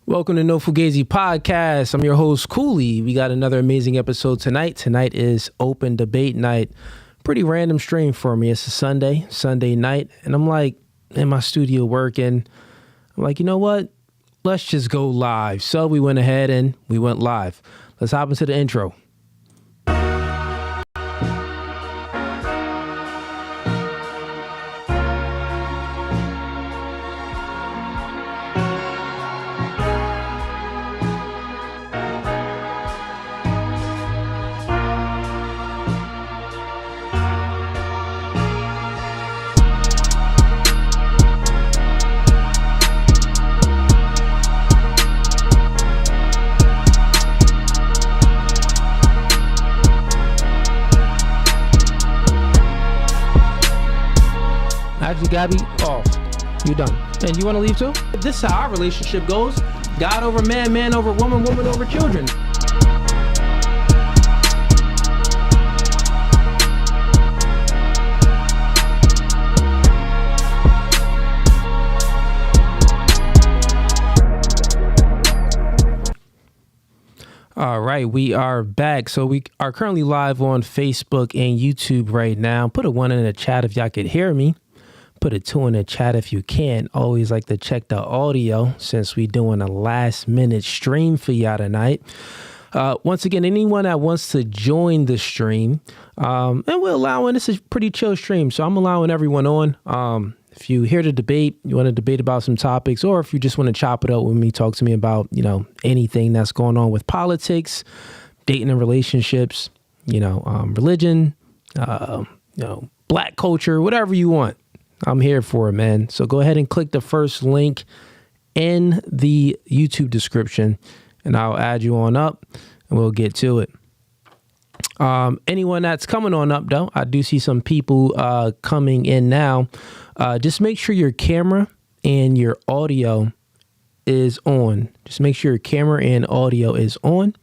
Welcome to No Fugazee Podcast. I'm your host, Cooley. We got another amazing episode tonight. Tonight is open debate night. Pretty random stream for me. It's a Sunday night, and I'm like in my studio working. I'm like, you know what? Let's just go live. So we went ahead and we went live. Let's hop into the intro. Actually, Gabby, you done. And you want to leave too? This is how our relationship goes. God over man, man over woman, woman over children. All right, we are back. So we are currently live on Facebook and YouTube right now. Put a 1 in the chat if y'all could hear me. Put a 2 in the chat if you can. Always like to check the audio since we doing a last minute stream for y'all tonight. Once again, anyone that wants to join the stream, and we're allowing, this is a pretty chill stream, so I'm allowing everyone on. If you hear the debate, you want to debate about some topics, or if you just want to chop it up with me, talk to me about, anything that's going on with politics, dating and relationships, religion, black culture, whatever you want. I'm here for it, man. So go ahead and click the first link in the YouTube description and I'll add you on up and we'll get to it. Anyone that's coming on up though, I do see some people coming in now. Just make sure your camera and your audio is on. Just make sure your camera and audio is on.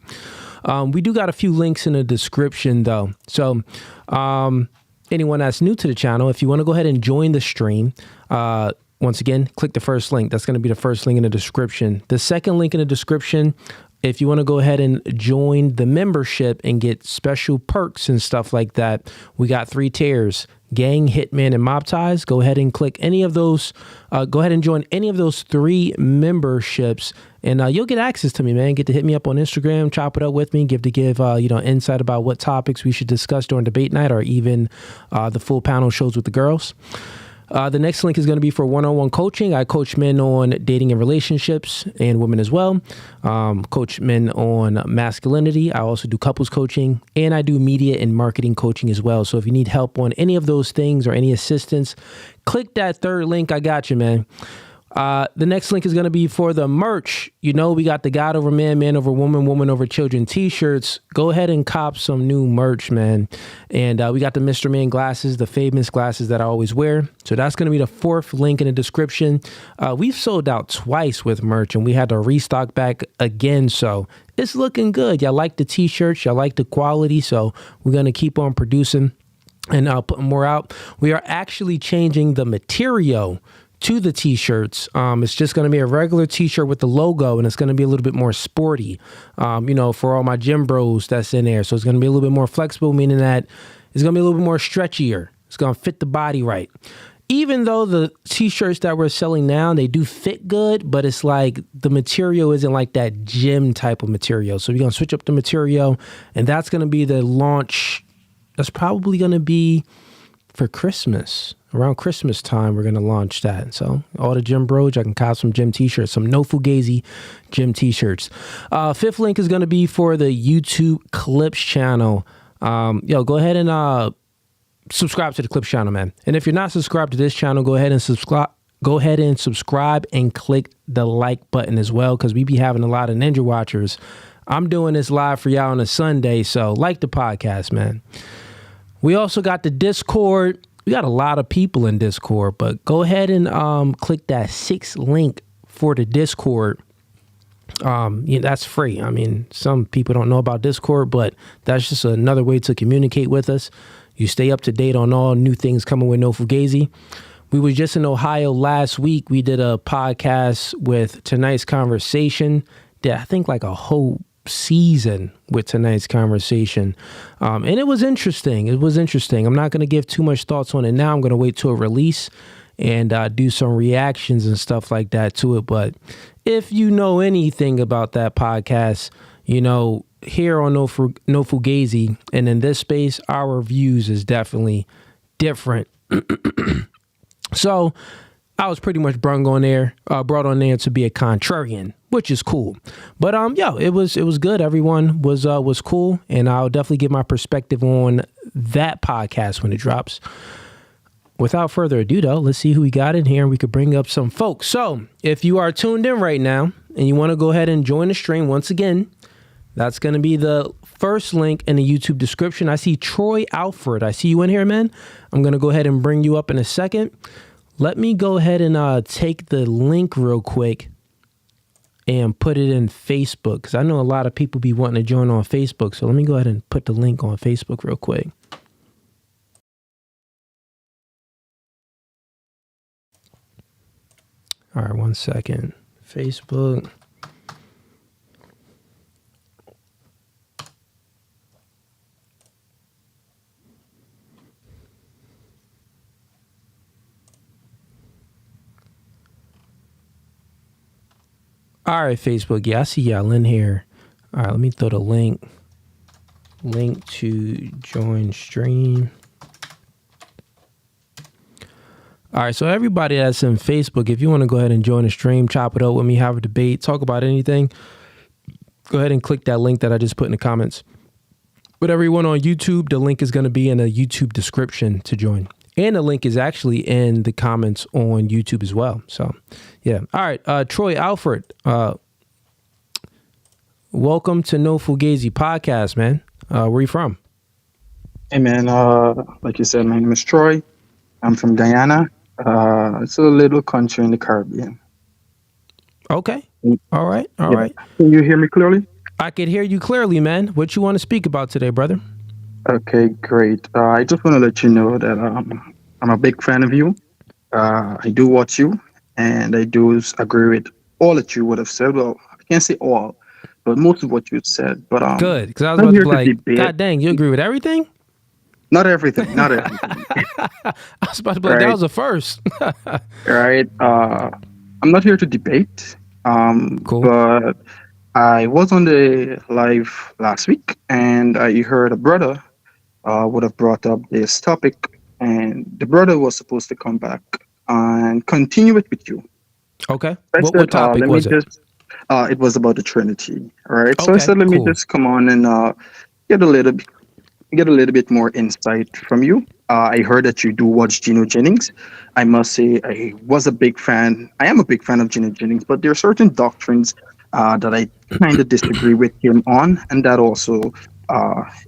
We do got a few links in the description though. So, anyone that's new to the channel, if you want to go ahead and join the stream, once again, click the first link. That's going to be the first link in the description. The second link in the description, if you want to go ahead and join the membership and get special perks and stuff like that, we got 3 tiers: Gang, Hitman, and Mob Ties. Go ahead and click any of those. Go ahead and join any of those 3 memberships, and you'll get access to me, man. Get to hit me up on Instagram, chop it up with me, give insight about what topics we should discuss during debate night, or even the full panel shows with the girls. The next link is going to be for one-on-one coaching. I coach men on dating and relationships, and women as well. Coach men on masculinity. I also do couples coaching, and I do media and marketing coaching as well. So if you need help on any of those things or any assistance, click that third link. I got you, man. The next link is going to be for the merch. We got the God over man, man over woman, woman over children t-shirts. Go ahead and cop some new merch, man. And we got the Mr. Man glasses, the famous glasses that I always wear. So that's going to be the 4th link in the description. We've sold out twice with merch and we had to restock back again. So it's looking good. Y'all like the t-shirts. Y'all like the quality. So we're going to keep on producing and putting more out. We are actually changing the material to the t-shirts. It's just going to be a regular t-shirt with the logo, and it's going to be a little bit more sporty, for all my gym bros that's in there. So it's going to be a little bit more flexible, meaning that it's going to be a little bit more stretchier. It's going to fit the body right. Even though the t-shirts that we're selling now, they do fit good, but it's like the material isn't like that gym type of material. So we're going to switch up the material, and that's going to be the launch. That's probably going to be for Christmas. Around Christmas time, we're going to launch that. So all the gym bros, I can cop some gym t-shirts, some No Fugazee gym t-shirts. 5th link is going to be for the YouTube Clips channel. Go ahead and subscribe to the Clips channel, man. And if you're not subscribed to this channel, go ahead and subscribe. Go ahead and subscribe and click the like button as well, because we be having a lot of Ninja Watchers. I'm doing this live for y'all on a Sunday, so like the podcast, man. We also got the Discord. We got a lot of people in Discord, but go ahead and click that 6th link for the Discord. That's free. I mean, some people don't know about Discord, but that's just another way to communicate with us. You stay up to date on all new things coming with No Fugazee. We were just in Ohio last week. We did a podcast with Tonight's Conversation. Did I think like a whole season with Tonight's Conversation. And it was interesting. I'm not going to give too much thoughts on it now. I'm going to wait till a release and do some reactions and stuff like that to it. But if you know anything about that podcast, you know, here on No Fugazee and in this space, our views is definitely different. So I was pretty much brought on there to be a contrarian, which is cool. But it was good. Everyone was cool, and I'll definitely give my perspective on that podcast when it drops. Without further ado, though, let's see who we got in here, and we could bring up some folks. So if you are tuned in right now and you want to go ahead and join the stream once again, that's going to be the first link in the YouTube description. I see Troy Alfred. I see you in here, man. I'm going to go ahead and bring you up in a second. Let me go ahead and take the link real quick and put it in Facebook, because I know a lot of people be wanting to join on Facebook. So let me go ahead and put the link on Facebook real quick. All right, 1 second. Facebook. All right, Facebook. Yeah, I see y'all in here. All right, let me throw the link to join stream. All right, so everybody that's in Facebook, if you want to go ahead and join the stream, chop it up with me, have a debate, talk about anything, go ahead and click that link that I just put in the comments. But everyone on YouTube, the link is going to be in the YouTube description to join. And the link is actually in the comments on YouTube as well. So, yeah. All right, Troy Alfred, welcome to No Fugazee podcast, man. Where are you from? Hey, man. Like you said, my name is Troy. I'm from Guyana. It's a little country in the Caribbean. Okay. All right. Right. Can you hear me clearly? I can hear you clearly, man. What you want to speak about today, brother? Okay, great. I just want to let you know that I'm a big fan of you. I do watch you, and I do agree with all that you would have said. Well, I can't say all, but most of what you said. But good, because I was about to be like, God dang, you agree with everything? Not everything. I was about to be like, that was a first. Right. I'm not here to debate. Cool. But I was on the live last week, and I heard a brother would have brought up this topic, and the brother was supposed to come back and continue it with you. Okay. What topic was it? It was about the Trinity. All right. Okay, so I said, let me just come on and get a little bit more insight from you. I heard that you do watch Geno Jennings. I must say I was a big fan. I am a big fan of Geno Jennings, but there are certain doctrines that I kind of disagree with him on, and that also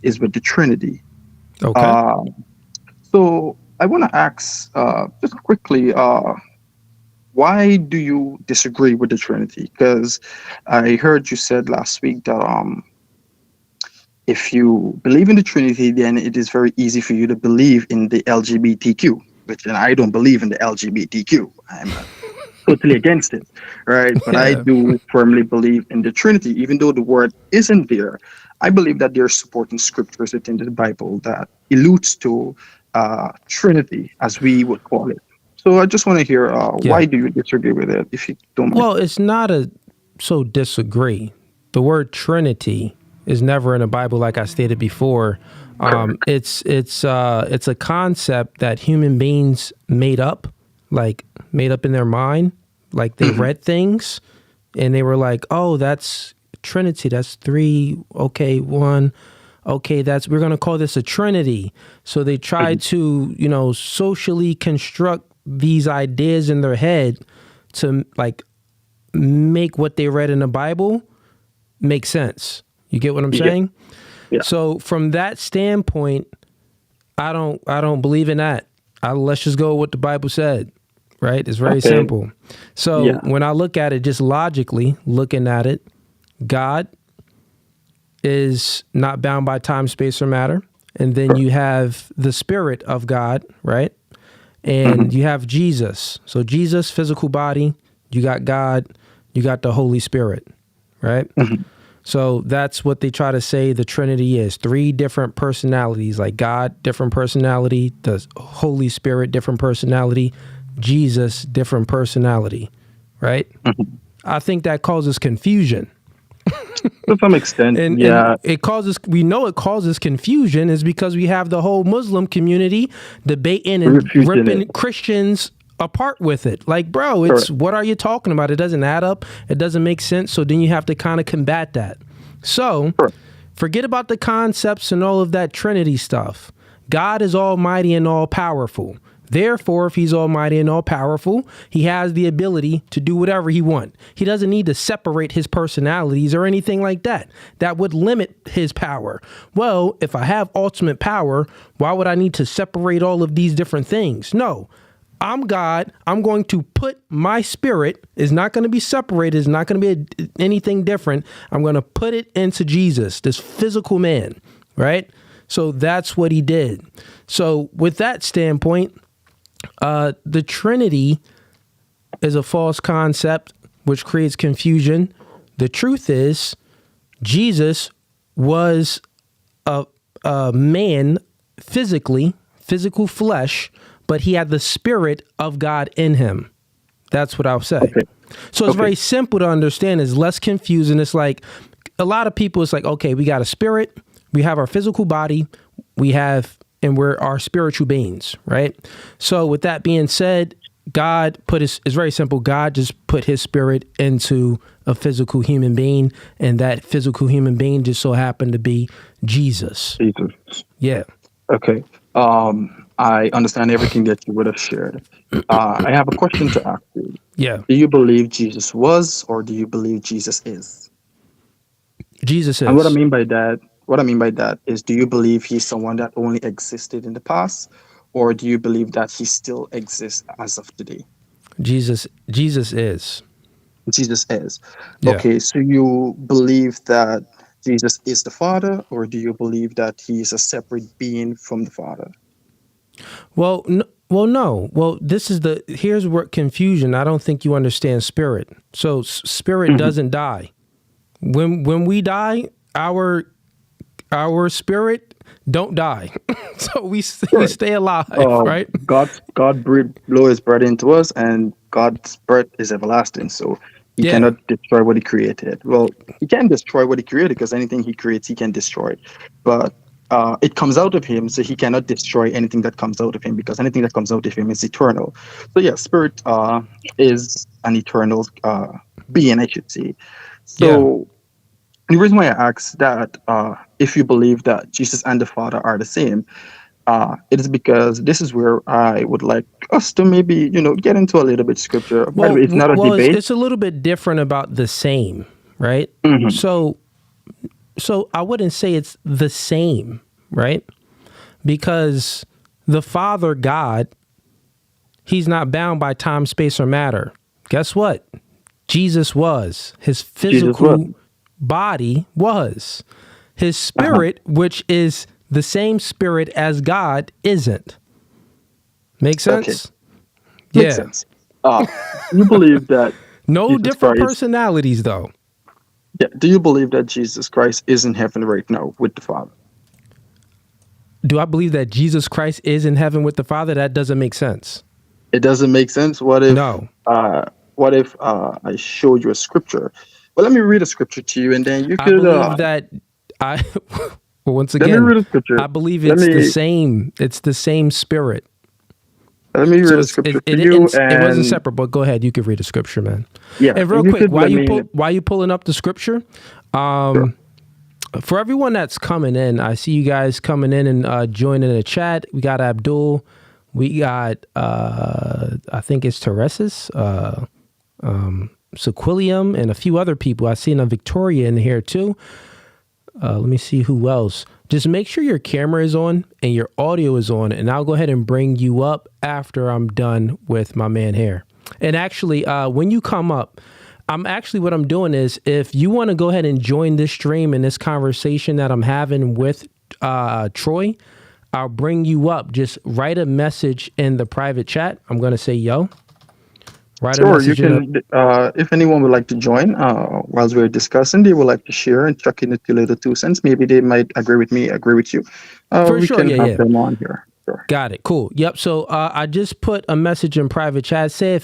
is with the Trinity. Okay. So I want to ask just quickly, why do you disagree with the Trinity? Because I heard you said last week that if you believe in the Trinity, then it is very easy for you to believe in the LGBTQ, which then I don't believe in the LGBTQ. I'm totally against it, right? But I do firmly believe in the Trinity, even though the word isn't there. I believe that there are supporting scriptures within the Bible that alludes to Trinity, as we would call it. So I just want to hear why do you disagree with it, if you don't mind? Well, it's not so disagree. The word Trinity is never in the Bible, like I stated before. It's a concept that human beings made up in their mind. Like they read things and they were like, oh, that's Trinity. That's three. Okay, one. Okay, we're going to call this a Trinity. So they tried to, socially construct these ideas in their head to make what they read in the Bible make sense. You get what I'm saying? Yeah. So from that standpoint, I don't believe in that. Let's just go with what the Bible said, right? It's very simple. So when I look at it, just logically looking at it, God is not bound by time, space, or matter. And then you have the Spirit of God, right? and you have Jesus. So Jesus, physical body, you got God, you got the Holy Spirit, right? So that's what they try to say the Trinity is. 3 different personalities, like God, different personality, the Holy Spirit, different personality, Jesus, different personality, right? I think that causes confusion. To some extent, And it causes, we know it causes confusion is because we have the whole Muslim community debating and ripping Christians apart with it. Like, bro, it's what are you talking about? It doesn't add up. It doesn't make sense. So then you have to kind of combat that. So forget about the concepts and all of that Trinity stuff. God is almighty and all powerful. Therefore, if he's almighty and all powerful, he has the ability to do whatever he wants. He doesn't need to separate his personalities or anything like that. That would limit his power. Well, if I have ultimate power, why would I need to separate all of these different things? No, I'm God. I'm going to put my spirit, is not going to be separated, is not going to be anything different. I'm going to put it into Jesus, this physical man, right? So that's what he did. So with that standpoint, the Trinity is a false concept which creates confusion. The truth is, Jesus was a man physically, physical flesh, but he had the Spirit of God in him. That's what I'll say. Okay. So it's very simple to understand. It's less confusing. It's like a lot of people, it's like, okay, we got a spirit, we have our physical body, and we're our spiritual beings, right? So with that being said, God it's very simple. God just put his spirit into a physical human being, and that physical human being just so happened to be Jesus. Yeah. Okay. I understand everything that you would have shared. I have a question to ask you. Yeah. Do you believe Jesus was, or do you believe Jesus is? Jesus is. And what I mean by that is, do you believe he's someone that only existed in the past, or do you believe that he still exists as of today? Jesus is. Jesus is. Yeah. Okay, so you believe that Jesus is the Father, or do you believe that he is a separate being from the Father? Well, no. Well, here's where confusion. I don't think you understand spirit. So spirit doesn't die. When we die, our spirit don't die. So we stay alive, right? God blow his breath into us, and God's breath is everlasting. So he cannot destroy what he created. Well, he can destroy what he created, because anything he creates, he can destroy. But it comes out of him, so he cannot destroy anything that comes out of him, because anything that comes out of him is eternal. So yeah, spirit is an eternal being, I should say. So the reason why I asked that, if you believe that Jesus and the Father are the same, it is because this is where I would like us to maybe, get into a little bit scripture. By the way, it's not a debate. It's a little bit different about the same, right? So I wouldn't say it's the same, right? Because the Father God, he's not bound by time, space, or matter. Guess what? Jesus was. His physical body was. His spirit, which is the same spirit as God, isn't. Make sense? Okay. Makes sense. You believe that no Jesus different Christ, personalities, though. Yeah. Do you believe that Jesus Christ is in heaven right now with the Father? Do I believe that Jesus Christ is in heaven with the Father? That doesn't make sense. It doesn't make sense. What if? No. What if I showed you a scripture? Well, let me read a scripture to you, and then you could. I believe that well, once again, let me read a scripture. I believe it's the same. It's the same spirit. Let me read a scripture to you. It wasn't separate, but go ahead. You can read a scripture, man. Yeah. And real quick, while you pulling up the scripture, sure. For everyone that's coming in, I see you guys coming in and joining the chat. We got Abdul. We got, I think it's Teresa's, Sequilium, and a few other people. I seen a Victoria in here too. Let me see who else. Just make sure your camera is on and your audio is on, and I'll go ahead and bring you up after I'm done with my man here. And actually, when you come up, what I'm doing is, if you want to go ahead and join this stream and this conversation that I'm having with Troy, I'll bring you up. Just write a message in the private chat. I'm going to say, yo, write a Sure, you message in the, can, if anyone would like to join, whilst we're discussing, they would like to share and chuck in a few little 2 cents. Maybe they might agree with me, agree with you. for We sure. can Yeah, have yeah. them on here. Sure. Got it. Cool. Yep. So I just put a message in private chat. Say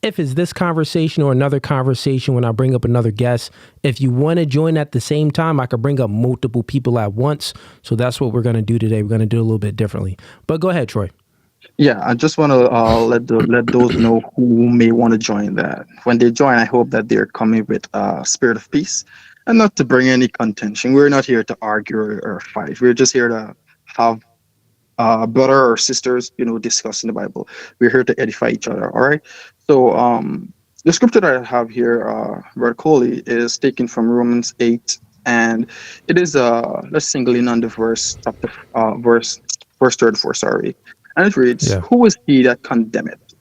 if it's this conversation or another conversation when I bring up another guest, if you want to join at the same time, I could bring up multiple people at once. So that's what we're going to do today. We're going to do it a little bit differently. But go ahead, Troy. Yeah, I just want to let those know who may want to join that. When they join, I hope that they're coming with a spirit of peace and not to bring any contention. We're not here to argue or fight. We're just here to have brother or sisters, discussing the Bible. We're here to edify each other. All right. So the scripture that I have here, Brother Coley, is taken from Romans 8, and it is let's single in on the verse 34. Sorry, and it reads, Yeah. "Who is he that condemneth?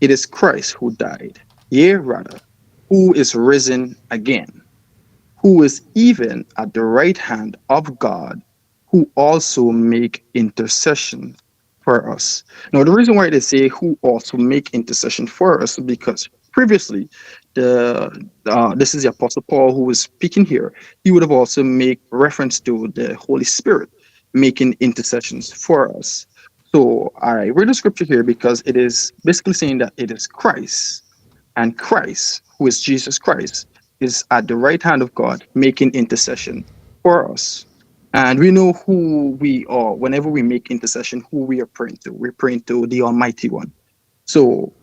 It is Christ who died, yea rather, who is risen again, who is even at the right hand of God, who also make intercession for us." Now, the reason why they say who also make intercession for us is because previously, this is the Apostle Paul who was speaking here. He would have also make reference to the Holy Spirit making intercessions for us. So I read the scripture here because it is basically saying that it is Christ, and Christ, who is Jesus Christ, is at the right hand of God making intercession for us. And we know who we are whenever we make intercession, who we are praying to. We're praying to the Almighty One. So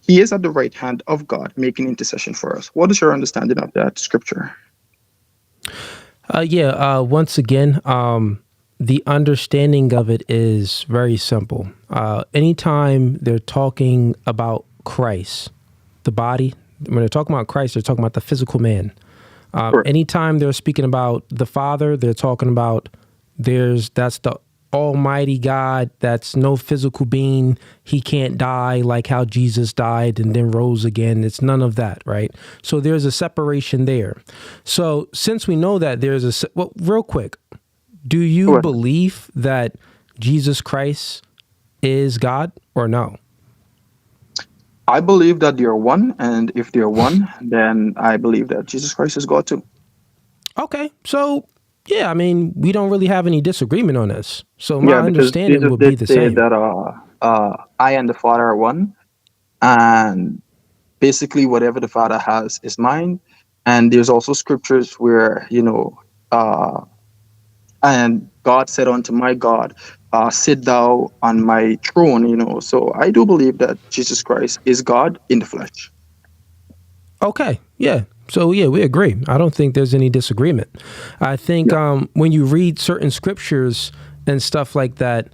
he is at the right hand of God making intercession for us. What is your understanding of that scripture? Once again, the understanding of it is very simple. Anytime they're talking about Christ, the body, when they're talking about Christ, they're talking about the physical man. Anytime they're speaking about the Father, they're talking about that's the Almighty God. That's no physical being. He can't die like how Jesus died and then rose again. It's none of that, right? So there's a separation there. So since we know that real quick, do you believe that Jesus Christ is God or no? I believe that they're one, and if they're one, then I believe that Jesus Christ is God too. Okay, so yeah, I mean, we don't really have any disagreement on this. So my Yeah, because understanding Jesus would be did the say same. that I and the Father are one, and basically whatever the Father has is mine. And there's also scriptures where and God said unto my God, sit thou on my throne. So I do believe that Jesus Christ is God in the flesh. Okay, yeah. So yeah, we agree. I don't think there's any disagreement. I think Yeah. when you read certain scriptures and stuff like that,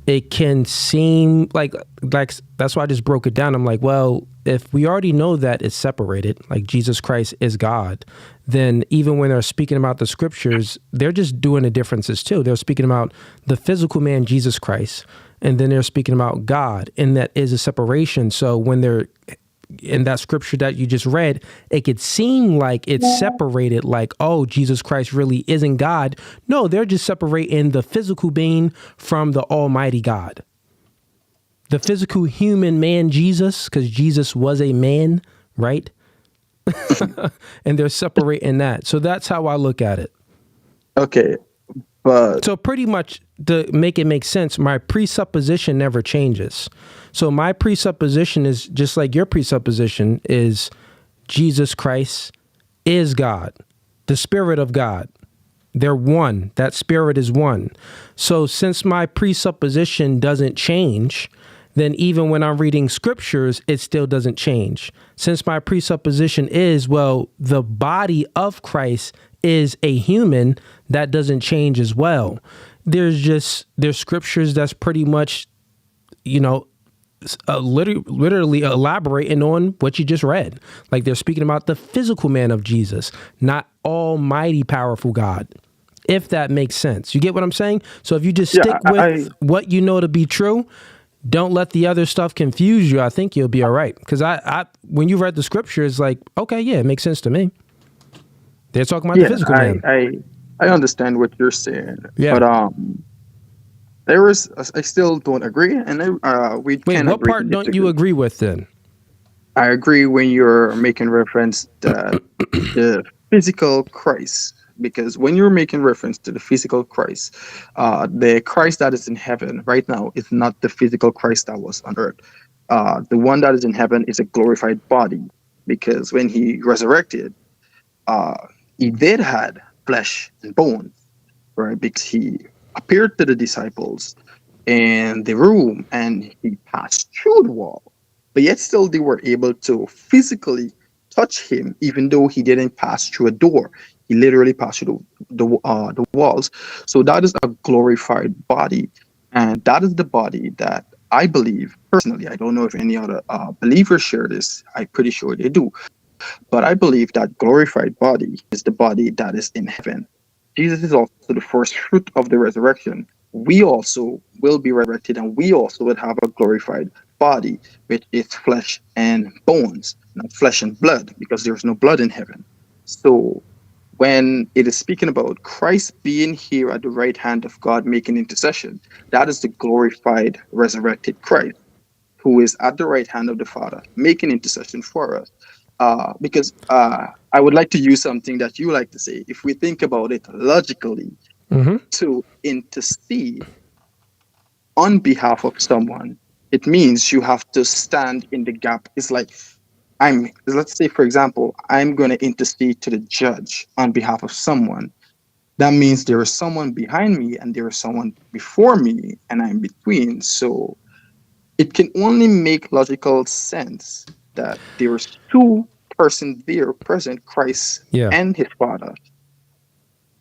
it can seem like that's why I just broke it down. I'm like, well, if we already know that it's separated, like Jesus Christ is God, then even when they're speaking about the scriptures, they're just doing the differences too. They're speaking about the physical man, Jesus Christ, and then they're speaking about God, and that is a separation. So when they're in that scripture that you just read, it could seem like it's separated, like, oh, Jesus Christ really isn't God. No, they're just separating the physical being from the Almighty God. The physical human man, Jesus, because Jesus was a man, right? And they're separating that. So that's how I look at it. Okay, but So pretty much to make it make sense, my presupposition never changes. So my presupposition is just like your presupposition is Jesus Christ is God, the Spirit of God. They're one. That Spirit is one. So since my presupposition doesn't change, then even when I'm reading scriptures, it still doesn't change. Since my presupposition is, well, the body of Christ is a human, that doesn't change as well. There's scriptures that's pretty much, literally elaborating on what you just read. Like they're speaking about the physical man of Jesus, not almighty powerful God. If that makes sense. You get what I'm saying? So if you just stick with what you know to be true, don't let the other stuff confuse you. I think you'll be all right. Because I when you read the scripture, it's like, okay, yeah, it makes sense to me. They're talking about the physical man. I understand what you're saying, Yeah. but there is, I still don't agree, and we Wait, can what agree to part don't you disagree. agree with then? I agree when you're making reference that the physical Christ, because when you're making reference to the physical Christ, the Christ that is in heaven right now is not the physical Christ that was on earth. The one that is in heaven is a glorified body, because when he resurrected, uh, he did had flesh and bones, right? Because he appeared to the disciples in the room and he passed through the wall, but yet still they were able to physically touch him, even though he didn't pass through a door. He literally passed through the walls. So that is a glorified body, and that is the body that I believe personally. I don't know if any other believers share this. I'm pretty sure they do, but I believe that glorified body is the body that is in heaven. Jesus is also the first fruit of the resurrection. We also will be resurrected, and we also will have a glorified body, which is flesh and bones, not flesh and blood, because there's no blood in heaven. So when it is speaking about Christ being here at the right hand of God making intercession, that is the glorified, resurrected Christ who is at the right hand of the Father, making intercession for us. Because I would like to use something that you like to say. If we think about it logically, Mm-hmm. to intercede on behalf of someone, it means you have to stand in the gap. It's like let's say, for example, I'm going to intercede to the judge on behalf of someone. That means there is someone behind me and there is someone before me, and I'm between. So it can only make logical sense that there is two persons there present, Christ Yeah. and his Father,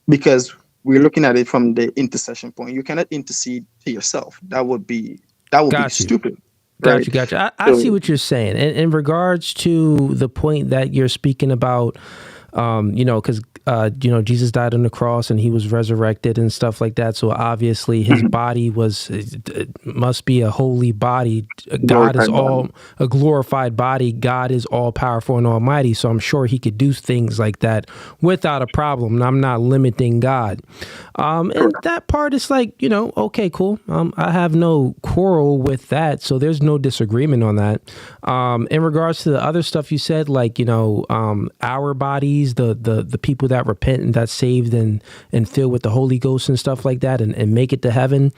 because we're looking at it from the intercession point. You cannot intercede to yourself. That would be Got you. stupid, Got right? you. Got you. I see So what you're saying. In regards to the point that you're speaking about, because Jesus died on the cross and he was resurrected and stuff like that. So obviously his body must be a holy body. God is glorified body. all a glorified body. God is all powerful and almighty. So I'm sure he could do things like that without a problem. And I'm not limiting God. And that part is like, okay, cool. I have no quarrel with that. So there's no disagreement on that. In regards to the other stuff you said, like, our bodies, the people that repent and that's saved and filled with the Holy Ghost and stuff like that and make it to heaven,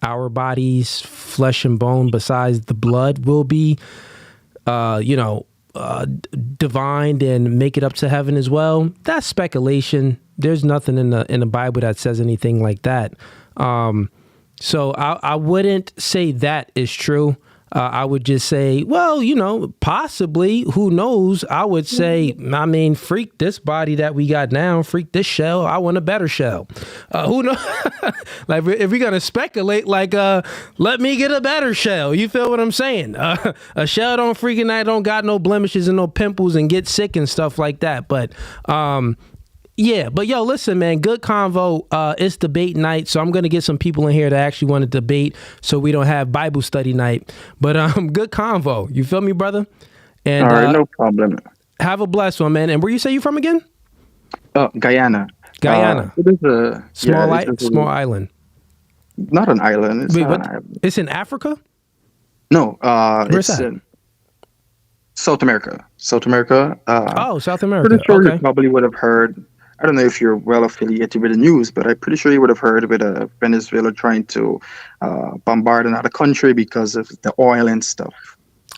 our bodies, flesh and bone, besides the blood, will be, divined and make it up to heaven as well. That's speculation. There's nothing in the Bible that says anything like that. So I wouldn't say that is true. I would just say, well, possibly, who knows? I would say, freak this body that we got now, freak this shell. I want a better shell. Who knows? Like, if we're going to speculate, like, let me get a better shell. You feel what I'm saying? A shell don't freaking, I don't got no blemishes and no pimples and get sick and stuff like that. But, yeah, but yo, listen, man, good convo. It's debate night, so I'm gonna get some people in here that actually want to debate, so we don't have Bible study night. But good convo. You feel me, brother? And All right, no problem. have a blessed one, man. And where you say you from again? Guyana. Guyana. It is a Small island. not an island. It's Wait, not what? an island. It's in Africa? No, Where's it's that? in South America. South America. Oh, South America. Pretty sure Okay. you probably would have heard. I don't know if you're well affiliated with the news, but I'm pretty sure you would have heard with Venezuela trying to bombard another country because of the oil and stuff.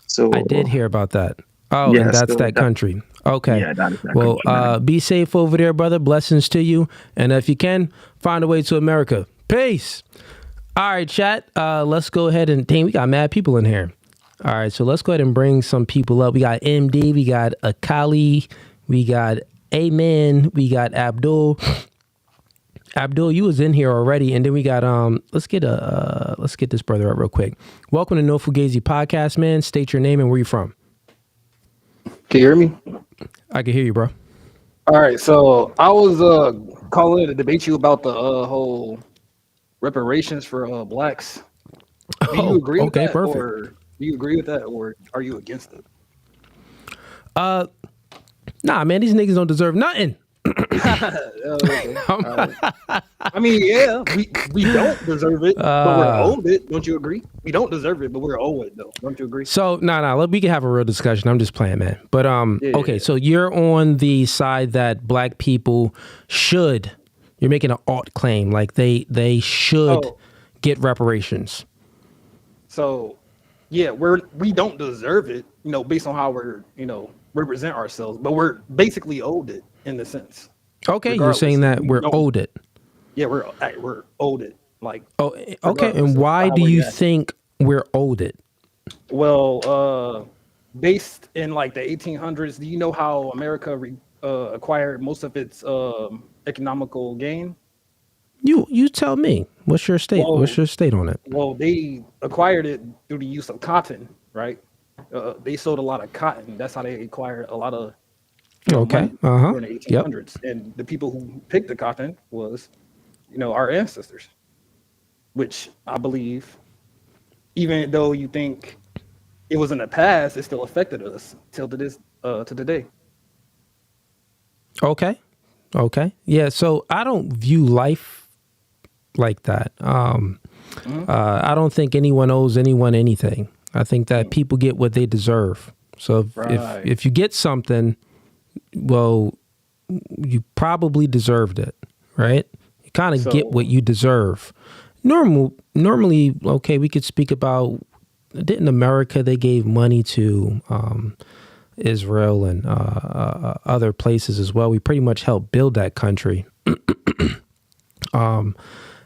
So I did hear about that. Oh, yeah, and that's so that country. Okay. yeah, that is that Well, country, man. be safe over there, brother. Blessings to you. And if you can, find a way to America. Peace. All right, chat. Let's go ahead and, dang, we got mad people in here. All right, so let's go ahead and bring some people up. We got MD, we got Akali, we got Amen, we got Abdul. Abdul, you was in here already, and then we got let's get this brother up real quick. Welcome to No Fugazee podcast, man. State your name and where you from. Can you hear me? I can hear you, bro. All right, so I was calling to debate you about the whole reparations for blacks. Do you agree with that, perfect. or do you agree with that, or are you against it? Nah, man, these niggas don't deserve nothing. Okay. I mean, yeah, we don't deserve it, but we're owed it. Don't you agree? We don't deserve it, but we're owed it, though. Don't you agree? So, we can have a real discussion. I'm just playing, man. But okay, so you're on the side that black people should. You're making an alt claim, like they should get reparations. So, yeah, we don't deserve it, based on how we're, represent ourselves, but we're basically owed it in the sense. Okay, you're saying that we're owed it. Yeah, we're owed it. Like, okay, and why do you think we're owed it? Well, based in like the 1800s, do you know how America acquired most of its economical gain? You tell me. What's your state? What's your state on it? Well, they acquired it through the use of cotton, right? They sold a lot of cotton. That's how they acquired a lot of money in the 1800s. Yep. And the people who picked the cotton was, our ancestors, which I believe, even though you think it was in the past, it still affected us till to today. Okay. Yeah. So I don't view life like that. I don't think anyone owes anyone anything. I think that people get what they deserve. So if you get something, well, you probably deserved it, right? You kind of get what you deserve. Normally, okay, we could speak about, didn't America, they gave money to Israel and other places as well. We pretty much helped build that country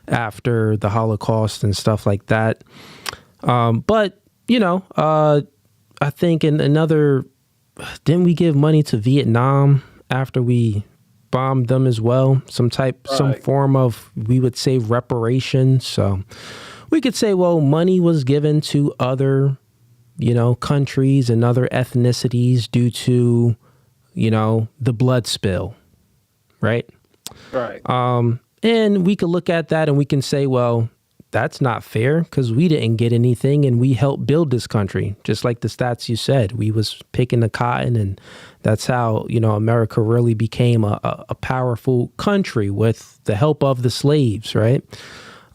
after the Holocaust and stuff like that. But, I think didn't we give money to Vietnam after we bombed them as well? Some form of, we would say, reparations. So we could say, well, money was given to other, countries and other ethnicities due to, the blood spill, right? Right. And we could look at that and we can say, well, that's not fair because we didn't get anything and we helped build this country. Just like the stats you said, we was picking the cotton, and that's how, America really became a powerful country with the help of the slaves, right?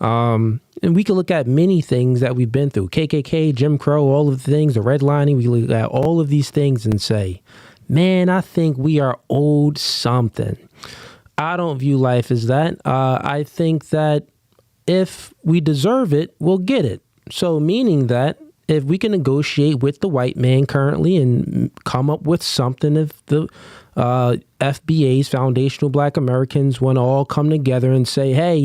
And we could look at many things that we've been through, KKK, Jim Crow, all of the things, the redlining. We look at all of these things and say, man, I think we are owed something. I don't view life as that. I think that if we deserve it, we'll get it. So meaning that if we can negotiate with the white man currently and come up with something, if the FBA's, Foundational Black Americans, want to all come together and say, hey,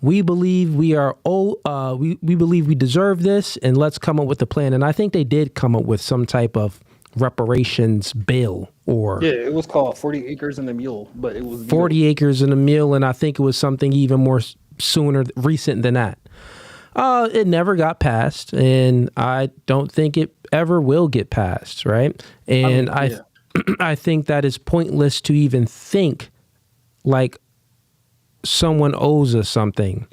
we believe we are we believe we deserve this, and let's come up with a plan. And I think they did come up with some type of reparations bill, or it was called 40 Acres and a Mule, but it was 40 Acres and a Mule, and I think it was something even more recent than that. It never got passed, and I don't think it ever will get passed, right? And I think that it's pointless to even think like someone owes us something.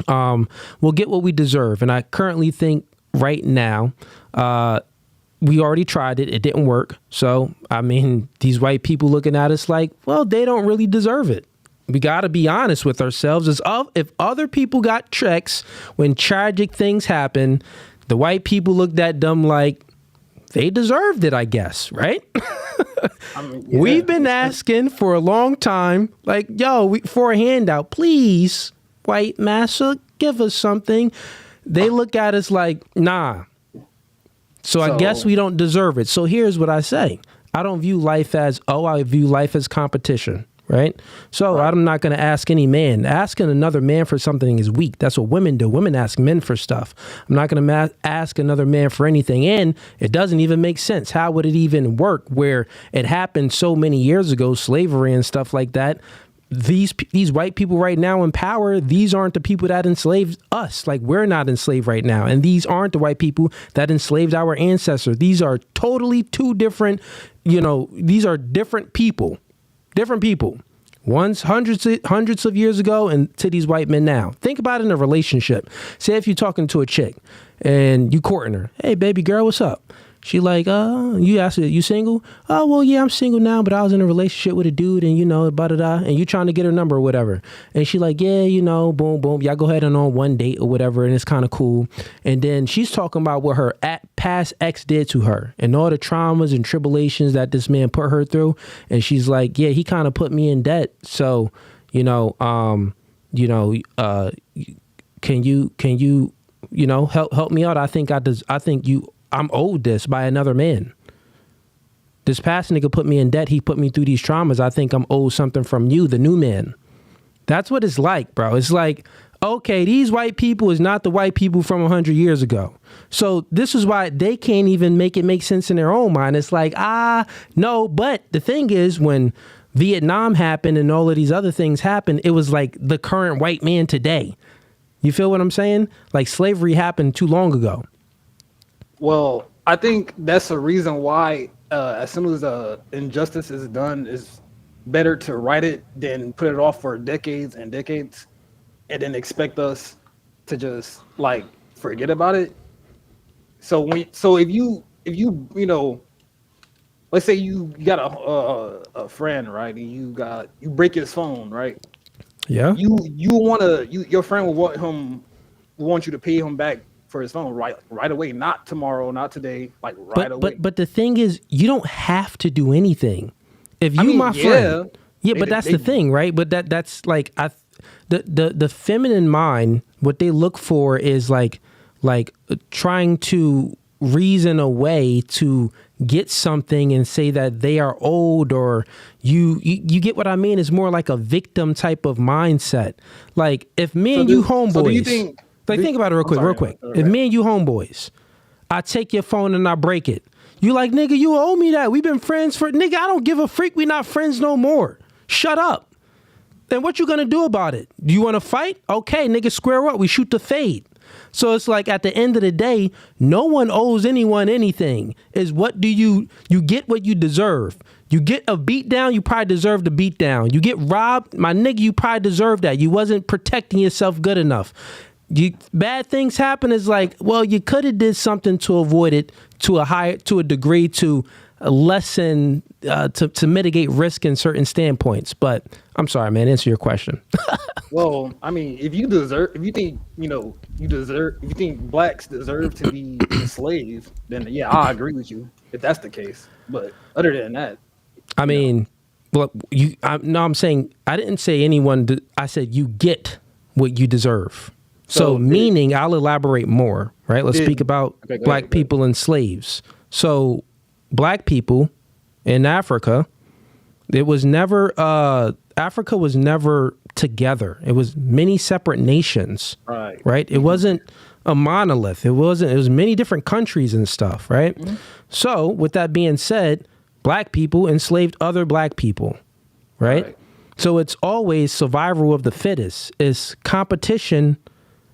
We'll get what we deserve, and I currently think right now, we already tried it. It didn't work. So, I mean, these white people looking at us like, well, they don't really deserve it. We got to be honest with ourselves. If other people got checks when tragic things happen, the white people looked at them like they deserved it, I guess, right? We've been asking for a long time, like, for a handout, please, white massa, give us something. They look at us like, nah. So I guess we don't deserve it. So here's what I say. I don't view life as, I view life as competition, right? So I'm not going to ask any man. Asking another man for something is weak. That's what women do. Women ask men for stuff. I'm not going to ask another man for anything. And it doesn't even make sense. How would it even work where it happened so many years ago, slavery and stuff like that? These white people right now in power, these aren't the people that enslaved us. Like, we're not enslaved right now. And these aren't the white people that enslaved our ancestors. These are totally two different, these are different people. Different people. One's hundreds of years ago and to these white men now. Think about it in a relationship. Say if you're talking to a chick and you courting her. Hey, baby girl, what's up? She like, you asked her, you single? Oh, well, yeah, I'm single now, but I was in a relationship with a dude and, da-da-da, and you trying to get her number or whatever. And she like, yeah, boom, boom. Y'all go ahead and on one date or whatever, and it's kind of cool. And then she's talking about what her past ex did to her and all the traumas and tribulations that this man put her through. And she's like, yeah, he kind of put me in debt. So, can you help me out? I think I'm owed this by another man. This past nigga put me in debt. He put me through these traumas. I think I'm owed something from you, the new man. That's what it's like, bro. It's like, okay, these white people is not the white people from 100 years ago. So this is why they can't even make it make sense in their own mind. It's like, no. But the thing is, when Vietnam happened and all of these other things happened, it was like the current white man today. You feel what I'm saying? Like slavery happened too long ago. Well, I think that's the reason why as soon as injustice is done, it's better to write it than put it off for decades and decades and then expect us to just like forget about it. So if you let's say you got a friend, right? And you break his phone, right? Yeah. Your friend will want you to pay him back for his phone right away, not tomorrow, not today, like away. But the thing is, you don't have to do anything. If you friend, but that's the thing, right? But that's like the feminine mind. What they look for is like trying to reason a way to get something and say that they are old, or you get what I mean? It's more like a victim type of mindset. Like if me and you homeboys. So do you think? Think about it real quick. If me and you homeboys, I take your phone and I break it. You like, nigga, you owe me that. We've been friends for, nigga, I don't give a freak. We not friends no more. Shut up. Then what you gonna do about it? Do you want to fight? Okay, nigga, square up. We shoot the fade. So it's like at the end of the day, no one owes anyone anything. Is what do you get what you deserve. You get a beat down, you probably deserve the beat down. You get robbed, my nigga, you probably deserve that. You wasn't protecting yourself good enough. Bad things happen is like, well, you could have did something to avoid it to a degree, to lessen, to mitigate risk in certain standpoints. But I'm sorry, man, answer your question. Well, I mean, if you think blacks deserve to be enslaved, then yeah, I agree with you if that's the case. But other than that, I mean, well, I'm saying I didn't say anyone. I said you get what you deserve. So meaning, I'll elaborate more, right? Let's speak about black people and slaves. So black people in Africa, Africa was never together. It was many separate nations, right? It wasn't a monolith. It was many different countries and stuff, right? Mm-hmm. So with that being said, black people enslaved other black people, right? So it's always survival of the fittest. It's competition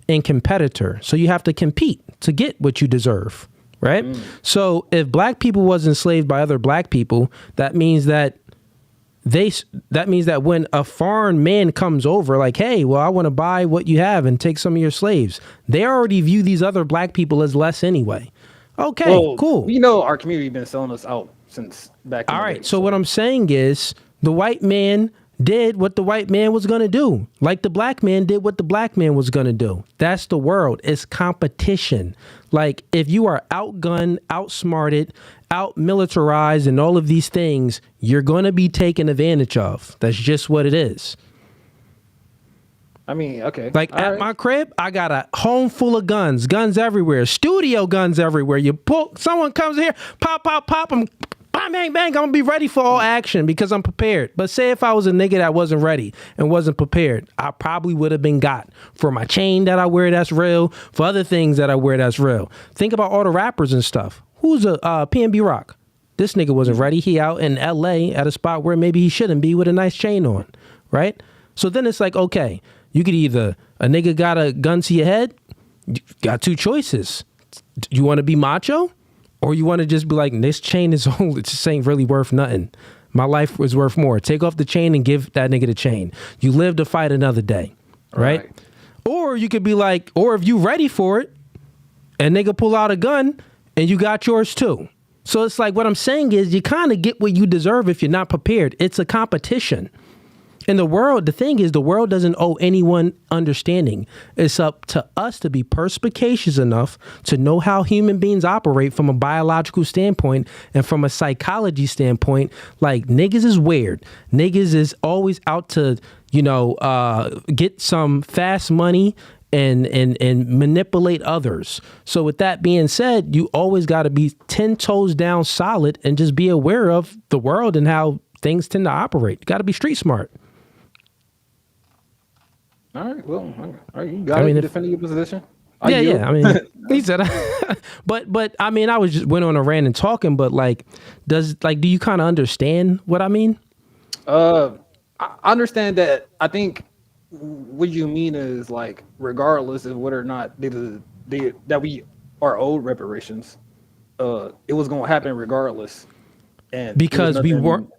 and competitor. So you have to compete to get what you deserve, right? So if black people was enslaved by other black people, that means that when a foreign man comes over, like, hey, well, I want to buy what you have and take some of your slaves, they already view these other black people as less anyway. Okay, cool. We know our community been selling us out since back in the day. So what I'm saying is the white man did what the white man was going to do. Like the black man did what the black man was going to do. That's the world. It's competition. Like if you are outgunned, outsmarted, out-militarized, and all of these things, you're going to be taken advantage of. That's just what it is. I mean, okay. Like at my crib, I got a home full of guns everywhere, studio guns everywhere. You pull, someone comes here, pop, I'm bang, bang, bang, I'm gonna be ready for all action because I'm prepared. But say if I was a nigga that wasn't ready and wasn't prepared, I probably would have been got for my chain that I wear that's real, for other things that I wear that's real. Think about all the rappers and stuff. Who's a PNB Rock? This nigga wasn't ready. He out in LA at a spot where maybe he shouldn't be with a nice chain on, right? So then it's like, okay, you could either, a nigga got a gun to your head, you got two choices. You want to be macho? Or you want to just be like, this chain is only, this ain't really worth nothing. My life was worth more. Take off the chain and give that nigga the chain. You live to fight another day, right? Or you could be like, or if you ready for it, and nigga pull out a gun and you got yours too. So it's like, what I'm saying is you kind of get what you deserve if you're not prepared. It's a competition. And the thing is, the world doesn't owe anyone understanding. It's up to us to be perspicacious enough to know how human beings operate from a biological standpoint and from a psychology standpoint. Like, niggas is weird. Niggas is always out to, get some fast money and manipulate others. So with that being said, you always got to be 10 toes down solid and just be aware of the world and how things tend to operate. You got to be street smart. All right, well, you got to defend your position. Yeah. I mean, he said, but I mean, I was just went on a rant and talking, but do you kind of understand what I mean? I understand that. I think what you mean is like, regardless of whether or not that we are owed reparations, it was going to happen regardless. And because we weren't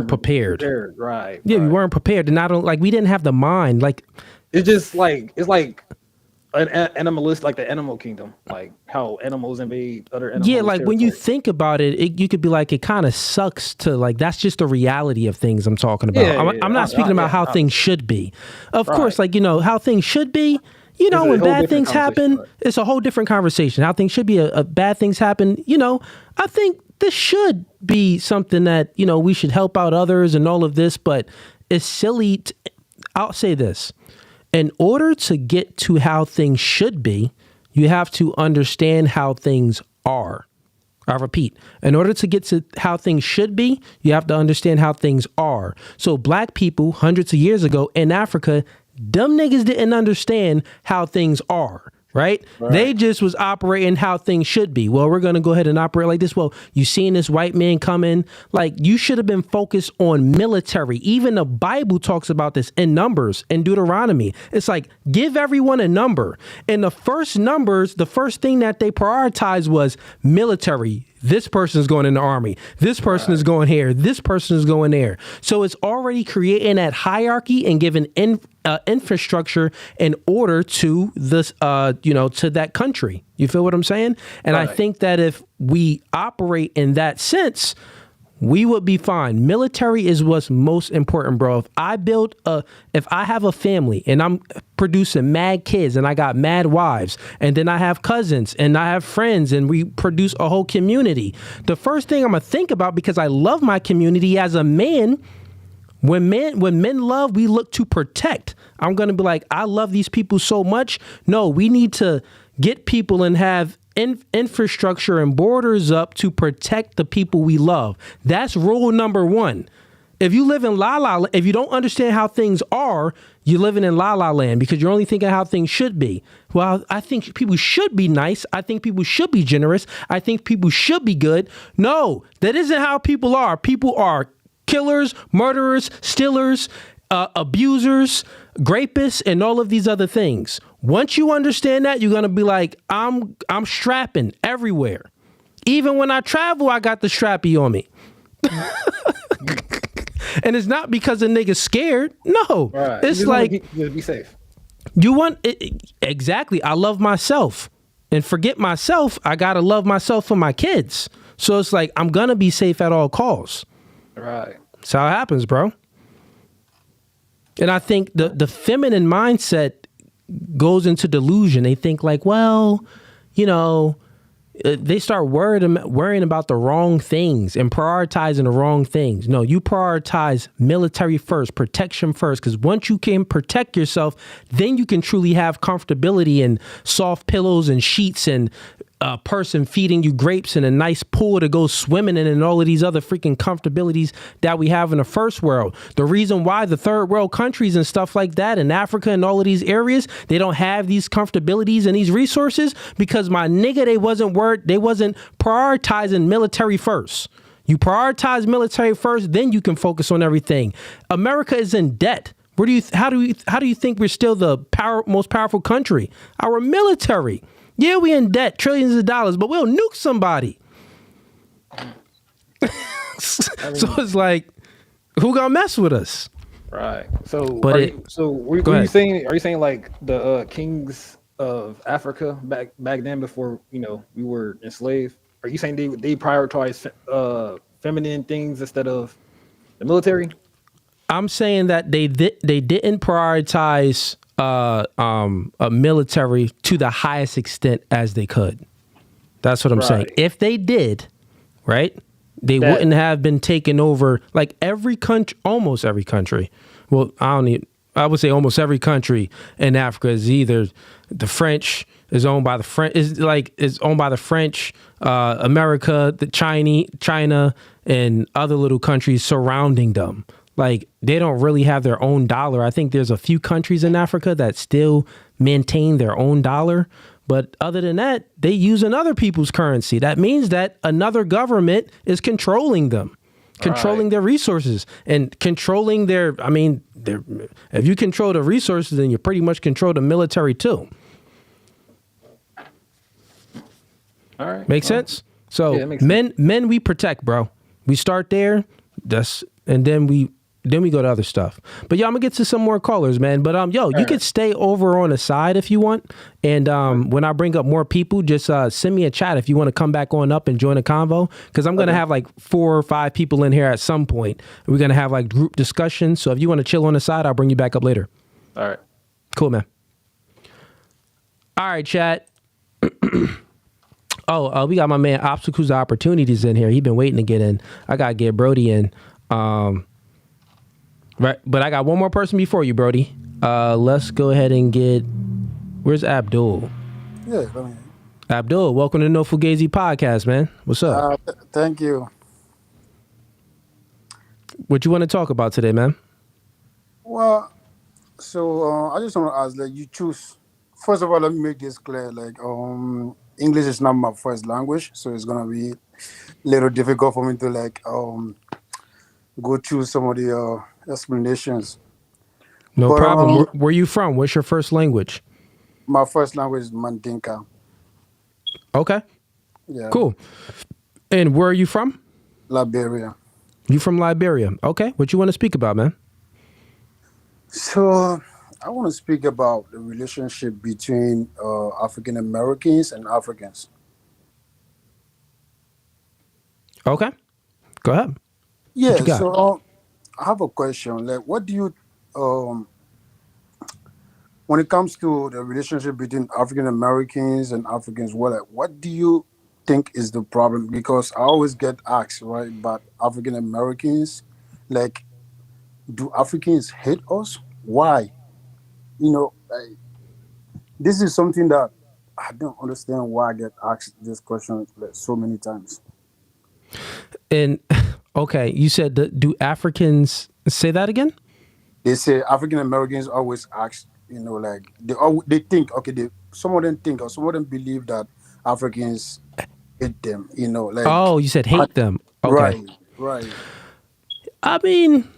prepared. Right. Yeah, right. We weren't prepared, and we didn't have the mind. Like, it's like an animalist, like the animal kingdom, like how animals invade other animals. Yeah, like when you think about it, you could be like, it kind of sucks to that's just the reality of things I'm talking about. Yeah, I'm not speaking about how things should be. Of course, how things should be. When bad things happen, right? It's a whole different conversation. How things should be, bad things happen. I think this should be something that, we should help out others and all of this, but it's silly. I'll say this. In order to get to how things should be, you have to understand how things are. I repeat, in order to get to how things should be, you have to understand how things are. So black people hundreds of years ago in Africa, dumb niggas didn't understand how things are. Right? They just was operating how things should be. Well, we're going to go ahead and operate like this. Well, you seen this white man come in, you should have been focused on military. Even the Bible talks about this in Numbers and Deuteronomy. It's like, give everyone a number. And the first thing that they prioritized was military. This person is going in the army. This person is going here. This person is going there. So it's already creating that hierarchy and giving infrastructure in order to this, to that country. You feel what I'm saying? And I think that if we operate in that sense, we would be fine. Military is what's most important, bro. If I have a family and I'm producing mad kids and I got mad wives and then I have cousins and I have friends and we produce a whole community, the first thing I'm going to think about, because I love my community as a man, when men love, we look to protect. I'm going to be like, I love these people so much. No, we need to get people and have infrastructure and borders up to protect the people we love. That's rule number one. If you live in if you don't understand how things are, you're living in la la land because you're only thinking how things should be. Well, I think people should be nice. I think people should be generous. I think people should be good. No, that isn't how people are. People are killers, murderers, stealers, abusers, rapists, and all of these other things. Once you understand that, you're going to be like, I'm strapping everywhere. Even when I travel, I got the strappy on me. And it's not because a nigga's scared. No, it's like, be safe. You want it, exactly. I love myself, and forget myself. I got to love myself for my kids. So it's like, I'm going to be safe at all costs. Right. That's how it happens, bro. And I think the feminine mindset goes into delusion. They think like, well, they start worrying about the wrong things and prioritizing the wrong things. No, you prioritize military first, protection first, because once you can protect yourself, then you can truly have comfortability and soft pillows and sheets and a person feeding you grapes in a nice pool to go swimming in and all of these other freaking comfortabilities that we have in the first world. The reason why the third world countries and stuff like that in Africa and all of these areas, they don't have these comfortabilities and these resources because my nigga, they wasn't prioritizing military first. You prioritize military first, then you can focus on everything. America is in debt. How do you think we're still the most powerful country? Our military. Yeah, we in debt, trillions of dollars, but we'll nuke somebody. So it's like, who gonna mess with us? Right. So, are you saying like the kings of Africa back then before we were enslaved? Are you saying they prioritize feminine things instead of the military? I'm saying that they didn't prioritize a military to the highest extent as they could. That's what I'm saying. Right. If they did, right, they That wouldn't have been taken over like every country, almost every country. Well, I would say almost every country in Africa is either the French is owned by the French, is owned by the French, America, the China, and other little countries surrounding them. Like they don't really have their own dollar. I think there's a few countries in Africa that still maintain their own dollar. But other than that, they use another people's currency. That means that another government is controlling them, controlling their resources and controlling if you control the resources, then you pretty much control the military too. all right. Make sense? So Yeah, it makes sense. men we protect, bro. We start there, and then we go to other stuff. But I'm gonna get to some more callers, man. But you could stay over on the side if you want. And when I bring up more people, just send me a chat if you want to come back on up and join a convo. Because I'm gonna have like 4 or 5 people in here at some point. We're gonna have like group discussions. So if you want to chill on the side, I'll bring you back up later. All right. Cool, man. All right, chat. We got my man Obstacles to Opportunities in here. He been waiting to get in. I gotta get Brody in. Right, but I got one more person before you, Brody. Let's go ahead and get. Where's Abdul? Yeah, Abdul, welcome to No Fugazee podcast, man. What's up? thank you. What you want to talk about today, man? Well, so I just want to ask, like, you choose. First of all, let me make this clear. Like, English is not my first language, so it's gonna be a little difficult for me to go through some of the explanations. No But, problem. Where you from? What's your first language? My first language is Mandinka. Okay, Yeah. cool. And where are you from? Liberia. You from Liberia? Okay. What you want to speak about, man? So I want to speak about the relationship between African Americans and Africans. Okay, go ahead. Yeah. you got? So I have a question. Like, what do you when it comes to the relationship between African Americans and Africans, what do you think is the problem? Because I always get asked, right, about African Americans, like, do Africans hate us? Why? Like, this is something that I don't understand why I get asked this question like so many times. And okay, you said do Africans say that again? They say African Americans always ask, like they think, okay, some of them think or some of them believe that Africans hate them, like. Oh, you said hate them. Okay. Right. I mean,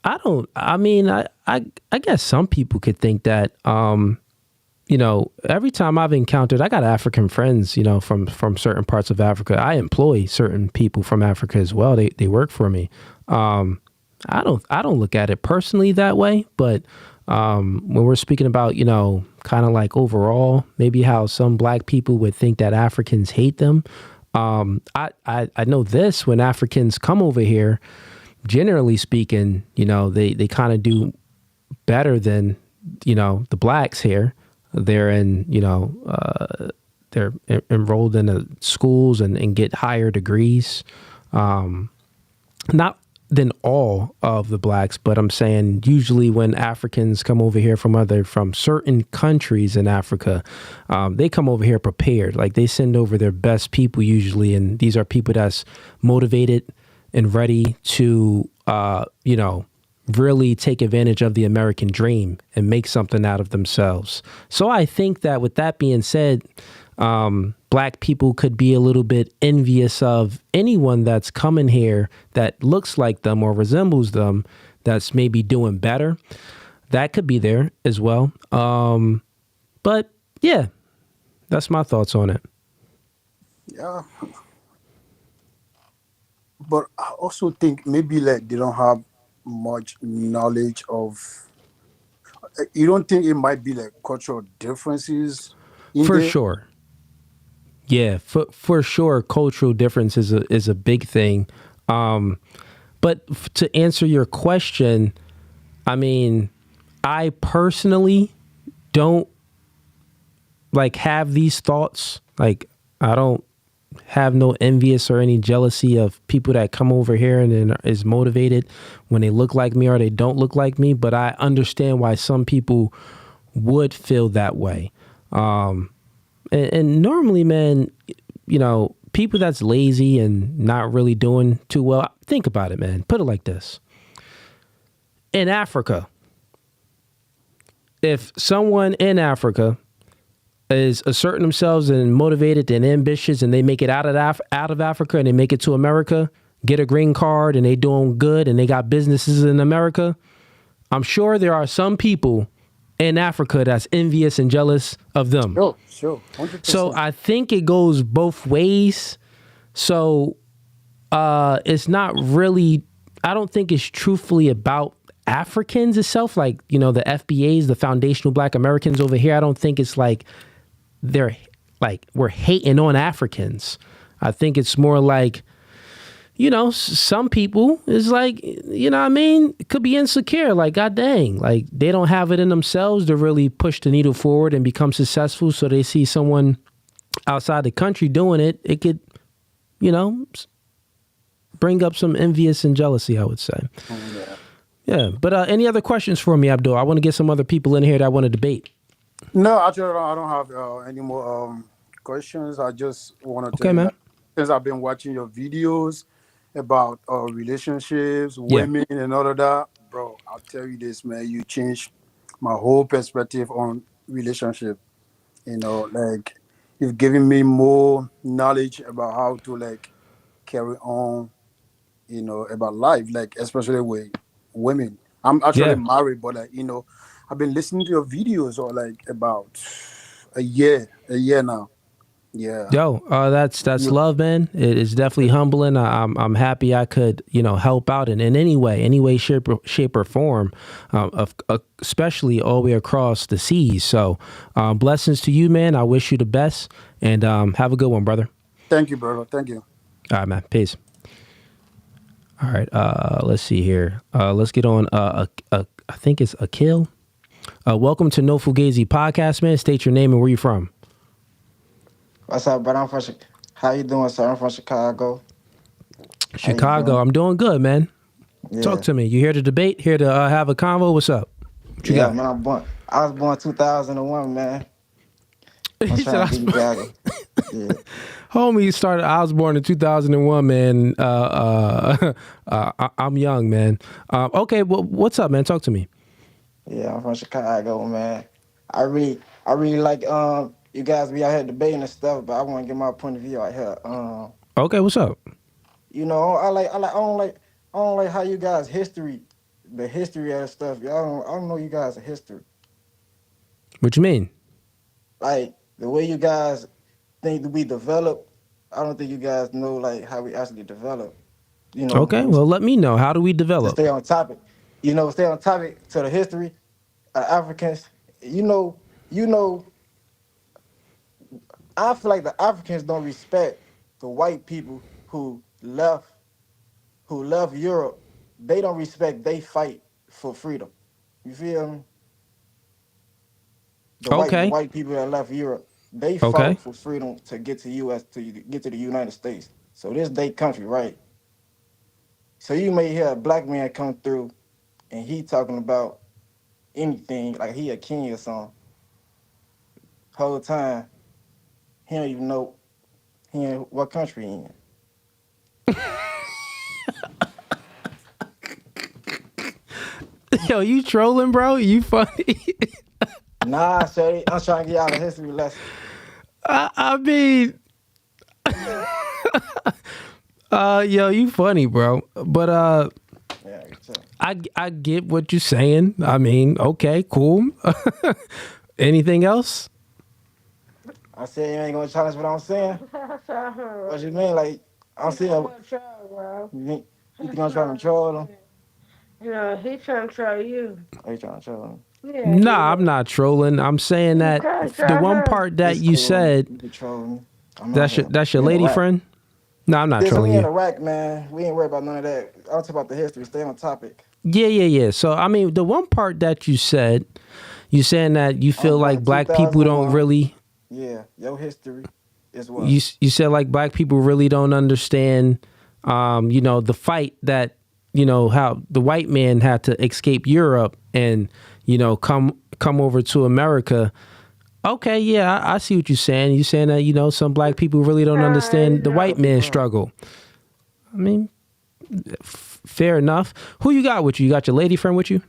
I guess some people could think that, every time I've encountered, I got African friends, from certain parts of Africa. I employ certain people from Africa as well. They work for me. I don't look at it personally that way, but when we're speaking about, kind of like overall, maybe how some black people would think that Africans hate them. I know this, when Africans come over here, generally speaking, they kind of do better than, the blacks here. They're they're enrolled in the schools and get higher degrees. Not than all of the blacks, but I'm saying usually when Africans come over here from certain countries in Africa, they come over here prepared. Like they send over their best people usually, and these are people that's motivated and ready to, really take advantage of the American dream and make something out of themselves. So I think that with that being said, black people could be a little bit envious of anyone that's coming here that looks like them or resembles them, that's maybe doing better. That could be there as well. But yeah, that's my thoughts on it. Yeah. But I also think maybe like they don't have much knowledge of. You don't think it might be like cultural differences in For there? sure. Yeah, for sure, cultural difference is a big thing. But to answer your question, I mean, I personally don't like have these thoughts. Like, I don't have no envious or any jealousy of people that come over here and then is motivated when they look like me or they don't look like me. But I understand why some people would feel that way. And normally, man, you know, people that's lazy and not really doing too well, think about it, man. Put it like this. In Africa, if someone in Africa is asserting themselves and motivated and ambitious and they make it out of Africa and they make it to America, get a green card and they doing good and they got businesses in America, I'm sure there are some people in Africa that's envious and jealous of them. Sure. 100%. So I think it goes both ways. So it's not really, I don't think it's truthfully about Africans itself. Like, you know, the FBAs, the Foundational Black Americans over here, I don't think it's like they're like we're hating on Africans. I think it's more like, you know, some people is like, you know what I mean? It could be insecure. Like, God dang, like they don't have it in themselves to really push the needle forward and become successful. So they see someone outside the country doing it. It could, you know, bring up some envious and jealousy, I would say. Yeah. But any other questions for me, Abdul? I want to get some other people in here that want to debate. No, actually, I don't have any more questions. I just want to tell you man. that since I've been watching your videos about relationships, women, and all of that, bro, I'll tell you this, man, you changed my whole perspective on relationship. You know, like you've given me more knowledge about how to like carry on, you know, about life, like especially with women. I'm actually married, but like, you know, I've been listening to your videos or like about a year now. Yeah. Yo, that's love, man. It is definitely humbling. I'm happy I could, you know, help out in any way, shape or form, especially all the way across the seas. So, blessings to you, man. I wish you the best, and have a good one, brother. Thank you, brother. Thank you. All right, man. Peace. All right. Let's see here. Let's get on. I think it's Akil. Welcome to No Fugazee podcast, man. State your name and where you from. What's up, brother? I'm from How you doing, sir? I'm from Chicago. Chicago. I'm doing good, man. Yeah. Talk to me. You here to debate? Here to have a convo? What's up? What you got? Man, I was born 2001, man. I'm trying to get you guys. Yeah. Homie started. I was born in 2001, man. I'm young, man. Okay, well, what's up, man? Talk to me. Yeah, I'm from Chicago, man. I really like you guys be out here debating and stuff, but I want to get my point of view out here. Okay, what's up? You know, I don't like how you guys the history of stuff. I don't know you guys' history. What you mean? Like the way you guys think we develop, I don't think you guys know like how we actually develop. You know. Okay, well, let me know. How do we develop? To stay on topic. You know, stay on topic to the history of Africans. You know. I feel like the Africans don't respect the white people who left Europe. They don't respect they fight for freedom. You feel me? The white people that left Europe, they fought for freedom to get to US, to get to the United States. So this they country, right? So you may hear a black man come through and he talking about anything, like he a king or something. Whole time, he don't even know what country he in. Yo, you trolling, bro? You funny? Nah, Shay, I'm trying to get out of history lesson. I mean, yo, you funny, bro. But yeah, I get what you're saying. I mean, okay, cool. Anything else? I said you ain't gonna challenge what I'm saying. What you mean? Like I'm saying, you think I'm trying to troll him? Yeah, he trying to troll you. Are you trying to troll him? Yeah, nah, I'm not trolling. I'm saying that the one part that you said. You can troll me. I'm out here. That's your We in lady Iraq. friend? No, I'm not Listen, trolling we in you. Iraq, man. We ain't worried about none of that. I'll talk about the history. Stay on topic. Yeah. So I mean, the one part that you said, you saying that you I'm feel like born black people don't 2001. really. Yeah, your history is what? You said like black people really don't understand, the fight that how the white man had to escape Europe and come over to America. Okay, yeah, I see what you're saying. You're saying that some black people really don't understand the white man's struggle. I mean, fair enough. Who you got with you? You got your lady friend with you?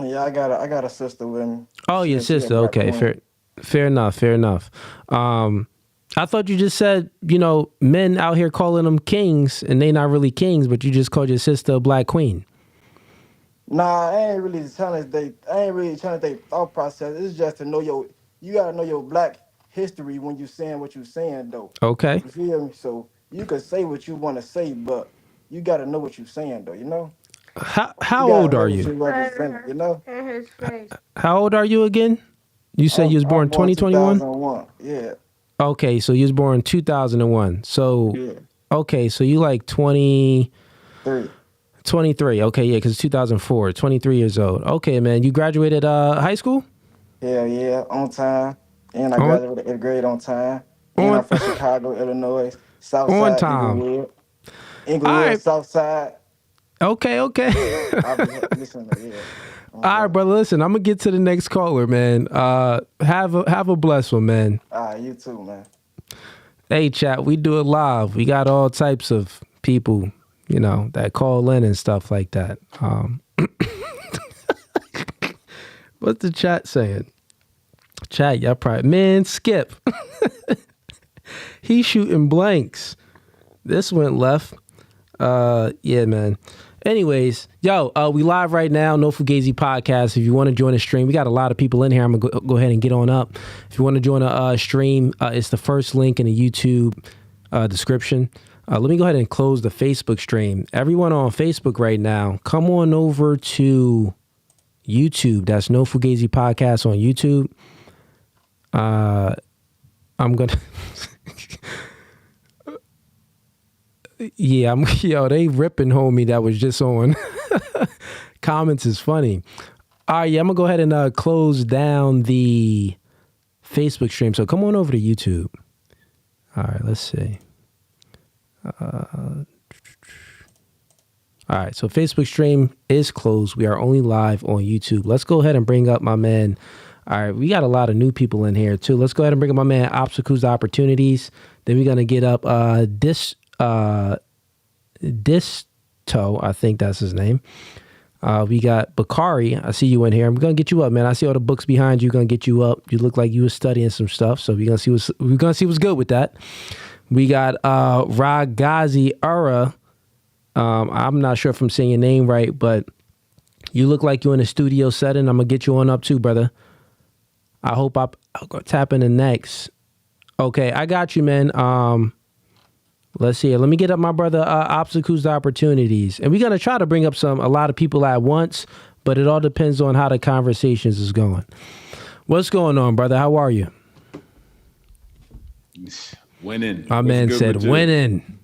Yeah, I got a sister with me. Oh, your She a sister. black Okay, queen. fair enough. I thought you just said men out here calling them kings and they not really kings, but you just called your sister a black queen. Nah, I ain't really trying to they thought process. It's just to know you gotta know your black history when you saying what you saying though. Okay. You feel me? So you can say what you want to say, but you gotta know what you saying though. You How gotta old know are what you? you represent. In his face. How old are you again? You said you was born I'm born 2021? 2001. Yeah, Okay, so you was born 2001. So yeah. okay, so you like 20 3. 23. Okay, yeah, cuz 2004, 23 years old. Okay, man, you graduated high school? Hell yeah, on time. And I On graduated 8th grade on time. And I'm on from Chicago, Illinois, on Southside, time. All Inglewood, right. Southside. Okay. I'll be listening to yeah. Oh All right, God. brother. Listen, I'm gonna get to the next caller, man. Have a blessed one, man. You too, man. Hey, chat. We do it live. We got all types of people, that call in and stuff like that. What's the chat saying? Chat, y'all probably man. Skip. He's shooting blanks. This went left. Yeah, man. Anyways, we live right now. No Fugazee podcast. If you want to join the stream, we got a lot of people in here. I'm gonna go ahead and get on up. If you want to join a stream, it's the first link in the YouTube description. Let me go ahead and close the Facebook stream. Everyone on Facebook right now, come on over to YouTube. That's No Fugazee podcast on YouTube. I'm gonna. Yeah, they ripping homie that was just on. Comments is funny. All right, yeah, I'm gonna go ahead and close down the Facebook stream. So come on over to YouTube. All right, let's see. All right, so Facebook stream is closed. We are only live on YouTube. Let's go ahead and bring up my man. All right, we got a lot of new people in here too. Let's go ahead and bring up my man Obstacles to Opportunities. Then we're gonna get up Disto, I think that's his name. We got Bakari. I see you in here. I'm gonna get you up, man. I see all the books behind you. Gonna get you up. You look like you were studying some stuff, so we're gonna see what's good with that. We got Fugazee Ura. I'm not sure if I'm saying your name right, but you look like you're in a studio setting. I'm gonna get you on up too, brother. I hope I'll go tap in the next. Okay, I got you, man. Let's see. Let me get up my brother Obstacles to Opportunities. And we're going to try to bring up a lot of people at once, but it all depends on how the conversations is going. What's going on, brother? How are you? Winning. My man said winning.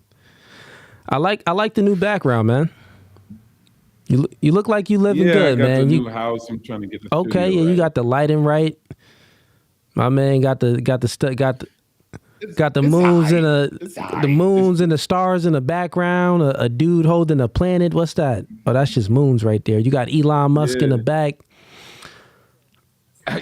I like the new background, man. You look like you living good, man. I got the new house. I'm trying to get the okay, yeah, right. You got the lighting right. My man got the moons and the moons and the stars in the background. A dude holding a planet. What's that? Oh, that's just moons right there. You got Elon Musk in the back.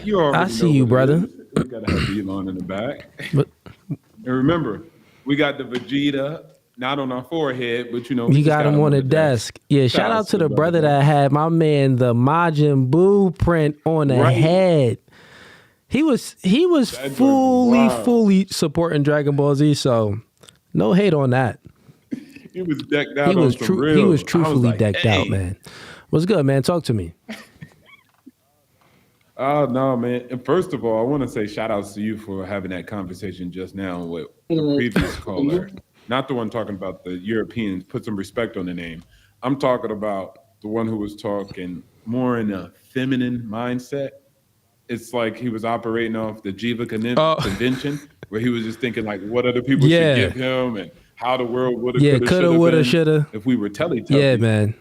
You already I see you, brother. We gotta have Elon in the back. But, and remember, we got the Vegeta not on our forehead, but you got him on the desk. Yeah, shout out to the brother that had my man the Majin Buu print on the head. He was fully supporting Dragon Ball Z, so no hate on that. He was decked out. He was truthfully decked out, man. What's good, man? Talk to me. Oh no, man. And first of all, I want to say shout outs to you for having that conversation just now with the previous caller. Not the one talking about the Europeans. Put some respect on the name. I'm talking about the one who was talking more in a feminine mindset. it's like he was operating off the Jiva Convention, where he was just thinking like what other people should give him and how the world would have, coulda, woulda, shoulda. If we were Teletubbies. Yeah, man.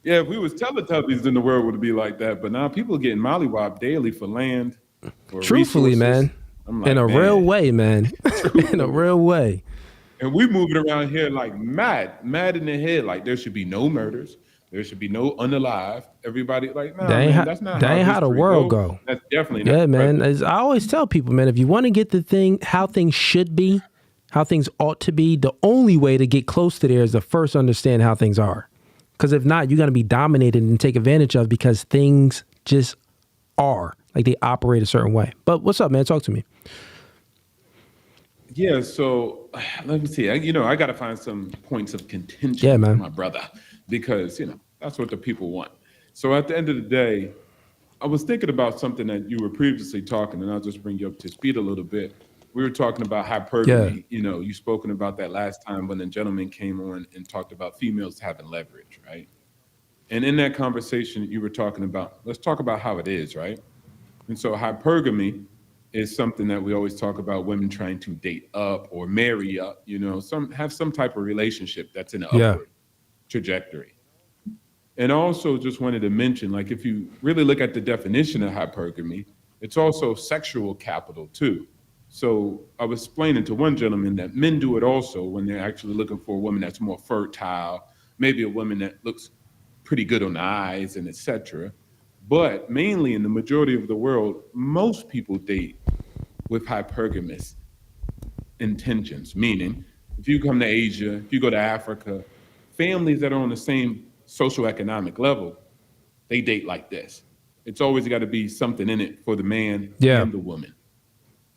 Yeah, if we was Teletubbies, then the world would be like that. But now people are getting mollywopped daily for land. For truthfully, resources. man. Like, in a real way, man. In a real way. And we moving around here like mad in the head. Like there should be no murders. There should be no unalive. Everybody like, nah, man, that's not how the world go. That's definitely not. Yeah, man. As I always tell people, man, if you want to get how things should be, how things ought to be, the only way to get close to there is to first understand how things are. Because if not, you're going to be dominated and take advantage of because things just are. Like they operate a certain way. But what's up, man? Talk to me. Yeah, so let me see. I got to find some points of contention with my brother because, that's what the people want. So at the end of the day, I was thinking about something that you were previously talking, and I'll just bring you up to speed a little bit. We were talking about hypergamy. Yeah. You spoken about that last time when the gentleman came on and talked about females having leverage, right? And in that conversation, you were talking about, let's talk about how it is, right? And so hypergamy is something that we always talk about women trying to date up or marry up, have some type of relationship that's in an upward trajectory. And also just wanted to mention, like, if you really look at the definition of hypergamy, it's also sexual capital too. So I was explaining to one gentleman that men do it also when they're actually looking for a woman that's more fertile, maybe a woman that looks pretty good on the eyes and etc. But mainly in the majority of the world, most people date with hypergamous intentions, meaning if you come to Asia, if you go to Africa, families that are on the same socioeconomic level, they date like this. It's always got to be something in it for the man and the woman.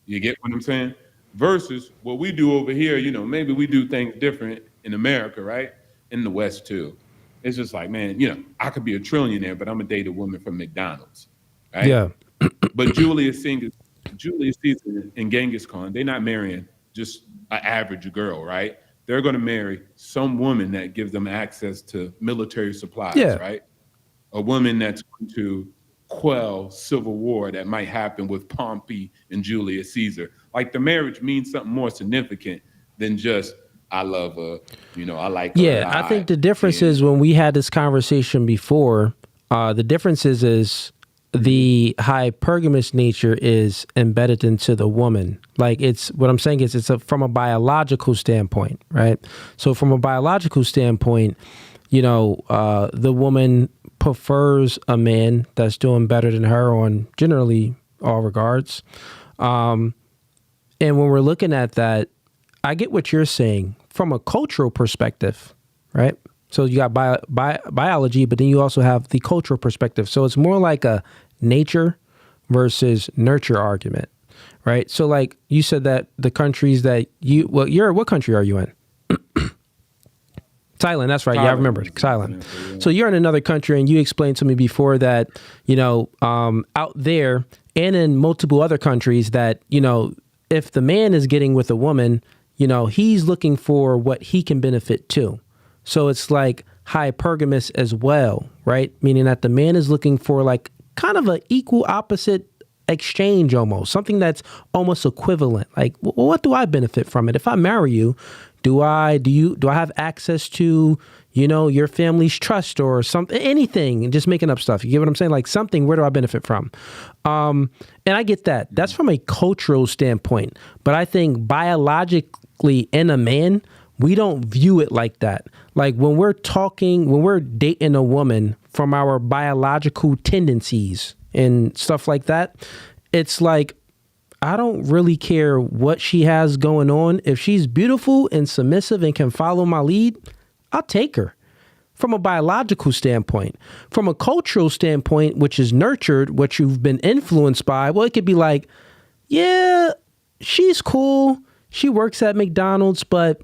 You get what I'm saying? Versus what we do over here, maybe we do things different in America, right? In the West too. It's just like, man, I could be a trillionaire, but I'm gonna date a woman from McDonald's, right? Yeah. But Julius Caesar and Genghis Khan, they're not marrying just an average girl, right? They're gonna marry some woman that gives them access to military supplies, right? A woman that's going to quell civil war that might happen with Pompey and Julius Caesar. Like the marriage means something more significant than just I love her, I like her. Yeah, I think the difference is when we had this conversation before, the difference is the hypergamous nature is embedded into the woman. Like what I'm saying is from a biological standpoint, right? So from a biological standpoint, the woman prefers a man that's doing better than her on generally all regards. And when we're looking at that, I get what you're saying from a cultural perspective, right? So you got biology, but then you also have the cultural perspective. So it's more like a nature versus nurture argument, right? So like you said that the countries that what country are you in? Thailand, that's right. Thailand. Yeah, I remember Thailand. So you're in another country, and you explained to me before that, out there and in multiple other countries that, if the man is getting with a woman, he's looking for what he can benefit too. So it's like hypergamous as well, right? Meaning that the man is looking for like kind of an equal opposite exchange almost, something that's almost equivalent. Like, what do I benefit from it? If I marry you, do I have access to, your family's trust or something, anything, just making up stuff. You get what I'm saying? Like something, where do I benefit from? And I get that. That's from a cultural standpoint. But I think biologically in a man, we don't view it like that. Like when we're dating a woman from our biological tendencies and stuff like that, it's like, I don't really care what she has going on. If she's beautiful and submissive and can follow my lead, I'll take her. From a biological standpoint. From a cultural standpoint, which is nurtured, what you've been influenced by, well, it could be like, yeah, she's cool. She works at McDonald's, but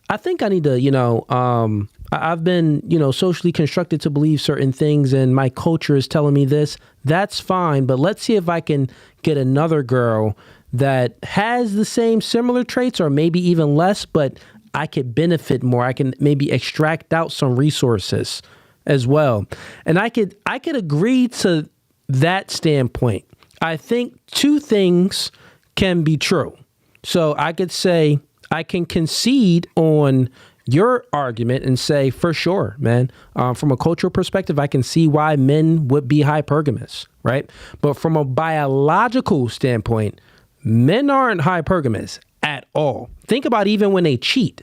I think I need to, I've been, socially constructed to believe certain things and my culture is telling me this. That's fine. But let's see if I can get another girl that has the same similar traits or maybe even less, but I could benefit more. I can maybe extract out some resources as well. And I could agree to that standpoint. I think two things can be true. So I could say I can concede on your argument and say, for sure, man, from a cultural perspective, I can see why men would be hypergamous, right? But from a biological standpoint, men aren't hypergamous at all. Think about even when they cheat.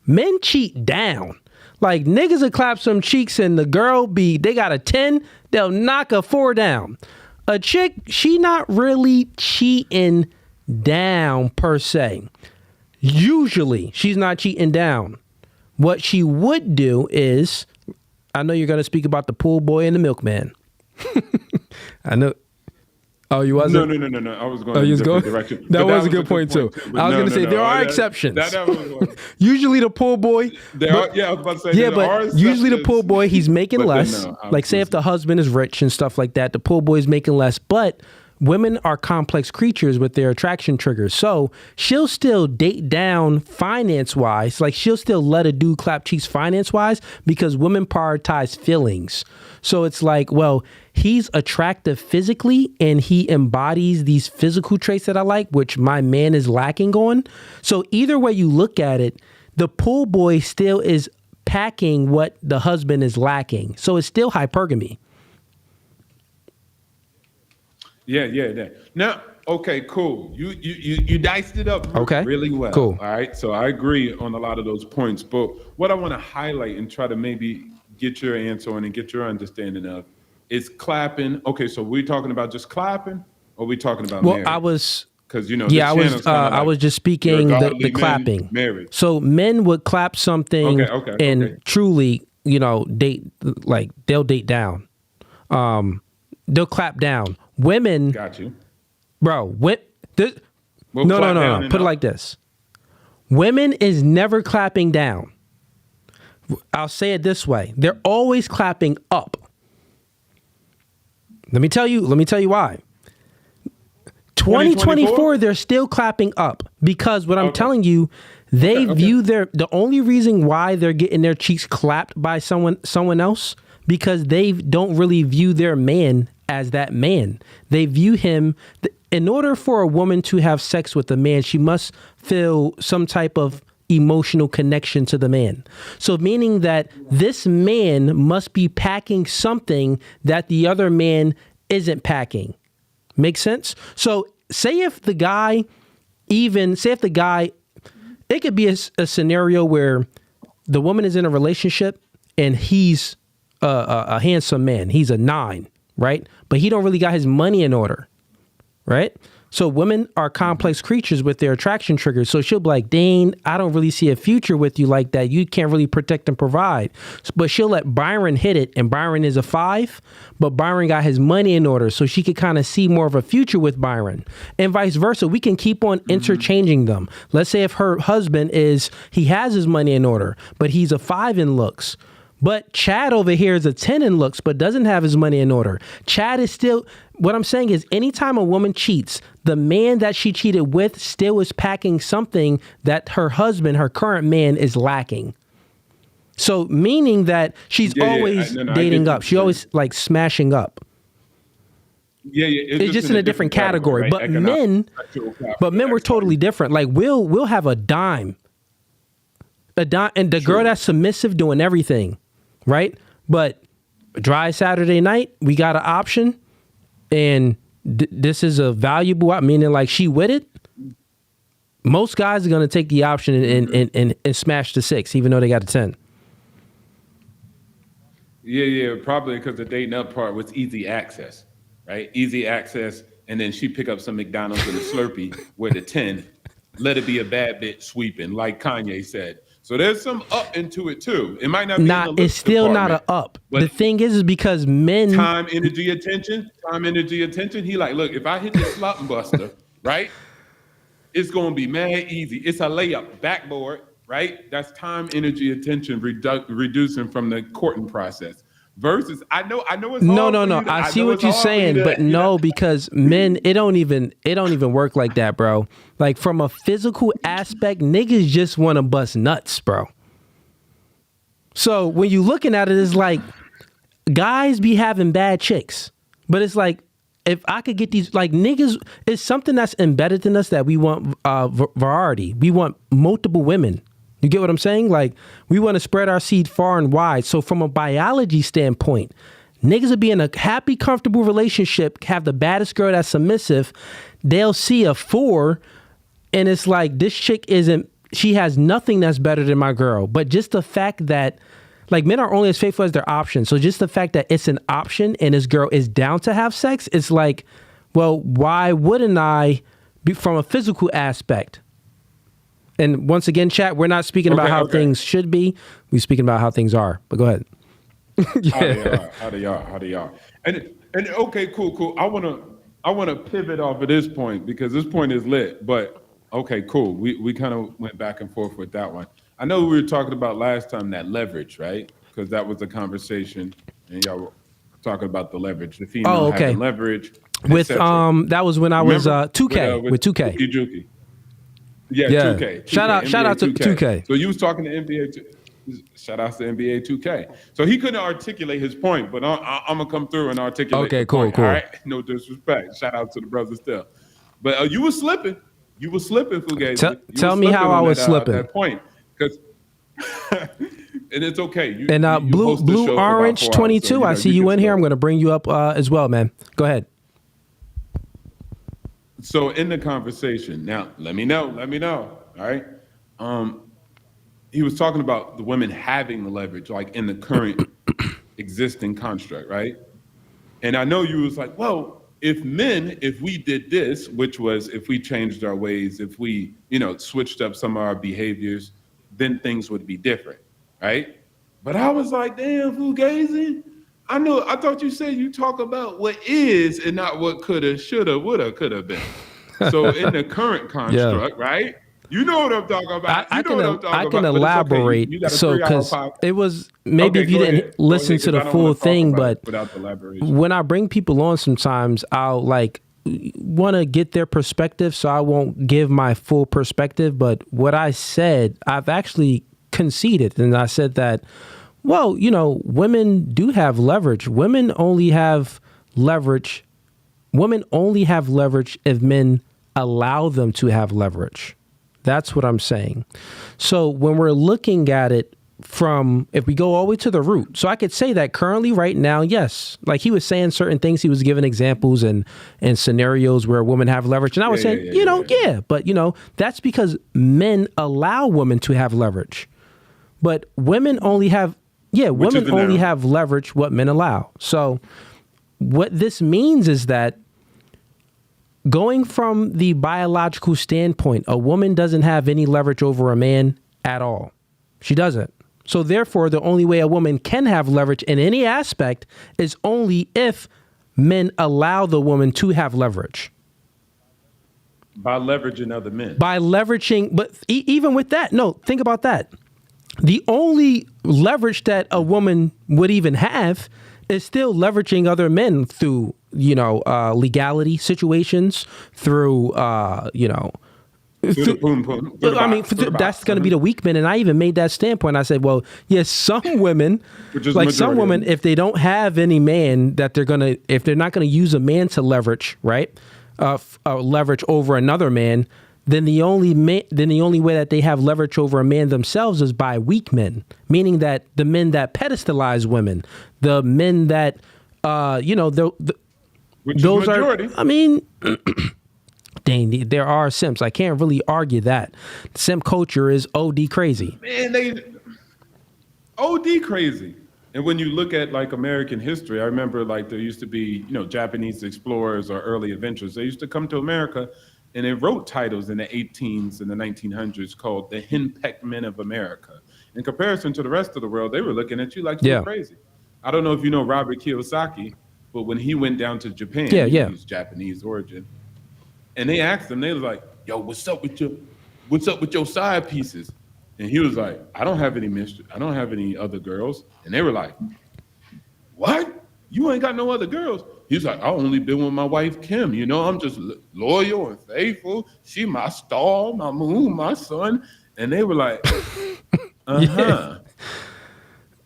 Men cheat down. Like niggas will clap some cheeks and the girl they got a 10, they'll knock a 4 down. A chick, she not really cheating down per se. Usually she's not cheating down. What she would do is, I know you're going to speak about the pool boy and the milkman. I know. Oh, you wasn't? No. I was going in a different direction. That was a good point too. I was going to say there are exceptions. Usually the pool boy. I was about to say there are exceptions. Usually the pool boy, he's making less. Like say if the husband is rich and stuff like that, the pool boy is making less. But women are complex creatures with their attraction triggers. So she'll still date down finance-wise. Like she'll still let a dude clap cheeks finance-wise because women prioritize feelings. So it's like, well, he's attractive physically and he embodies these physical traits that I like, which my man is lacking on. So either way you look at it, the pool boy still is packing what the husband is lacking. So it's still hypergamy. Yeah. Now, okay, cool. You diced it up really well. Cool. All right. So I agree on a lot of those points. But what I want to highlight and try to maybe get your answer on and get your understanding of is clapping. Okay, so we're talking about just clapping, or we talking about marriage? I was because I was just speaking the clapping. Marriage. So men would clap something and truly, date, like they'll date down. They'll clap down. Women, got you, bro. No. Put it like this: women is never clapping down. I'll say it this way: they're always clapping up. Let me tell you why. 2024, they're still clapping up because what I'm telling you, they view the only reason why they're getting their cheeks clapped by someone else because they don't really view their man as that man. They view him, in order for a woman to have sex with a man, she must feel some type of emotional connection to the man. So meaning that this man must be packing something that the other man isn't packing. Make sense? So say if the guy, it could be a scenario where the woman is in a relationship and he's a handsome man. He's a 9, right? But he don't really got his money in order, right? So women are complex creatures with their attraction triggers. So she'll be like, Dane, I don't really see a future with you like that. You can't really protect and provide. But she'll let Byron hit it, and Byron is a 5, but Byron got his money in order. So she could kind of see more of a future with Byron. And vice versa. We can keep on interchanging them. Let's say if her husband he has his money in order, but he's a 5 in looks. But Chad over here is a 10 in looks, but doesn't have his money in order. Chad is still, what I'm saying is anytime a woman cheats, the man that she cheated with still is packing something that her husband, her current man, is lacking. So meaning that she's always dating up. She always like smashing up. Yeah. It's just in a different category. Right? But men were totally different. Like we'll have a dime. And the girl that's submissive doing everything, right? But dry Saturday night, we got an option, and this is a valuable, meaning like she with it. Most guys are going to take the option and smash the 6, even though they got a 10. Yeah, probably because the dating up part was easy access, right? Easy access, and then she pick up some McDonald's and a Slurpee with a 10. Let it be a bad bitch sweeping, like Kanye said. So there's some up into it too. It might not be. It's still not an up. The thing is because men time, energy, attention. He like, look, if I hit the slot buster, right, it's gonna be mad easy. It's a layup, backboard, right? That's time, energy, attention, reducing from the courting process. Versus, I know it's no. I see what you're saying, but no, because men, it don't even work like that, bro. Like from a physical aspect, niggas just want to bust nuts, bro. So when you looking at it, it's like guys be having bad chicks, but it's like if I could get these, like, niggas, it's something that's embedded in us that we want variety. We want multiple women. You get what I'm saying? Like, we want to spread our seed far and wide. So from a biology standpoint, niggas will be in a happy, comfortable relationship, have the baddest girl that's submissive. They'll see a 4, and it's like, this chick she has nothing that's better than my girl. But just the fact that, like, men are only as faithful as their option. So just the fact that it's an option and this girl is down to have sex, it's like, well, why wouldn't I be from a physical aspect? And once again, chat, we're not speaking about how things should be. We're speaking about how things are. But go ahead. How they are. And okay, cool. I wanna pivot off of this point because this point is lit. But okay, cool. We kind of went back and forth with that one. I know we were talking about last time that leverage, right? Because that was the conversation, and y'all were talking about the leverage, the female having leverage. With that was when I was 2K with 2K. Juki. Yeah, 2K. Shout out to 2K. So you was talking to NBA. Shout out to NBA 2K. So he couldn't articulate his point, but I'm gonna come through and articulate. Okay, cool. All right, no disrespect. Shout out to the brother still, but you were slipping. You were slipping, Fugazee. Tell me how I was slipping. That point, because and it's okay. And blue orange 22. I see you in here. I'm gonna bring you up as well, man. Go ahead. So in the conversation, now let me know. All right. He was talking about the women having the leverage, like in the current existing construct, right? And I know you was like, well, if we did this, which was if we changed our ways, if we, switched up some of our behaviors, then things would be different, right? But I was like, damn, Fugazee, I thought you said you talk about what is and not what coulda, shoulda, woulda, coulda been. So in the current construct, right? You know what I'm talking about. I can elaborate. Okay. So, because it was maybe if you didn't listen to the full thing, but when I bring people on, sometimes I'll want to get their perspective, so I won't give my full perspective. But what I said, I've actually conceded, and I said that, well, women do have leverage. Women only have leverage if men allow them to have leverage. That's what I'm saying. So when we're looking at it if we go all the way to the root, so I could say that currently right now, yes, like he was saying certain things, he was giving examples and scenarios where women have leverage. And I was saying, but that's because men allow women to have leverage, but women only have leverage what men allow. So what this means is that going from the biological standpoint, a woman doesn't have any leverage over a man at all. She doesn't. So therefore, the only way a woman can have leverage in any aspect is only if men allow the woman to have leverage. By leveraging other men. By leveraging, but even with that, no, think about that. The only leverage that a woman would even have is still leveraging other men through, legality situations, through, that's going to be the weak men. And I even made that standpoint. I said, well, yes, some women, some women, if they don't have any man that if they're not going to use a man to leverage, right? Leverage over another man, then the only way that they have leverage over a man themselves is by weak men, meaning that the men that pedestalize women, the men that, which those is majority. Are, I mean, dang, there are simps. I can't really argue that. Simp culture is OD crazy. Man, they OD crazy. And when you look at American history, I remember there used to be, Japanese explorers or early adventurers. They used to come to America and they wrote titles in the 18s and the 1900s called the henpecked men of America. In comparison to the rest of the world, they were looking at you like you were crazy. I don't know if you know Robert Kiyosaki, but when he went down to Japan, he's Japanese origin, and they asked him, they was like, "Yo, what's up with your side pieces?" And he was like, "I don't have any other girls." And they were like, "What? You ain't got no other girls?" He's like, "I only been with my wife Kim. I'm just loyal and faithful. She my star, my moon, my sun." And they were like,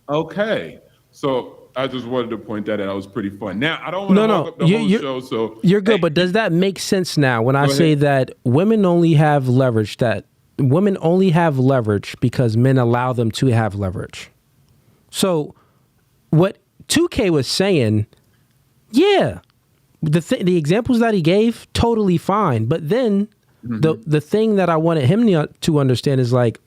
"Okay." So I just wanted to point that out. It was pretty fun. Now, I don't want to hog up the whole show, so... You're good, but does that make sense now when I say that women only have leverage, because men allow them to have leverage? So what 2K was saying, yeah, the examples that he gave, totally fine. But then the thing that I wanted him to understand is like,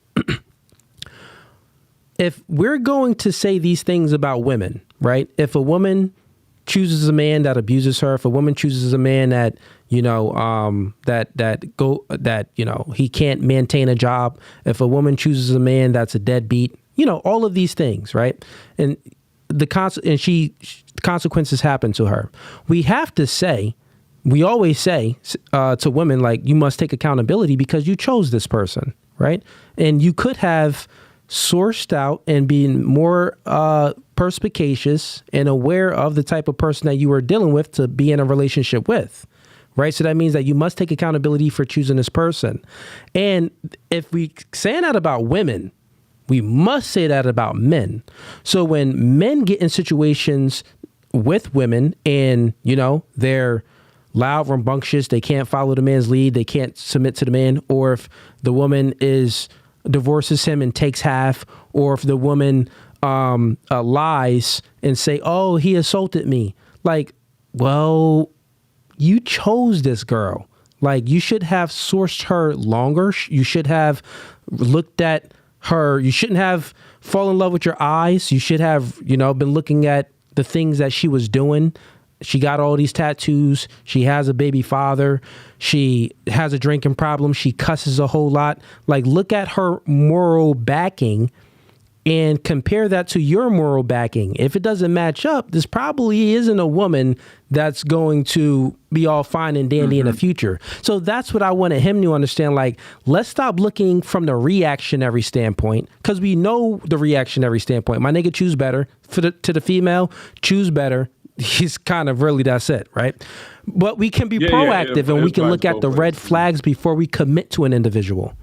if we're going to say these things about women, right? If a woman chooses a man that abuses her, if a woman chooses a man that, you know, he can't maintain a job, if a woman chooses a man that's a deadbeat, you know, all of these things, right? And the consequences happen to her. We always say to women, like, you must take accountability because you chose this person, right? And you could have sourced out and been more perspicacious and aware of the type of person that you were dealing with to be in a relationship with, right? So that means that you must take accountability for choosing this person. And if we saying that about women, we must say that about men. So when men get in situations with women and, you know, they're loud, rambunctious, they can't follow the man's lead, they can't submit to the man, or if the woman divorces him and takes half, or if the woman lies and say, oh, he assaulted me. Like, well, you chose this girl. Like, you should have sourced her longer. You should have looked at her. You shouldn't have fallen in love with your eyes. You should have, you know, been looking at the things that she was doing. She got all these tattoos. She has a baby father. She has a drinking problem. She cusses a whole lot. Like, look at her moral backing and compare that to your moral backing. If it doesn't match up, this probably isn't a woman that's going to be all fine and dandy in the future. So that's what I wanted him to understand. Like, let's stop looking from the reactionary standpoint, because we know the reactionary standpoint. My nigga choose better. To the female, choose better. He's kind of really, that's it, right? But we can be proactive and we can look at the red flags before we commit to an individual.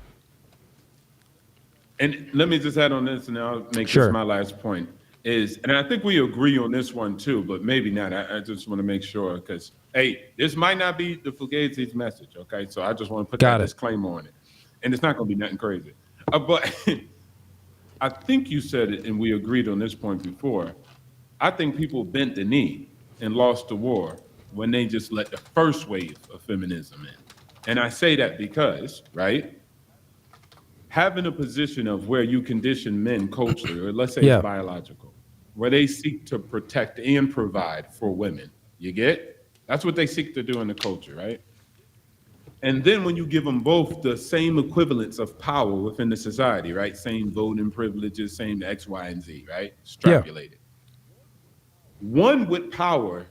And let me just add on this, and I'll make this my last point, and I think we agree on this one too, but maybe not. I just want to make sure, because, hey, this might not be the Fugazee's message, okay? So I just want to put that disclaimer on it. And it's not going to be nothing crazy. But I think you said it, and we agreed on this point before. I think people bent the knee and lost the war when they just let the first wave of feminism in. And I say that because, right, having a position of where you condition men culturally, or let's say it's biological, where they seek to protect and provide for women, you get? That's what they seek to do in the culture, right? And then when you give them both the same equivalence of power within the society, right? Same voting privileges, same X, Y, and Z, right? Extrapolated. One with power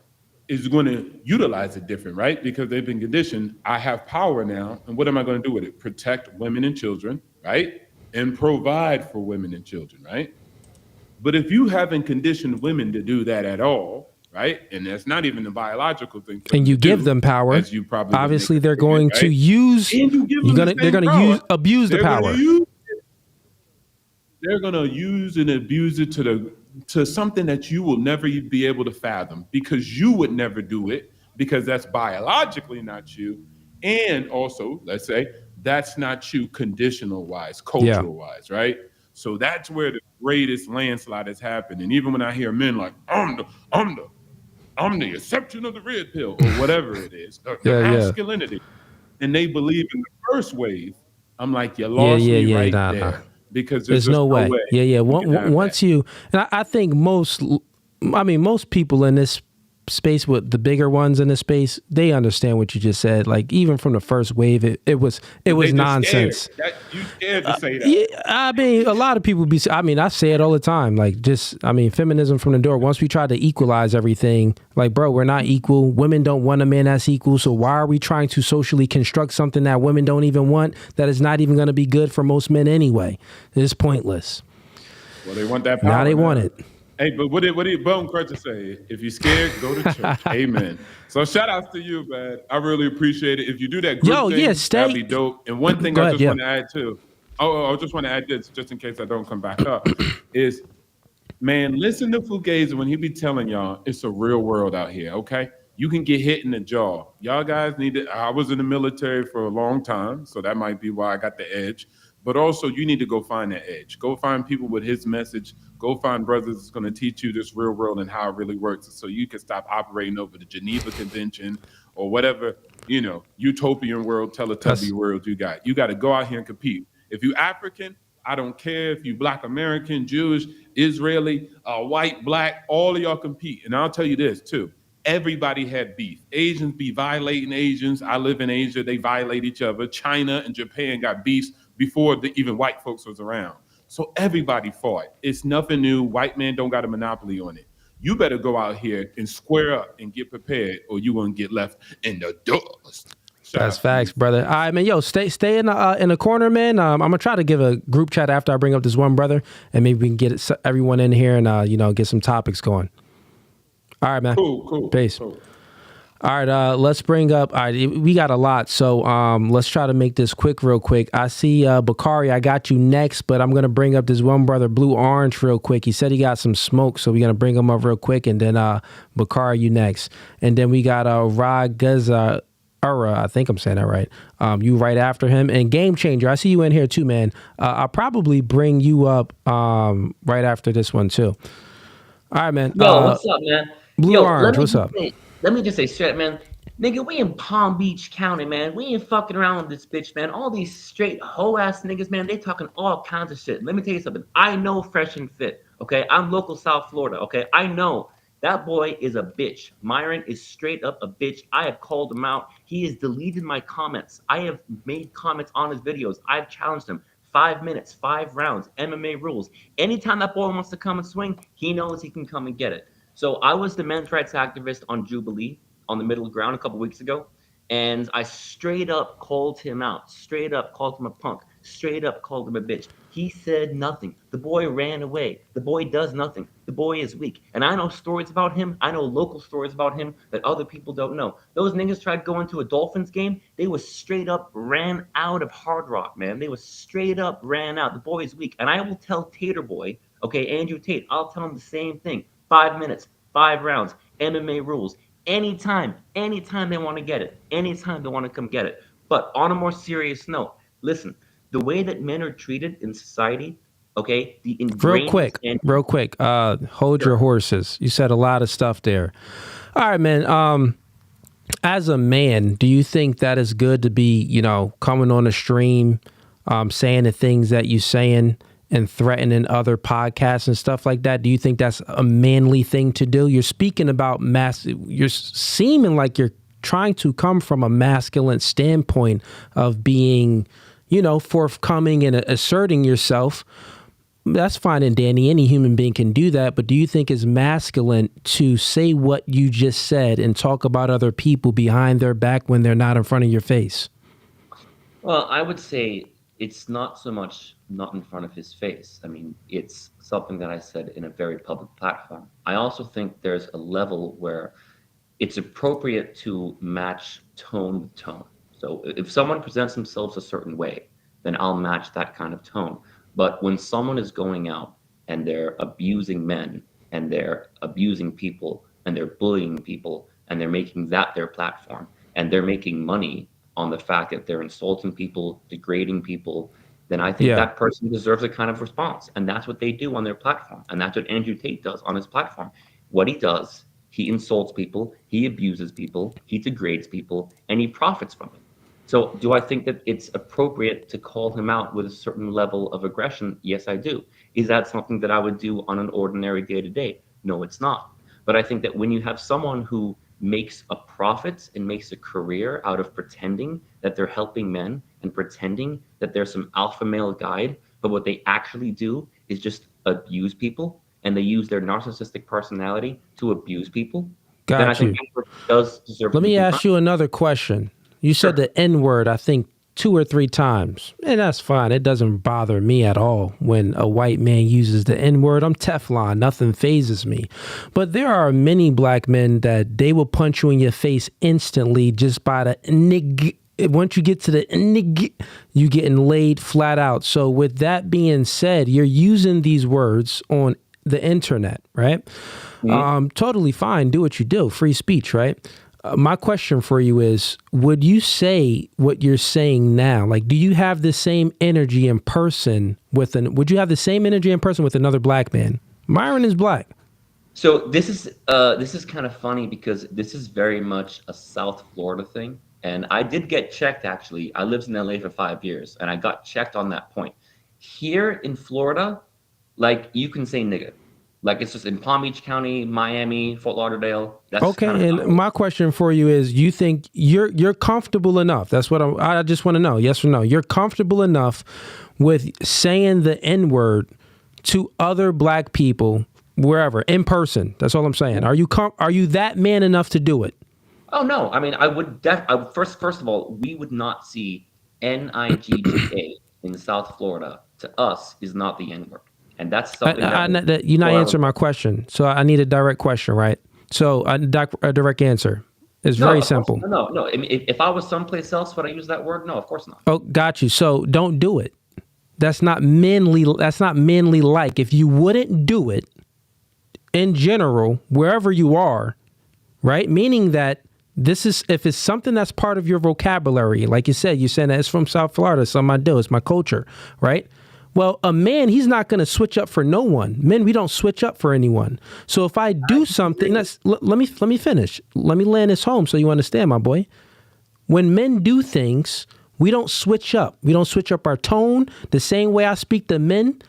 is going to utilize it different, right? Because they've been conditioned, I have power now, and what am I going to do with it? Protect women and children, right? And provide for women and children, right? But if you haven't conditioned women to do that at all, right? And that's not even the biological thing. And you give them power. As you probably obviously they're going to use. They're going to abuse the power. They're going to use and abuse it to something that you will never be able to fathom, because you would never do it, because that's biologically not you. And also, let's say, that's not you conditional wise, cultural wise, right? So that's where the greatest landslide has happened. And even when I hear men like, I'm the exception of the red pill, or whatever it is, the masculinity, and they believe in the first wave, I'm like, you lost me there. Because there's no way. Once you, and I think most people in this space, with the bigger ones in this space, they understand what you just said. Like, even from the first wave, it was nonsense. You scared to say that. I mean, a lot of people I say it all the time. Like, feminism from the door. Once we try to equalize everything, like, bro, we're not equal. Women don't want a man that's equal. So why are we trying to socially construct something that women don't even want, that is not even going to be good for most men anyway? It's pointless. Well, they want that power. Now they want it. Hey, but what did Bone Crutcher say? If you're scared, go to church. Amen. So shout outs to you, man. I really appreciate it. If you do that group thing, that'd be dope. And one thing I just want to add too. I just want to add this, just in case I don't come back up, is Man, listen to Fugazee when he be telling y'all it's a real world out here, okay? You can get hit in the jaw. Y'all guys need to, I was in the military for a long time, so that might be why I got the edge. But also, you need to go find that edge. Go find people with his message. Go find brothers that's going to teach you this real world and how it really works so you can stop operating over the Geneva Convention or whatever, utopian world, Teletubby world you got. You got to go out here and compete. If you African, I don't care if you Black American, Jewish, Israeli, white, Black, all of y'all compete. And I'll tell you this too. Everybody had beef. Asians be violating Asians. I live in Asia. They violate each other. China and Japan got beefs before even white folks was around. So everybody fought. It's nothing new. White men don't got a monopoly on it. You better go out here and square up and get prepared or you won't get left in the dust. That's facts, brother. All right, man. Yo, stay in the corner, man. I'm gonna try to give a group chat after I bring up this one brother, and maybe we can get everyone in here and get some topics going. All right, man. Cool. Peace. Cool. All right, let's bring up. All right, we got a lot, so let's try to make this real quick. I see Bakari. I got you next, but I'm gonna bring up this one brother, Blue Orange, real quick. He said he got some smoke, so we're gonna bring him up real quick, and then Bakari, you next, and then we got Ragaza. I think I'm saying that right. You right after him. And Game Changer, I see you in here too, man. I'll probably bring you up right after this one too. All right, man. Yo, what's up, man? Blue Orange, what's up? Let me just say straight, man. Nigga, we in Palm Beach County, man. We ain't fucking around with this bitch, man. All these straight hoe-ass niggas, man, they talking all kinds of shit. Let me tell you something. I know Fresh and Fit, okay? I'm local South Florida, okay? I know. That boy is a bitch. Myron is straight up a bitch. I have called him out. He has deleted my comments. I have made comments on his videos. I've challenged him. 5 minutes, 5 rounds, MMA rules. Anytime that boy wants to come and swing, he knows he can come and get it. So I was the men's rights activist on Jubilee on the Middle Ground a couple weeks ago. And I straight up called him out. Straight up called him a punk. Straight up called him a bitch. He said nothing. The boy ran away. The boy does nothing. The boy is weak. And I know stories about him. I know local stories about him that other people don't know. Those niggas tried going to a Dolphins game. They was straight up ran out of Hard Rock, man. They was straight up ran out. The boy is weak. And I will tell Tater Boy, okay, Andrew Tate, I'll tell him the same thing. 5 minutes, 5 rounds, MMA rules. Anytime they want to get it. Anytime they want to come get it. But on a more serious note, listen, the way that men are treated in society, okay, the real quick, hold your horses. You said a lot of stuff there. All right, man. As a man, do you think that is good to be, coming on a stream, saying the things that you're saying and threatening other podcasts and stuff like that? Do you think that's a manly thing to do? You're speaking about you're seeming like you're trying to come from a masculine standpoint of being, forthcoming and asserting yourself. That's fine and dandy. Any human being can do that. But do you think it's masculine to say what you just said and talk about other people behind their back when they're not in front of your face? Well, I would say it's not so much not in front of his face. I mean, it's something that I said in a very public platform. I also think there's a level where it's appropriate to match tone with tone. So if someone presents themselves a certain way, then I'll match that kind of tone. But when someone is going out and they're abusing men and they're abusing people and they're bullying people and they're making that their platform and they're making money on the fact that they're insulting people, degrading people, then I think that person deserves a kind of response. And that's what they do on their platform. And that's what Andrew Tate does on his platform. What he does, he insults people, he abuses people, he degrades people, and he profits from it. So do I think that it's appropriate to call him out with a certain level of aggression? Yes, I do. Is that something that I would do on an ordinary day-to-day? No, it's not. But I think that when you have someone who makes a profit and makes a career out of pretending that they're helping men and pretending that there's some alpha male guide, but what they actually do is just abuse people, and they use their narcissistic personality to abuse people, then I think that does deserve. Let me ask you another question. You said the N-word, I think, 2 or 3 times. And that's fine. It doesn't bother me at all when a white man uses the N-word. I'm Teflon. Nothing phases me. But there are many black men that they will punch you in your face instantly just by the nig. Once you get to the nig, you getting laid flat out. So with that being said, you're using these words on the internet, right? Totally fine. Do what you do. Free speech, right? My question for you is, would you say what you're saying now? Like, do you have the same energy in person would you have the same energy in person with another black man? Myron is black. So this is kind of funny because this is very much a South Florida thing. And I did get checked, actually. I lived in LA for 5 years, and I got checked on that point. Here in Florida, like, you can say nigga. Like, it's just in Palm Beach County, Miami, Fort Lauderdale. That's okay. And my question for you is, you think you're comfortable enough? That's what I just want to know. Yes or no? You're comfortable enough with saying the N-word to other black people wherever, in person? That's all I'm saying. Are you that man enough to do it? Oh no! I mean, I would first of all, we would not see NIGGA in South Florida. To us, is not the N-word, and that's something that you're not answering my question. So I need a direct question, right? So a direct answer. It's very simple. No. I mean, if I was someplace else, would I use that word? No, of course not. Oh, got you. So don't do it. That's not manly. That's not manly like. If you wouldn't do it, in general, wherever you are, right? Meaning that if it's something that's part of your vocabulary, like you said that it's from South Florida, something I do, it's my culture, right? Well, a man, he's not going to switch up for no one. Men, we don't switch up for anyone. So if I do something, let me finish. Let me land this home so you understand, my boy. When men do things, we don't switch up. We don't switch up our tone. The same way I speak to men,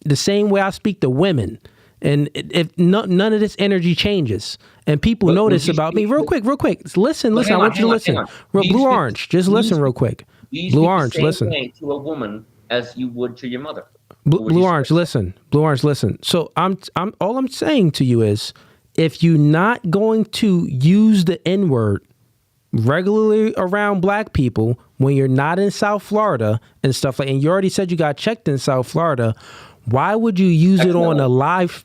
the same way I speak to women. And if none of this energy changes, and people know this about me, real quick, listen, I want you to listen. Blue Orange, just listen real quick. Blue Orange, listen. To a woman as you would to your mother. Blue Orange, listen. So all I'm saying to you is, if you're not going to use the N-word regularly around black people when you're not in South Florida and stuff and you already said you got checked in South Florida, why would you use it on a live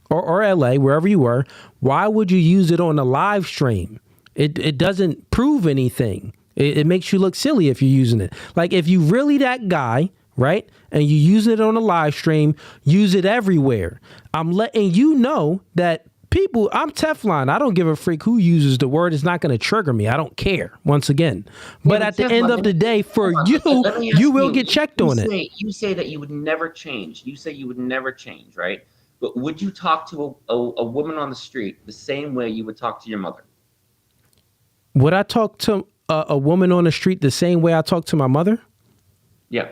or LA, wherever you were? Why would you use it on a live stream? It doesn't prove anything. It makes you look silly if you're using it. Like, if you really that guy, right, and you use it on a live stream, use it everywhere. I'm letting you know that people, I'm Teflon. I don't give a freak who uses the word. It's not going to trigger me. I don't care, once again. But at the end of the day, for you will get checked on it. You say that you would never change. You say you would never change, right? But would you talk to a woman on the street the same way you would talk to your mother? Would I talk to a woman on the street the same way I talk to my mother? Yeah.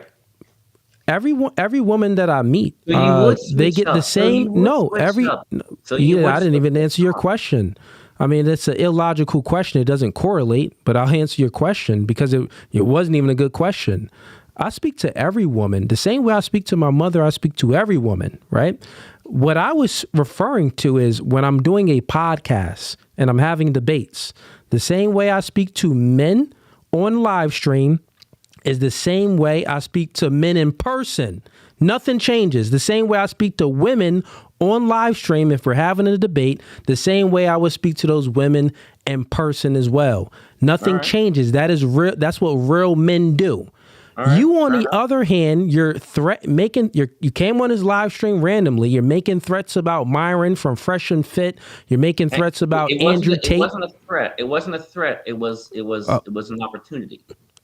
Every woman that I meet, they get the same. I didn't even answer your question. I mean, it's an illogical question. It doesn't correlate, but I'll answer your question because it wasn't even a good question. I speak to every woman the same way I speak to my mother. I speak to every woman, right? What I was referring to is when I'm doing a podcast and I'm having debates, the same way I speak to men on live stream is the same way I speak to men in person. Nothing changes. The same way I speak to women on live stream, if we're having a debate, the same way I would speak to those women in person as well. Nothing changes. That is real. That's what real men do. You, on the other hand, you came on his live stream randomly. You're making threats about Myron from Fresh and Fit. You're making threats about Andrew Tate. It wasn't a threat. It was an opportunity.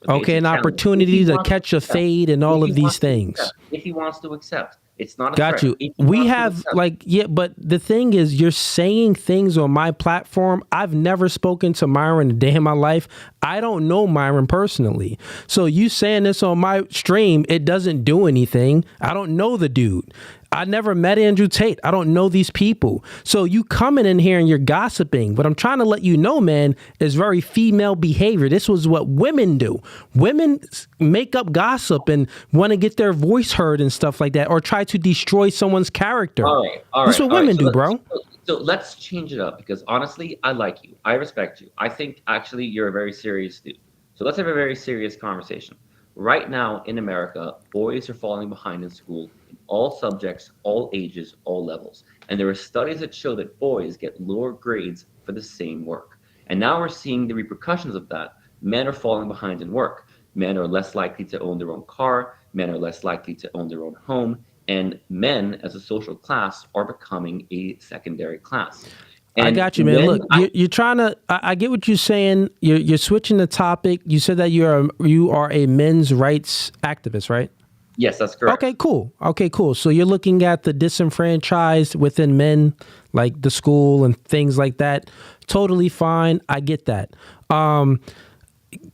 Okay, an opportunity to catch a fade and all of these things. If he wants to accept. It's not a Got threat. you. We have but the thing is, you're saying things on my platform. I've never spoken to Myron a day in my life. I don't know Myron personally. So you saying this on my stream, it doesn't do anything. I don't know the dude. I never met Andrew Tate. I don't know these people. So you coming in here and you're gossiping. But I'm trying to let you know, man, it's very female behavior. This was what women do. Women make up gossip and want to get their voice heard and stuff like that, or try to destroy someone's character. All right. That's what women do, bro. So let's change it up, because honestly, I like you. I respect you. I think actually you're a very serious dude. So let's have a very serious conversation. Right now in America, boys are falling behind in school in all subjects, all ages, all levels. And there are studies that show that boys get lower grades for the same work. And now we're seeing the repercussions of that. Men are falling behind in work. Men are less likely to own their own car. Men are less likely to own their own home. and men as a social class are becoming a secondary class. And I got you, man. Look, you're trying to. I get what you're saying. You're switching the topic. You said that you are a men's rights activist, right? Yes, that's correct. Okay, cool. So you're looking at the disenfranchised within men, like the school and things like that. Totally fine. I get that.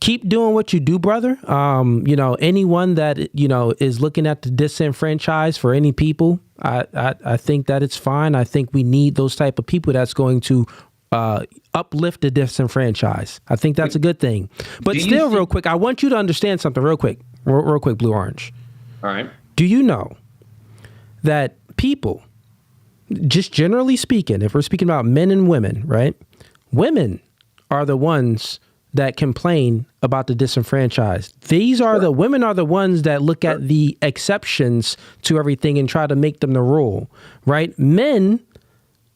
Keep doing what you do, brother. Anyone that, is looking at the disenfranchised for any people, I think that it's fine. I think we need those type of people that's going to uplift the disenfranchised. I think that's a good thing. But still, real quick, I want you to understand something real quick, Blue Orange. All right. Do you know that people, just generally speaking, if we're speaking about men and women, right? Women are the ones that complain about the disenfranchised. Women are the ones that look at the exceptions to everything and try to make them the rule, right? Men,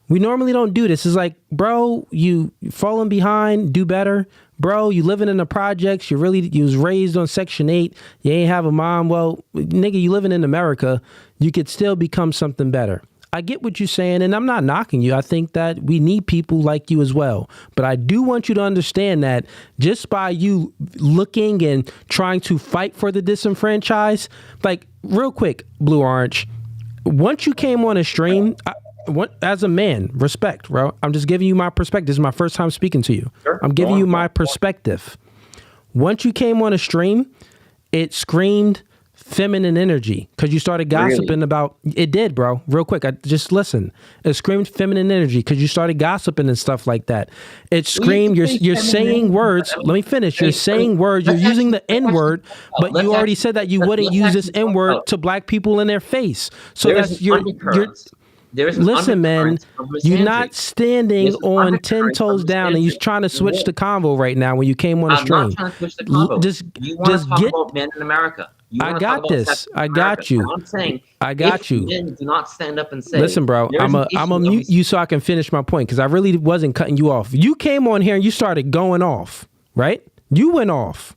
we normally don't do this. It's like, bro, you falling behind, do better. Bro, you living in the projects. You was raised on Section 8. You ain't have a mom. Well, nigga, you living in America. You could still become something better. I get what you're saying, and I'm not knocking you. I think that we need people like you as well. But I do want you to understand that just by you looking and trying to fight for the disenfranchised, like real quick, Blue Orange, once you came on a stream, as a man, respect, bro. I'm just giving you my perspective. This is my first time speaking to you. Sure. I'm giving you my perspective. Once you came on a stream, it screamed feminine energy because you started gossiping about it. Did, bro? Real quick, I just listen. It screamed feminine energy because you started gossiping and stuff like that. It screamed you're saying words. Let me finish. You're saying words. You're using the N word, but you already said that you wouldn't use this N word to black people in their face. So that's you're. Listen, man, you're not standing on 10 toes down, and you're trying to switch the convo right now when you came on the stream. I'm not trying to switch the convo. You want to talk about men in America. I got this. I got you. I'm saying, I got you. Men do not stand up and say. Listen, bro, I'm a mute you so I can finish my point because I really wasn't cutting you off. You came on here and you started going off, right? You went off.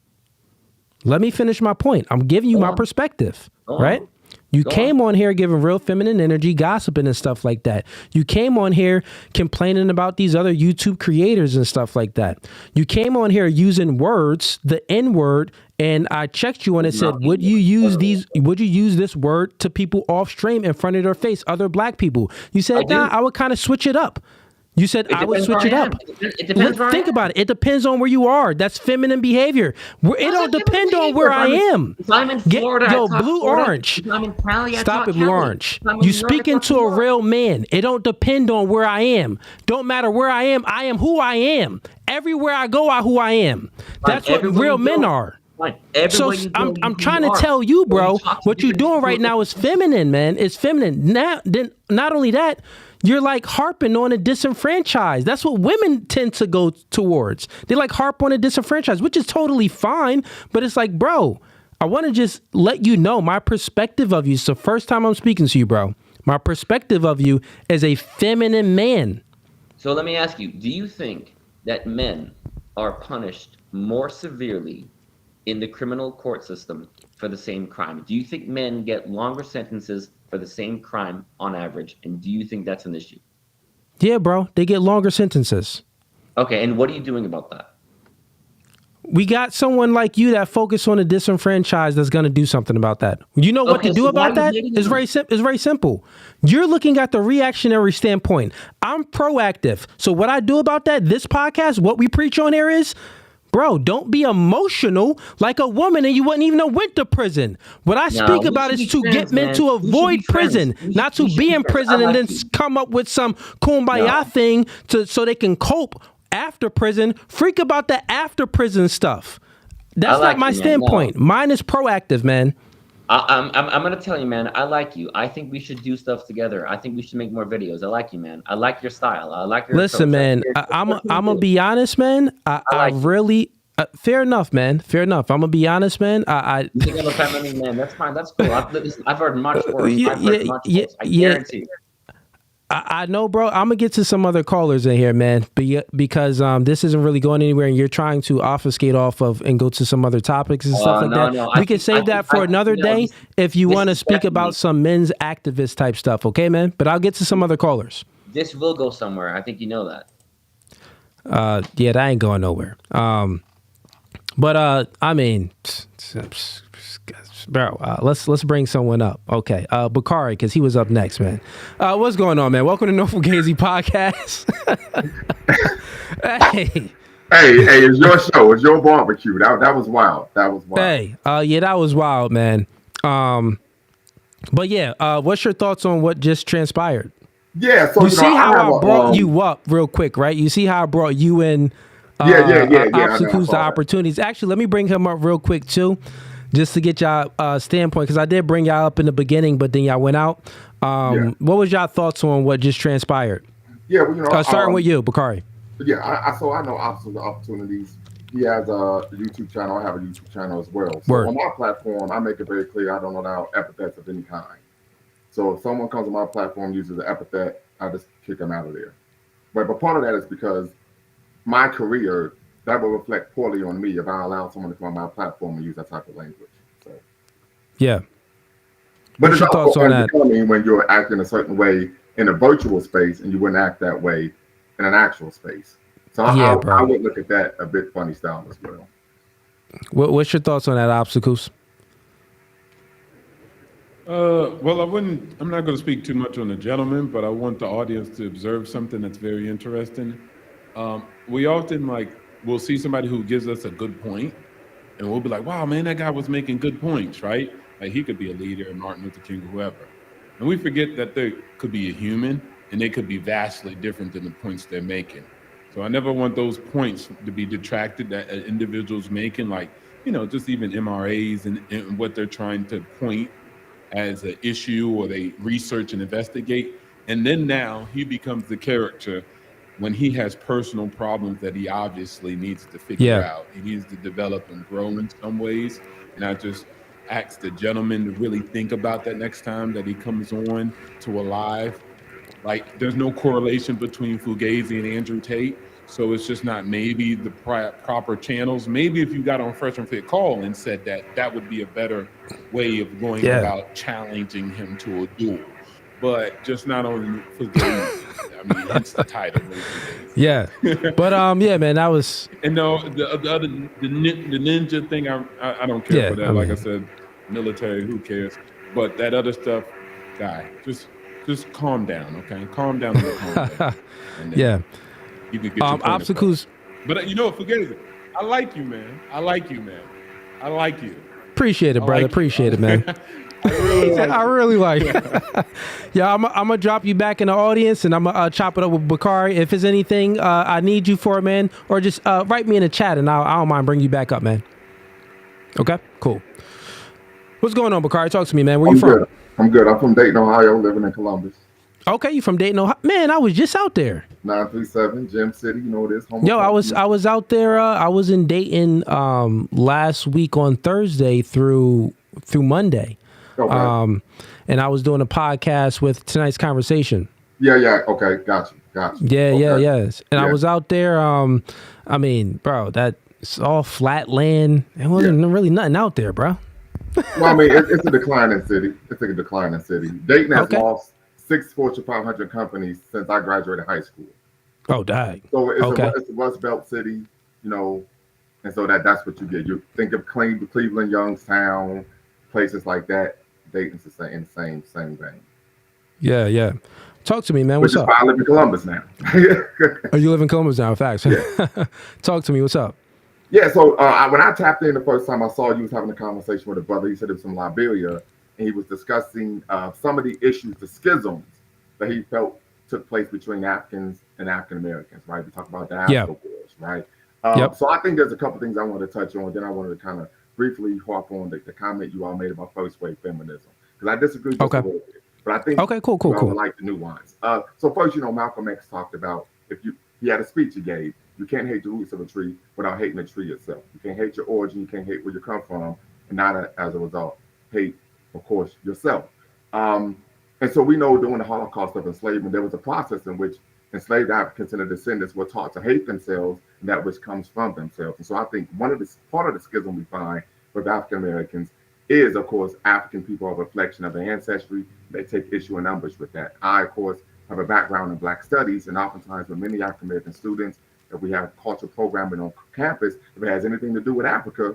Let me finish my point. I'm giving you my perspective, right? You came on here giving real feminine energy, gossiping and stuff like that. You came on here complaining about these other YouTube creators and stuff like that. You came on here using words, the N word, and I checked you and it said, would you use this word to people off stream in front of their face, other black people? You said, nah, I would kind of switch it up. You said I would switch it up. It depends. Think about it. It depends on where you are. That's feminine behavior. It don't depend on where I am. If I'm in Florida, Blue Orange. If I'm in Cali, Stop it, Blue Orange. You speaking to a real man. It don't depend on where I am. Don't matter where I am who I am. Everywhere I go, who I am. That's what real men are. So I'm trying to tell you, bro, what you're doing right now is feminine, man. It's feminine. Now, then, not only that, you're like harping on a disenfranchised. That's what women tend to go towards. They like harp on a disenfranchised, which is totally fine. But it's like, bro, I want to just let you know my perspective of you. It's the first time I'm speaking to you, bro. My perspective of you as a feminine man. So let me ask you, do you think that men are punished more severely in the criminal court system for the same crime? Do you think men get longer sentences for the same crime on average? And do you think that's an issue? Yeah, bro. They get longer sentences. Okay. And what are you doing about that? We got someone like you that focus on the disenfranchised that's going to do something about that. You know what to do about that? It's very simple. You're looking at the reactionary standpoint. I'm proactive. So what I do about that, this podcast, what we preach on here is, bro, don't be emotional like a woman and you wouldn't even have went to prison. What I speak about is to get men to avoid prison, not to be in prison and then come up with some kumbaya thing so they can cope after prison. Freak about the after prison stuff. That's not my standpoint. Mine is proactive, man. I'm going to tell you, man, I like you. I think we should do stuff together. I think we should make more videos. I like you, man. I like your style. I like your Listen, man, I'm going to be honest, man. I really... fair enough, man. Fair enough. I'm gonna be honest, man. You think I'm a feminine man? That's fine. That's cool. I've heard much worse. I guarantee. I know, bro. I'm gonna get to some other callers in here, man, because this isn't really going anywhere, and you're trying to obfuscate off of and go to some other topics and stuff like that. No, we can save that for another day if you want to speak about some men's activist type stuff, okay, man? But I'll get to some other callers. This will go somewhere. I think you know that. Yeah, that ain't going nowhere. But I mean, bro, let's bring someone up. Okay, Bakari, because he was up next, man. What's going on, man? Welcome to No Fugazee podcast. Hey, it's your show. It's your barbecue. That was wild. That was wild. Hey, yeah, that was wild, man. But yeah, what's your thoughts on what just transpired? Yeah, so you see how I brought you up real quick, right? You see how I brought you in. Obstacles to opportunities. Actually, let me bring him up real quick too, just to get y'all standpoint, because I did bring y'all up in the beginning, but then y'all went out. What was y'all thoughts on what just transpired? Yeah, well, starting with you, Bakari. Yeah, I know obstacles to opportunities. He has a YouTube channel. I have a YouTube channel as well. So on my platform, I make it very clear I don't allow epithets of any kind. So if someone comes on my platform and uses an epithet, I just kick them out of there. But part of that is because my career, that will reflect poorly on me if I allow someone to come on my platform and use that type of language. So, yeah. But it's also unbecoming when you're acting a certain way in a virtual space and you wouldn't act that way in an actual space. So I would look at that a bit funny style as well. What's your thoughts on that, Obstacles? Well, I'm not going to speak too much on the gentleman, but I want the audience to observe something that's very interesting. We often we'll see somebody who gives us a good point and we'll be like, wow, man, that guy was making good points, right? Like he could be a leader, Martin Luther King, whoever. And we forget that they could be a human and they could be vastly different than the points they're making. So I never want those points to be detracted that individuals making, just even MRAs and what they're trying to point as an issue, or they research and investigate. And then now he becomes the character when he has personal problems that he obviously needs to figure out. He needs to develop and grow in some ways. And I just ask the gentleman to really think about that next time that he comes on to a live. Like, there's no correlation between Fugazee and Andrew Tate. So it's just not maybe the proper channels. Maybe if you got on Fresh and Fit Call and said that would be a better way of going about challenging him to a duel. But just not on Fugazee. I mean, hence the title. Yeah, but yeah, man, that was. And no, the ninja thing, I don't care for that. I said, military, who cares? But that other stuff, guy, just calm down, okay? Calm down. And then you can get your obstacles. But forget it. I like you, man. I like you. Appreciate it, brother. Appreciate it, man. I really like it. Yeah, I'm gonna drop you back in the audience and I'm gonna chop it up with Bakari. If there's anything I need you for, man, or just write me in the chat and I don't mind bringing you back up, man. Okay, cool. What's going on, Bakari? Talk to me, man. Where you from? I'm good. I'm from Dayton, Ohio, living in Columbus. Okay, you from Dayton, Ohio? Man, I was just out there. 937 Gem City, you know what it is. Yo, I was out there. I was in Dayton last week on Thursday through Monday. Okay. And I was doing a podcast with Tonight's Conversation. Yeah. Okay, got you. Yeah. And I was out there. I mean, bro, that's all flat land. There wasn't really nothing out there, bro. Well, I mean, it's a declining city. Dayton has lost 6 Fortune 500 companies since I graduated high school. Oh, dang. So it's a Rust Belt city, and so that's what you get. You think of Cleveland, Youngstown, places like that. Dayton's in the same vein. Yeah. Talk to me, man. What's up? I live in Columbus now. Oh, you live in Columbus now? Facts. Yeah. Talk to me. What's up? Yeah. So when I tapped in the first time, I saw you was having a conversation with a brother. He said it was from Liberia, and he was discussing some of the issues, the schisms that he felt took place between Africans and African Americans. Right? We talk about diaspora wars, right? So I think there's a couple things I wanted to touch on. Then I wanted to kind of briefly harp on the comment you all made about first wave feminism, because I disagree just a little bit, but I think cool. I like the nuance. So first, Malcolm X talked about he had a speech he gave. You can't hate the roots of a tree without hating the tree itself. You can't hate your origin. You can't hate where you come from, and not as a result hate, of course, yourself. And so we know during the Holocaust of enslavement, there was a process in which enslaved Africans and their descendants were taught to hate themselves and that which comes from themselves. And so I think part of the schism we find with African Americans is, of course, African people are a reflection of their ancestry. They take issue in numbers with that. I, of course, have a background in Black studies, and oftentimes with many African American students, if we have cultural programming on campus, if it has anything to do with Africa,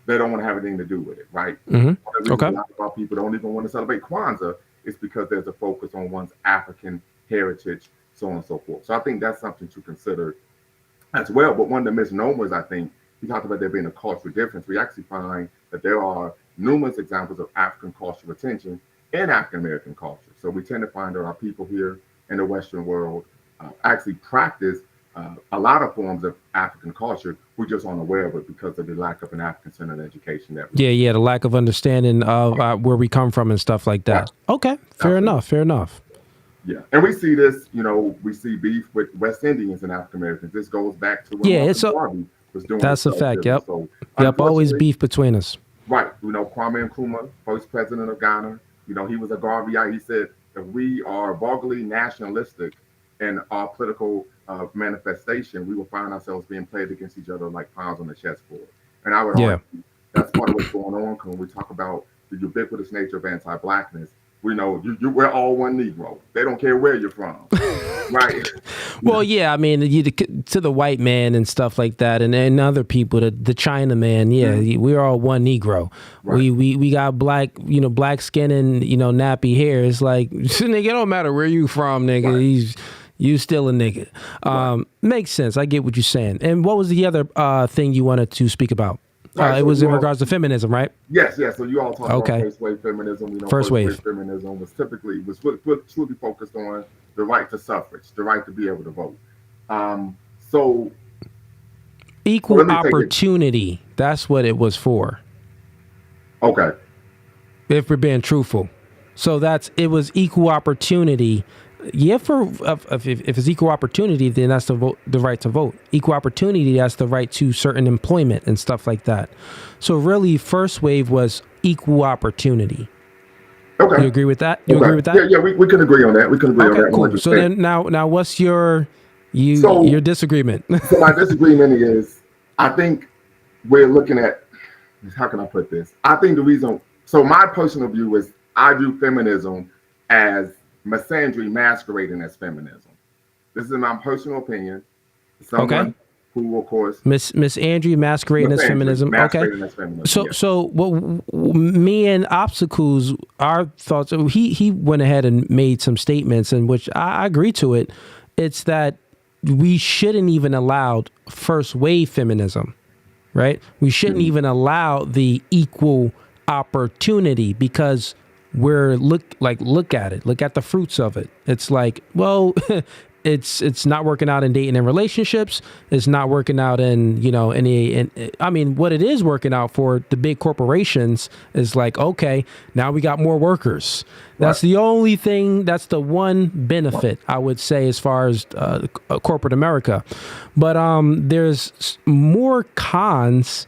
they don't want to have anything to do with it, right? Mm-hmm. Okay. A lot of our people don't even want to celebrate Kwanzaa is because there's a focus on one's African heritage, so on and so forth. So I think that's something to consider as well. But one of the misnomers, I think, you talked about there being a cultural difference. We actually find that there are numerous examples of African cultural retention in African American culture. So we tend to find that our people here in the Western world actually practice a lot of forms of African culture. We're just unaware of it because of the lack of an African-centered education. The lack of understanding of where we come from and stuff like that. Yeah. Okay, fair enough. Yeah, and we see this, we see beef with West Indians and African Americans. This goes back to when Garvey was doing. That's a fact. Yep. So, always beef between us. Right. Kwame Nkrumah, first president of Ghana. He was a Garveyite. He said if we are vulgarly nationalistic in our political manifestation, we will find ourselves being played against each other like pawns on the chessboard. And I would argue that's part of what's going on when we talk about the ubiquitous nature of anti-Blackness. We know we're all one Negro. They don't care where you're from, right? Well, yeah, I mean, to the white man and stuff like that, and other people, the China man, we're all one Negro. Right. We got black, black skin and nappy hair. It's like, nigga, it don't matter where you from, nigga. Right. You still a nigga. Makes sense. I get what you're saying. And what was the other thing you wanted to speak about? Right, it was in regards to feminism, right? Yes. So you all talk about first wave feminism. First wave feminism was truly focused on the right to suffrage, the right to be able to vote. So equal opportunity. That's what it was for. Okay. If we're being truthful, so it was equal opportunity. Yeah, if it's equal opportunity, then that's the right to vote. Equal opportunity, that's the right to certain employment and stuff like that. So really, first wave was equal opportunity. Okay. You agree with that? Agree with that? Yeah, we can agree on that. We can agree on that. Cool. So then now what's your disagreement? So my disagreement is, I think we're looking at, how can I put this? I think my personal view is I view feminism as misandry masquerading as feminism. This is my personal opinion. Someone who, of course, Miss Andrew masquerading as feminism. So me and Obstacles, our thoughts. He went ahead and made some statements in which I agree to it. It's that we shouldn't even allow first wave feminism, right? We shouldn't even allow the equal opportunity because look at it. Look at the fruits of it. It's like, well, it's not working out in dating and relationships. It's not working out in, what it is working out for the big corporations is like, okay, now we got more workers. That's the only thing. That's the one benefit I would say as far as corporate America. But there's more cons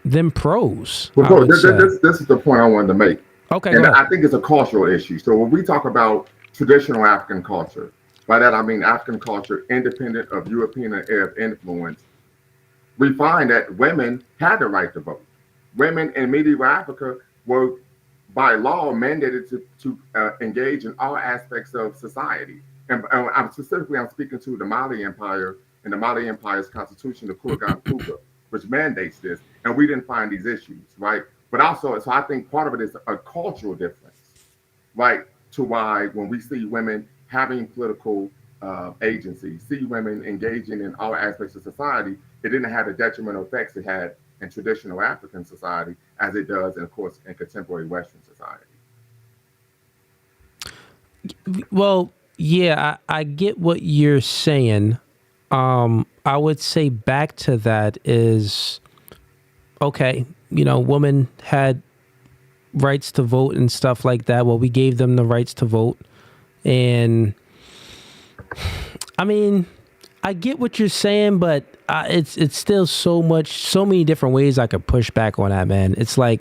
than pros. Well, this is the point I wanted to make. Okay, and I think it's a cultural issue. So when we talk about traditional African culture, by that I mean African culture independent of European and Arab influence, we find that women had the right to vote. Women in medieval Africa were, by law, mandated to engage in all aspects of society. And I'm speaking to the Mali Empire and the Mali Empire's constitution, the Kurgan Kuga, which mandates this. And we didn't find these issues, right? But also, so I think part of it is a cultural difference, right? To why when we see women having political agency, see women engaging in all aspects of society, it didn't have the detrimental effects it had in traditional African society as it does, and of course, in contemporary Western society. Well, yeah, I get what you're saying. I would say back to that is, okay, women had rights to vote and stuff like that. Well, we gave them the rights to vote. And I mean, I get what you're saying, but it's still so many different ways I could push back on that, man. It's like,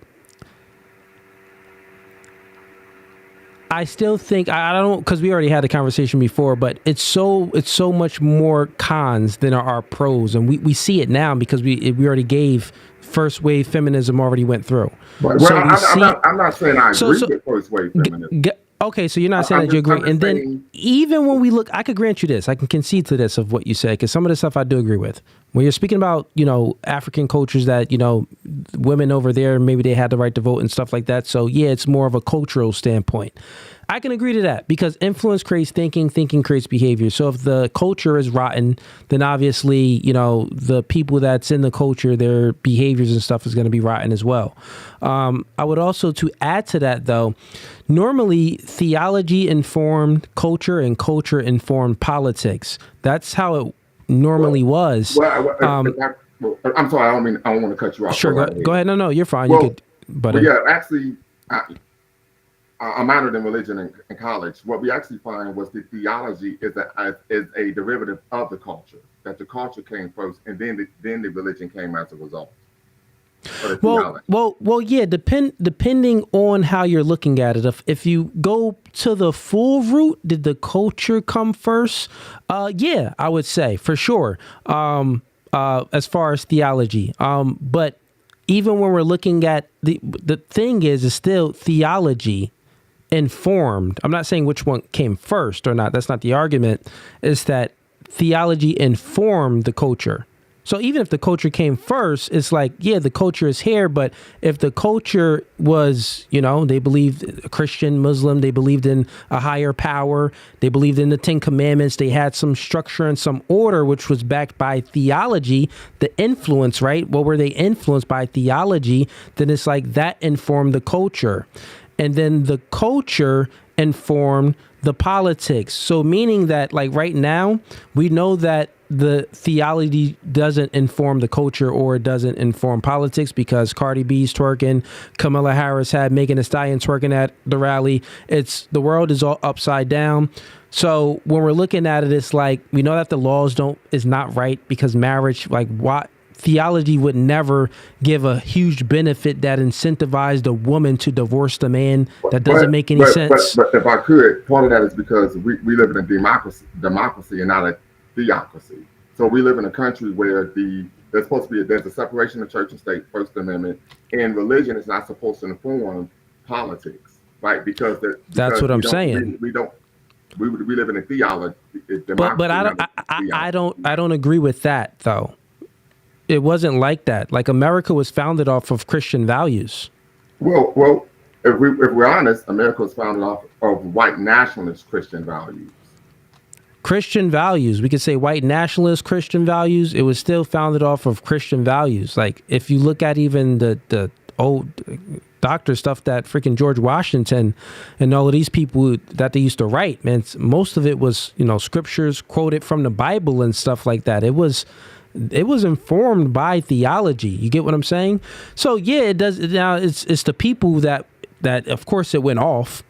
I still think I don't, because we already had the conversation before, but it's so much more cons than are pros, and we see it now because we already gave first wave feminism already went through. Well, So I'm not saying I agree with first wave feminism. Okay, so you're not saying that you agree. And then even when we look, I could grant you this. I can concede to this of what you said, because some of the stuff I do agree with. When you're speaking about, African cultures that, women over there, maybe they had the right to vote and stuff like that. So, yeah, it's more of a cultural standpoint. I can agree to that because influence creates thinking, thinking creates behavior. So if the culture is rotten, then obviously, the people that's in the culture, their behaviors and stuff is going to be rotten as well. I would also, to add to that, though, normally theology informed culture and culture informed politics. That's how it normally was. I'm sorry, I don't want to cut you off. Sure, go ahead. No, you're fine. Well, you could, but actually, I minored in religion in college. What we actually find was the theology is a derivative of the culture. That the culture came first, and then the religion came as a result. Well, yeah. Depending on how you're looking at it, if you go to the full root, did the culture come first? Yeah, I would say for sure. As far as theology, but even when we're looking at the thing is still theology informed. I'm not saying which one came first or not. That's not the argument. It's that theology informed the culture. So even if the culture came first, it's like, yeah, the culture is here. But if the culture was, they believed Christian, Muslim, they believed in a higher power, they believed in the 10 Commandments, they had some structure and some order, which was backed by theology, the influence, right? What were they influenced by? Theology. Then it's like that informed the culture. And then the culture informed the politics. So meaning that like right now, we know that the theology doesn't inform the culture or it doesn't inform politics because Cardi B's twerking, Kamala Harris had Megan Thee Stallion twerking at the rally. The world is all upside down. So when we're looking at it, it's like, we know that the laws is not right because marriage, like what? Theology would never give a huge benefit that incentivized a woman to divorce the man. That doesn't make any sense. But if I could, part of that is because we live in a democracy and not a theocracy. So we live in a country where there's a separation of church and state, First Amendment, and religion is not supposed to inform politics, right? Because that's what I'm saying. We live in a theology. But I don't agree with that though. It wasn't like that. Like America was founded off of Christian values. Well, if we're honest, America was founded off of white nationalist Christian values. Christian values. We could say white nationalist Christian values. It was still founded off of Christian values. Like if you look at even the old doctor stuff that freaking George Washington and all of these people that they used to write, man, most of it was, scriptures quoted from the Bible and stuff like that. It was informed by theology. You get what I'm saying? So yeah, it does. Now it's the people that of course it went off.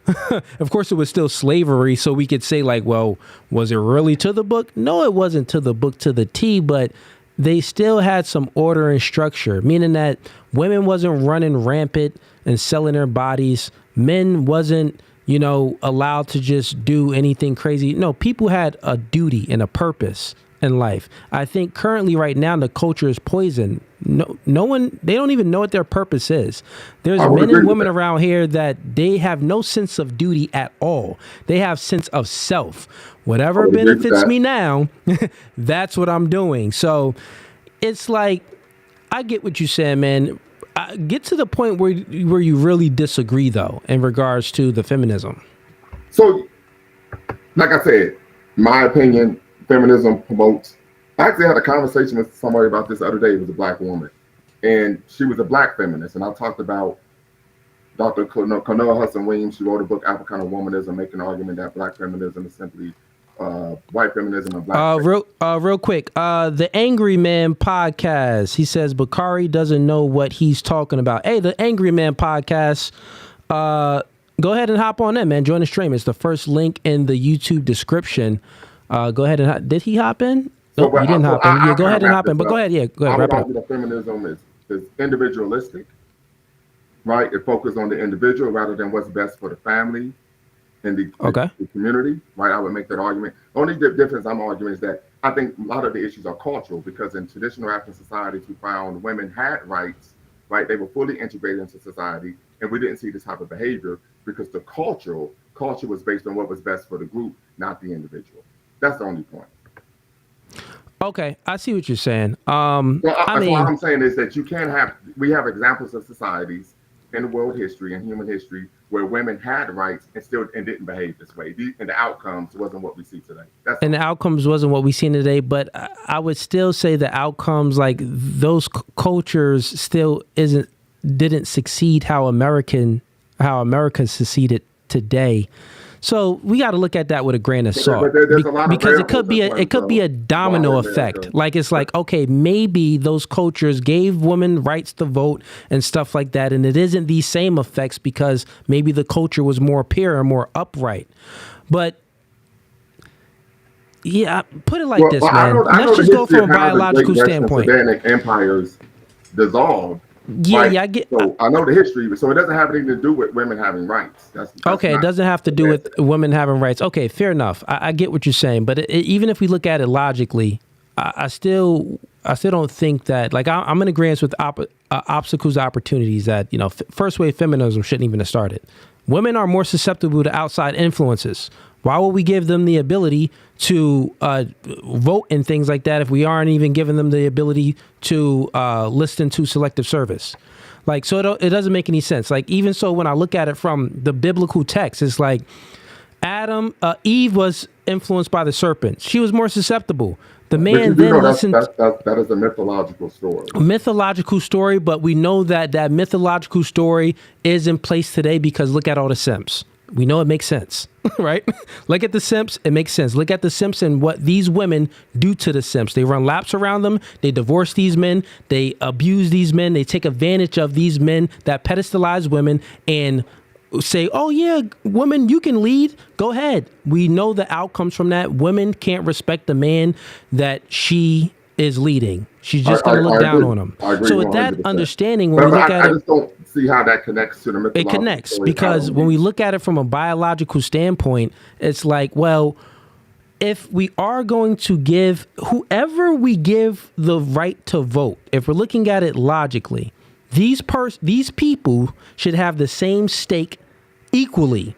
Of course it was still slavery. So we could say like, well, was it really to the book? No, it wasn't to the book to the T, but they still had some order and structure, meaning that women wasn't running rampant and selling their bodies. Men wasn't, allowed to just do anything crazy. No, people had a duty and a purpose in life. I think currently right now the culture is poisoned. No one, they don't even know what their purpose is. There's men and women around here that they have no sense of duty at all. They have sense of self. Whatever benefits me now, that's what I'm doing. So it's like, I get what you said, man. Get to the point where you really disagree though, in regards to the feminism. So, like I said, my opinion, feminism promotes. I actually had a conversation with somebody about this the other day. It was a black woman, and she was a black feminist. And I talked about Dr. Cornell Hudson Williams. She wrote a book, Africana Womanism, making an argument that black feminism is simply white feminism and black. Real quick. The Angry Man podcast. He says Bakari doesn't know what he's talking about. Hey, the Angry Man podcast. Go ahead and hop on in, man. Join the stream. It's the first link in the YouTube description. Go ahead and did he hop in? No, he didn't hop in. Yeah, go ahead and hop in. But go ahead. Yeah, go ahead. Wrap it up. Feminism is individualistic, right? It focuses on the individual rather than what's best for the family. in the community, right? I would make that argument. The only difference I'm arguing is that I think a lot of the issues are cultural, because in traditional African societies, we found women had rights, right? They were fully integrated into society, and we didn't see this type of behavior because the culture was based on what was best for the group, not the individual. That's the only point. Okay, I see what you're saying. What I'm saying is that we have examples of societies in world history and human history where women had rights and didn't behave this way. And the outcomes wasn't what we see today. The outcomes wasn't what we see today, but I would still say the outcomes, like those cultures still didn't succeed how America succeeded today. So we got to look at that with a grain of salt, because it could be a domino effect. Like, it's like, okay, maybe those cultures gave women rights to vote and stuff like that, and it isn't these same effects because maybe the culture was more pure and more upright. But yeah, put it like this, man. Let's just go from a biological standpoint. Sadanic empires dissolved. Yeah, right? I get. So I know the history, so it doesn't have anything to do with women having rights. That's okay. It doesn't have to do with women having rights. Okay, fair enough. I get what you're saying, but even if we look at it logically, I still don't think that. Like, I'm in agreement with obstacles, opportunities that first wave feminism shouldn't even have started. Women are more susceptible to outside influences. Why would we give them the ability to vote and things like that if we aren't even giving them the ability to listen to selective service? Like, so it doesn't make any sense. Like, even so, when I look at it from the biblical text, it's like Eve was influenced by the serpent. She was more susceptible. The man then listened. That is a mythological story. A mythological story, but we know that mythological story is in place today because look at all the simps. We know it makes sense, right? Look at the simps. It makes sense. Look at the simps and what these women do to the simps. They run laps around them. They divorce these men. They abuse these men. They take advantage of these men that pedestalize women and say, oh, yeah, women, you can lead. Go ahead. We know the outcomes from that. Women can't respect the man that she is leading. She's just going to look down on him. So with that understanding, when we look at it, I just don't see how that connects to the mythological. It connects because when we look at it from a biological standpoint, it's like, well, if we are going to give whoever we give the right to vote, if we're looking at it logically, these people should have the same stake equally.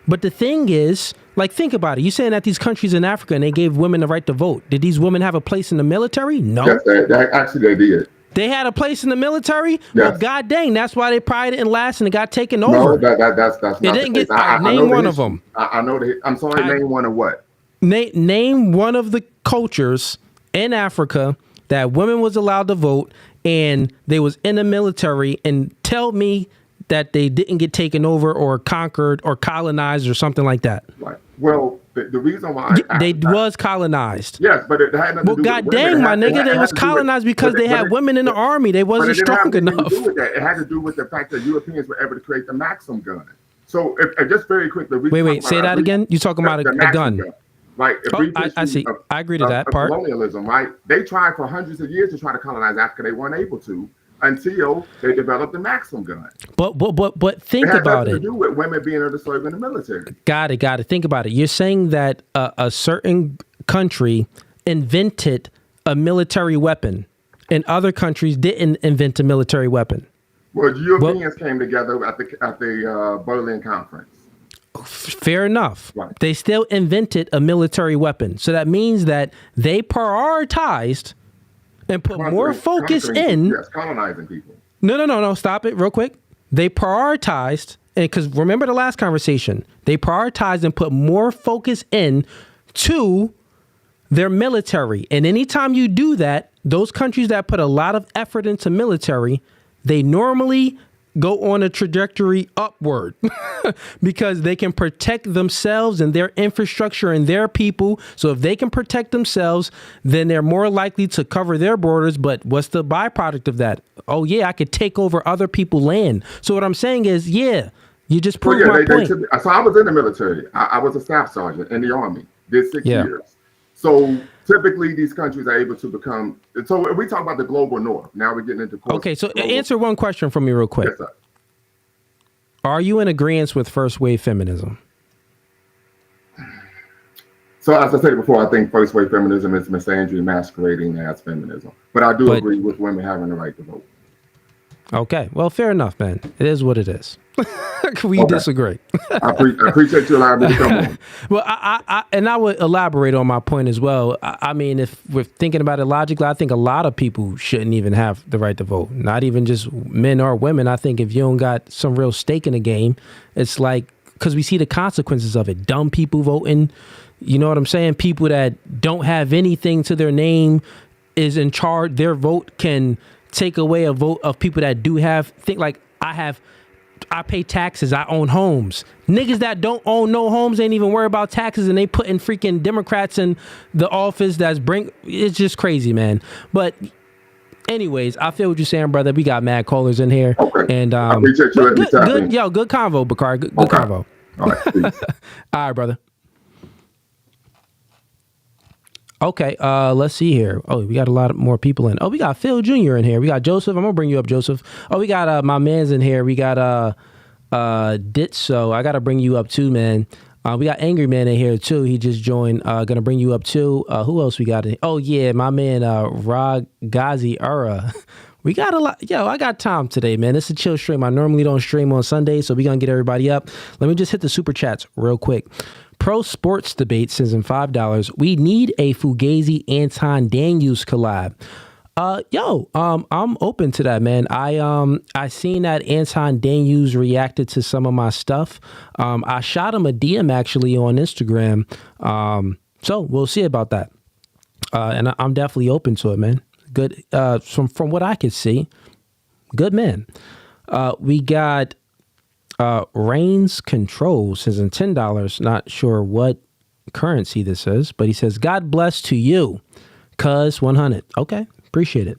But the thing is, like, think about it. You're saying that these countries in Africa and they gave women the right to vote. Did these women have a place in the military? No. Yes, actually they did. They had a place in the military? Yes. Well, god dang, that's why they probably didn't last and it got taken over. No, that's not it didn't get. Name one of them. I know I'm sorry, name one of what? Name one of the cultures in Africa that women was allowed to vote and they was in the military, and tell me that they didn't get taken over or conquered or colonized or something like that. Right. Well, the reason why they was colonized. Yes, but it had nothing to do with god dang, my nigga, they was colonized because they had women in the army. They wasn't strong enough. It had to do with the fact that Europeans were able to create the Maxim gun. So, just very quickly. Wait, say that again. You talking about a gun? Right. I see. I agree to that part. Colonialism, right? They tried for hundreds of years to try to colonize Africa. They weren't able to until they developed the Maxim gun. But think about it. It has to do with women being able to serve in the military. Got it. Think about it. You're saying that a certain country invented a military weapon and other countries didn't invent a military weapon. Well, Europeans came together at the Berlin Conference. Fair enough. Right. They still invented a military weapon. So that means that they prioritized and put more focus in. Yes, colonizing people. No. Stop it real quick. They prioritized, and because remember the last conversation, they prioritized and put more focus in to their military. And anytime you do that, those countries that put a lot of effort into military, they normally go on a trajectory upward because they can protect themselves and their infrastructure and their people. So if they can protect themselves, then they're more likely to cover their borders. But what's the byproduct of that? Oh, yeah, I could take over other people's land. So what I'm saying is, yeah, you just proved my point. So I was in the military. I was a staff sergeant in the Army, did 6 years. So typically these countries are able to become, so we talk about the global north. Now we're getting into Okay, so answer one question for me real quick. Yes, sir. Are you in agreement with first wave feminism? So as I said before, I think first wave feminism is misandry masquerading as feminism. But I do agree with women having the right to vote. Okay, well, fair enough, man. It is what it is. We disagree. I appreciate you allowing me to come on. Well, I would elaborate on my point as well. I mean, if we're thinking about it logically, I think a lot of people shouldn't even have the right to vote. Not even just men or women. I think if you don't got some real stake in the game, it's like, because we see the consequences of it. Dumb people voting. You know what I'm saying? People that don't have anything to their name is in charge. Their vote can take away a vote of people that do have. Think like I pay taxes. I own homes. Niggas that don't own no homes ain't even worry about taxes, and they putting freaking Democrats in the office. It's just crazy, man. But anyways, I feel what you're saying, brother. We got mad callers in here. Okay. And I appreciate you letting me tap in. Good convo, Bakari. Good convo. All right. All right, brother. Okay, let's see here. Oh, we got a lot more people in. Oh, we got Phil Jr. in here. We got Joseph. I'm gonna bring you up, Joseph. Oh, we got my man's in here. We got Ditso. I gotta bring you up too, man. We got Angry Man in here too. He just joined. Gonna bring you up too. Who else we got in? Oh yeah, my man Fugazee. We got a lot. Yo, I got time today, man. It's a chill stream. I normally don't stream on Sundays, so we gonna get everybody up. Let me just hit the super chats real quick. Pro Sports Debate sends in $5. We need a Fugazee Anton Daniels collab. I'm open to that, man. I seen that Anton Daniels reacted to some of my stuff. I shot him a DM actually on Instagram. So we'll see about that. And I'm definitely open to it, man. Good. From what I could see, good man. We got Reigns Control says in $10. Not sure what currency this is, but he says, God bless to you, cuz 100. Okay, appreciate it.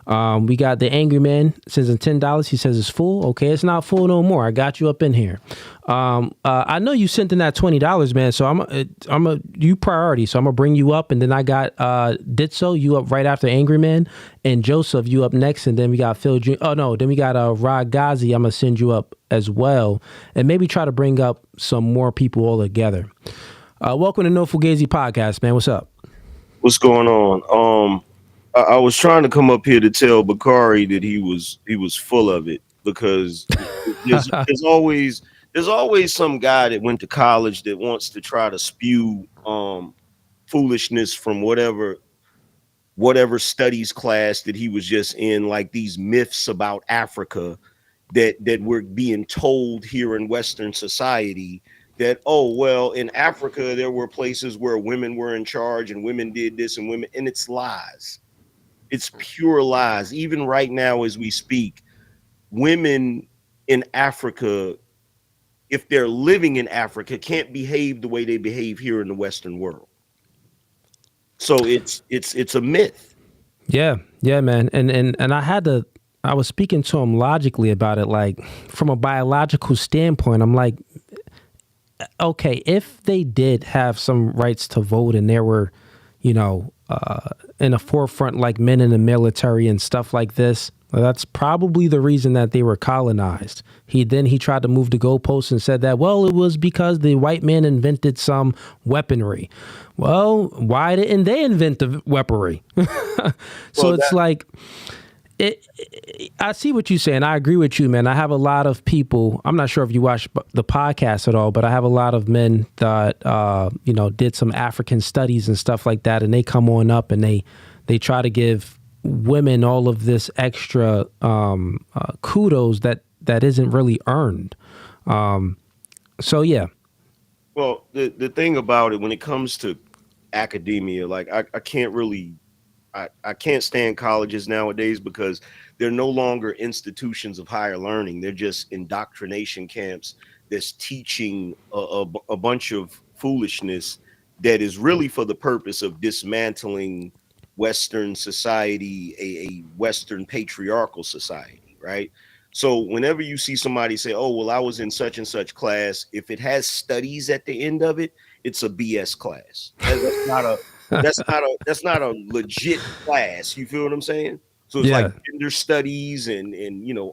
We got the Angry Man says in $10. He says it's full. Okay, it's not full no more. I got you up in here. I know you sent in that $20, man. So I'm you priority. So I'm gonna bring you up, and then I got Ditso, you up right after Angry Man, and Joseph, you up next, and then we got Phil. Then we got Fugazee. I'm gonna send you up as well, and maybe try to bring up some more people all together. Welcome to No Fugazee Podcast, man. What's up? What's going on? I was trying to come up here to tell Bakari that he was full of it, because there's always some guy that went to college that wants to try to spew foolishness from whatever studies class that he was just in, like these myths about Africa that we're being told here in Western society, that, oh, well, in Africa there were places where women were in charge and women did this and it's lies. It's pure lies. Even right now, as we speak, women in Africa, if they're living in Africa, can't behave the way they behave here in the Western world. So it's a myth. Yeah, man. And I was speaking to him logically about it, like from a biological standpoint. I'm like, okay, if they did have some rights to vote and there were, in the forefront like men in the military and stuff like this, well, that's probably the reason that they were colonized. He tried to move the goalposts and said that, well, it was because the white man invented some weaponry. Well, why didn't they invent the weaponry? I see what you're saying. I agree with you, man. I have a lot of people. I'm not sure if you watch the podcast at all, but I have a lot of men that did some African studies and stuff like that, and they come on up and they try to give women all of this extra kudos that isn't really earned. So yeah. Well, the thing about it when it comes to academia, like I can't really. I can't stand colleges nowadays because they're no longer institutions of higher learning. They're just indoctrination camps that's teaching a bunch of foolishness that is really for the purpose of dismantling Western society, a Western patriarchal society, right? So whenever you see somebody say, oh, well, I was in such and such class, if it has studies at the end of it, it's a BS class. That's not a legit class. You feel what I'm saying? So it's like gender studies and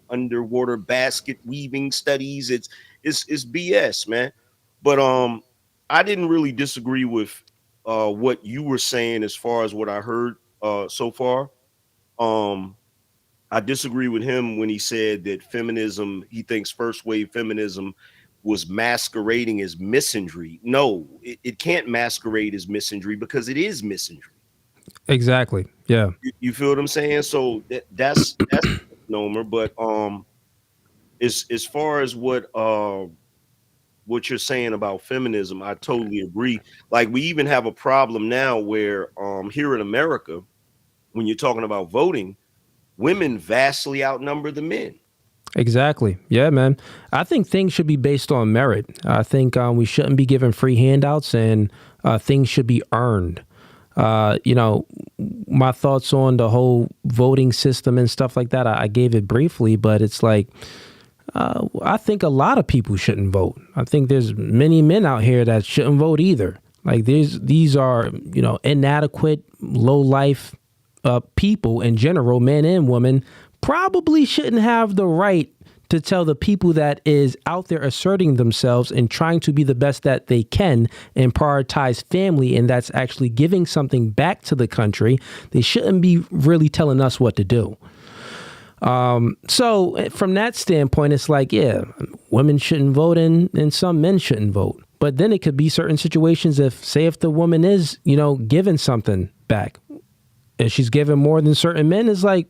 underwater basket weaving studies. It's BS, man. But I didn't really disagree with what you were saying as far as what I heard so far. I disagree with him when he said that feminism, he thinks first wave feminism was masquerading as misandry. No, it can't masquerade as misandry because it is misandry. Exactly. Yeah. You feel what I'm saying? So that's a misnomer. But as far as what you're saying about feminism, I totally agree. Like, we even have a problem now where here in America, when you're talking about voting, women vastly outnumber the men. Exactly. Yeah, man. I think things should be based on merit. I think we shouldn't be given free handouts, and things should be earned. My thoughts on the whole voting system and stuff like that, I gave it briefly, but it's like, I think a lot of people shouldn't vote. I think there's many men out here that shouldn't vote either. Like, these are, inadequate, low life people in general, men and women, probably shouldn't have the right to tell the people that is out there asserting themselves and trying to be the best that they can and prioritize family, and that's actually giving something back to the country. They shouldn't be really telling us what to do. So from that standpoint, it's like, yeah, women shouldn't vote and some men shouldn't vote. But then it could be certain situations if the woman is, giving something back, and she's giving more than certain men, is like,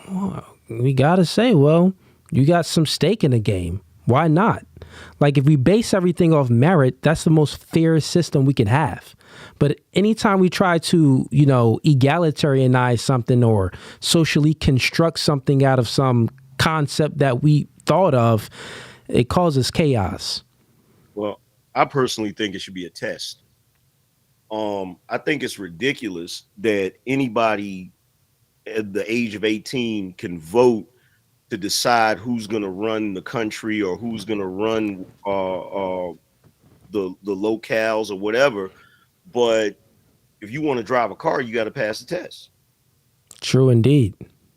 well, we got to say, well, you got some stake in the game. Why not? Like, if we base everything off merit, that's the most fair system we can have. But anytime we try to, egalitarianize something or socially construct something out of some concept that we thought of, it causes chaos. Well, I personally think it should be a test. I think it's ridiculous that anybody at the age of 18 can vote to decide who's going to run the country or who's going to run the locales or whatever. But if you want to drive a car, you got to pass the test. True indeed.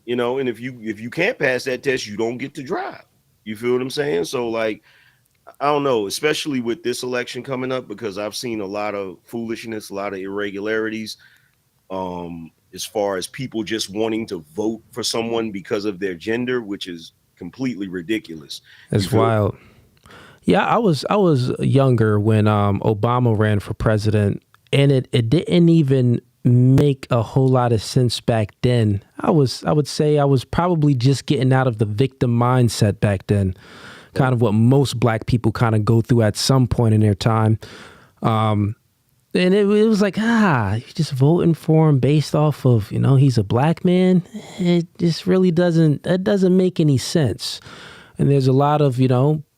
And if you can't pass that test, you don't get to drive. You feel what I'm saying? So, like, I don't know, especially with this election coming up, because I've seen a lot of foolishness, a lot of irregularities. As far as people just wanting to vote for someone because of their gender, which is completely ridiculous. It's wild. Yeah, I was younger when Obama ran for president, and it didn't even make a whole lot of sense back then. I would say I was probably just getting out of the victim mindset back then, kind of what most black people kind of go through at some point in their time. And it was like, you're just voting for him based off of, he's a black man. It just really doesn't make any sense. And there's a lot of,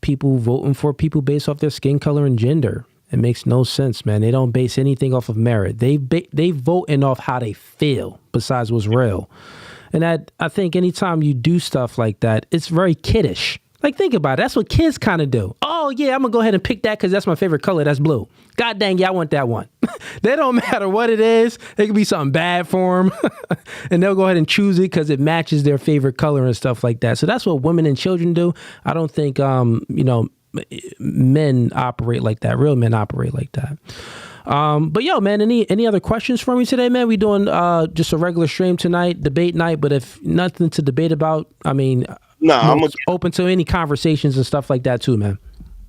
people voting for people based off their skin color and gender. It makes no sense, man. They don't base anything off of merit. They voting off how they feel besides what's real. And I think anytime you do stuff like that, it's very kiddish. Like, think about it. That's what kids kind of do. Oh, yeah, I'm going to go ahead and pick that because that's my favorite color. That's blue. God dang, yeah, I want that one. They don't matter what it is. It could be something bad for them. And they'll go ahead and choose it because it matches their favorite color and stuff like that. So that's what women and children do. I don't think, men operate like that. Real men operate like that. But yo, man, any other questions for me today, man? We doing just a regular stream tonight, debate night. But if nothing to debate about, I'm open to any conversations and stuff like that too, man.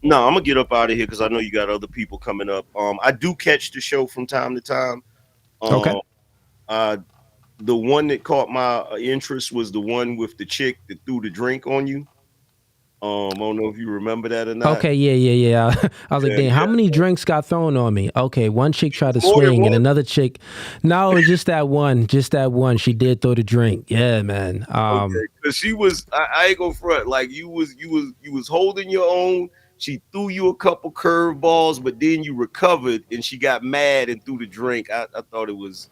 No, I'm gonna get up out of here because I know you got other people coming up. I do catch the show from time to time. Okay. The one that caught my interest was the one with the chick that threw the drink on you. I don't know if you remember that or not. Okay, yeah. I was like, dang, how many drinks got thrown on me? Okay, one chick tried to swing and another chick. No, it was just that one. She did throw the drink. Yeah, man. Because she was, I ain't gonna front. Like, you was holding your own. She threw you a couple curveballs, but then you recovered and she got mad and threw the drink. I thought it was